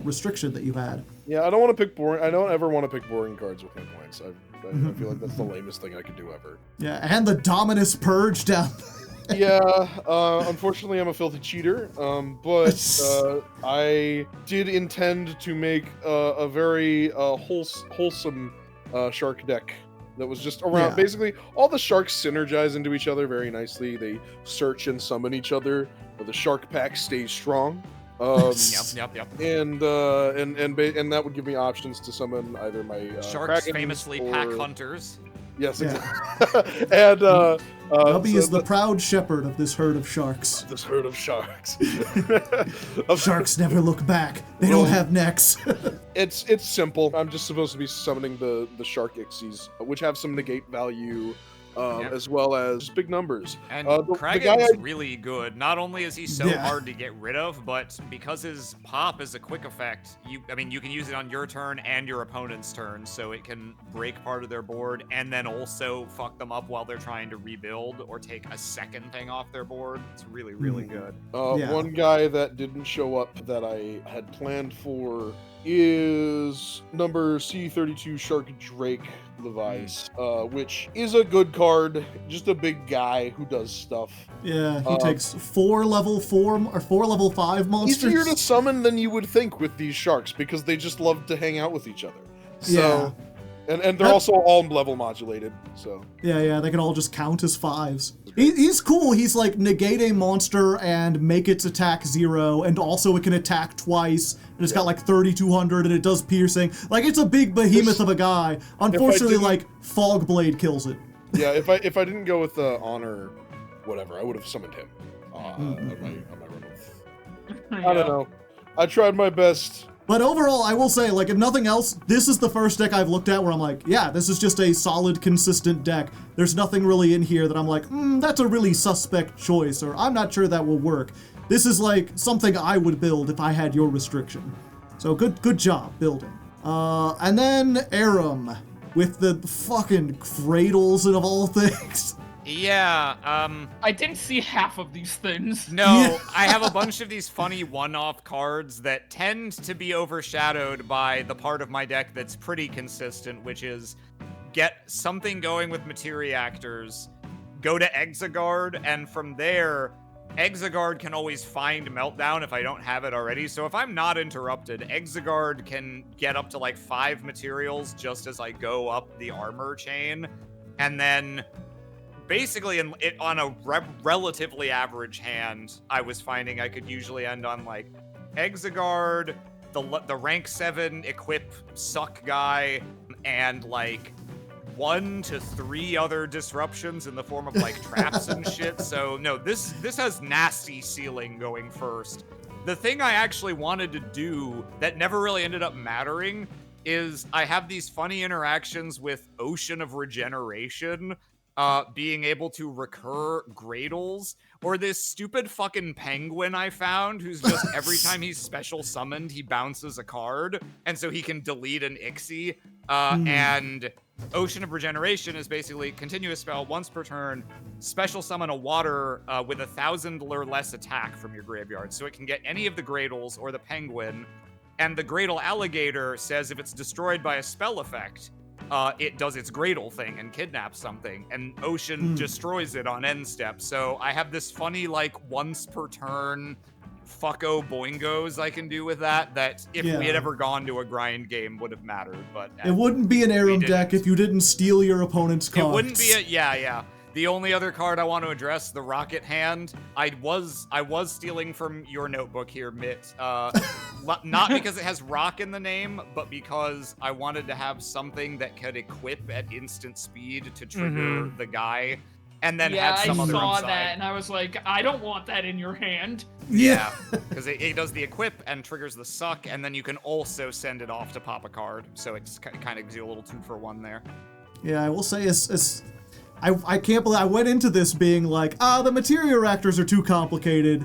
restriction that you had. Yeah, I don't want to pick boring. I don't ever want to pick boring cards with no points. I feel like that's the lamest thing I could do ever. Yeah, and the Dominus Purge down. Yeah, unfortunately, I'm a filthy cheater. But I did intend to make a very wholesome shark deck. That was just around. Yeah. Basically, all the sharks synergize into each other very nicely. They search and summon each other, but the shark pack stays strong. Yep. And that would give me options to summon either my Sharks Krakens famously or... pack hunters. Yes, Yeah. exactly. And Nubby so is the proud shepherd of this herd of sharks. this herd of sharks. Sharks never look back. They don't have necks. It's simple. I'm just supposed to be summoning the shark ixies, which have some negate value, Yep. as well as big numbers. And the Kragen's guy really good. Not only is he so Yeah. hard to get rid of, but because his pop is a quick effect, you can use it on your turn and your opponent's turn, so it can break part of their board and then also fuck them up while they're trying to rebuild or take a second thing off their board. It's really, really good. Yeah. One guy that didn't show up that I had planned for is number C32 Shark Drake Levice, which is a good card. Just a big guy who does stuff. Yeah, he takes 4 level 4 or 4 level 5 monsters. Easier to summon than you would think with these sharks because they just love to hang out with each other. So, and they're also all level modulated. So Yeah, they can all just count as 5s. He's cool. He's like negate a monster and make its attack 0, and also it can attack twice. And it's got like 3200 and it does piercing. Like it's a big behemoth of a guy. Unfortunately, didn't- like Fog Blade kills it. yeah, if I didn't go with the honor, whatever, I would have summoned him. On my run of... I don't know. I tried my best. But overall, I will say, like, if nothing else, this is the first deck I've looked at where I'm like, yeah, this is just a solid, consistent deck. There's nothing really in here that I'm like, that's a really suspect choice, or I'm not sure that will work. This is like something I would build if I had your restriction. So good job building. And then Arim with the fucking cradles and of all things. Yeah, I didn't see half of these things. no, Yeah. I have a bunch of these funny one-off cards that tend to be overshadowed by the part of my deck that's pretty consistent, which is get something going with Materiactors, go to Exiguard, and from there, Exiguard can always find Meltdown if I don't have it already. So if I'm not interrupted, Exiguard can get up to like 5 materials just as I go up the armor chain, and then basically, on a relatively average hand, I was finding I could usually end on like Exiguard, the rank 7 equip suck guy, and like 1 to 3 other disruptions in the form of like traps and shit. So no, this has nasty ceiling going first. The thing I actually wanted to do that never really ended up mattering is I have these funny interactions with Ocean of Regeneration, being able to recur Gradles, or this stupid fucking penguin I found who's just every time he's special summoned, he bounces a card, and so he can delete an Ixie. And Ocean of Regeneration is basically continuous spell once per turn, special summon a water with 1,000 or less attack from your graveyard. So it can get any of the Gradles or the penguin. And the Gradle Alligator says if it's destroyed by a spell effect, it does its Gradle thing and kidnaps something, and Ocean destroys it on end step. So I have this funny, like, once per turn fucko boingos I can do with that if we had ever gone to a grind game would have mattered, but it wouldn't be an Arim deck if you didn't steal your opponent's cards. It wouldn't be yeah. The only other card I want to address, the Rocket Hand. I was stealing from your notebook here, Mitt. Not because it has rock in the name, but because I wanted to have something that could equip at instant speed to trigger the guy, and then have some other I saw inside. that, and I was like, I don't want that in your hand. Yeah, because it does the equip and triggers the suck, and then you can also send it off to pop a card. So it kind of gives you a little 2-for-1 there. Yeah, I will say I can't believe I went into this being like, the materia reactors are too complicated.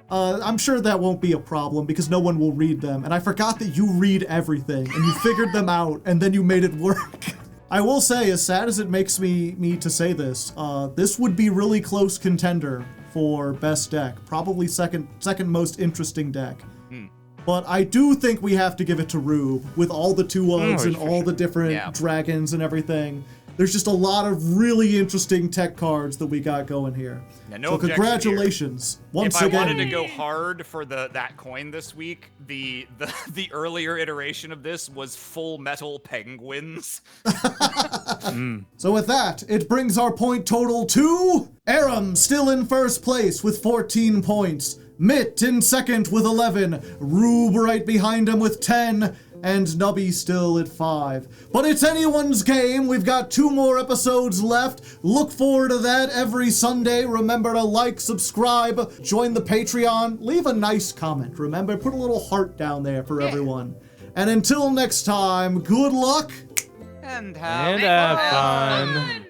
I'm sure that won't be a problem because no one will read them. And I forgot that you read everything and you figured them out and then you made it work. I will say, as sad as it makes me to say this would be really close contender for best deck. Probably second most interesting deck. But I do think we have to give it to Roob with all the 2-ofs and all the different dragons and everything. There's just a lot of really interesting tech cards that we got going here. Yeah, no so objection congratulations here. once again. If I wanted to go hard for that coin this week, the earlier iteration of this was Full Metal Penguins. So with that, it brings our point total to Arim still in first place with 14 points. Mitt in second with 11. Roob right behind him with 10. And Nubby still at 5. But it's anyone's game. We've got 2 more episodes left. Look forward to that every Sunday. Remember to like, subscribe, join the Patreon, leave a nice comment. Remember, put a little heart down there for everyone. And until next time, good luck. And have fun.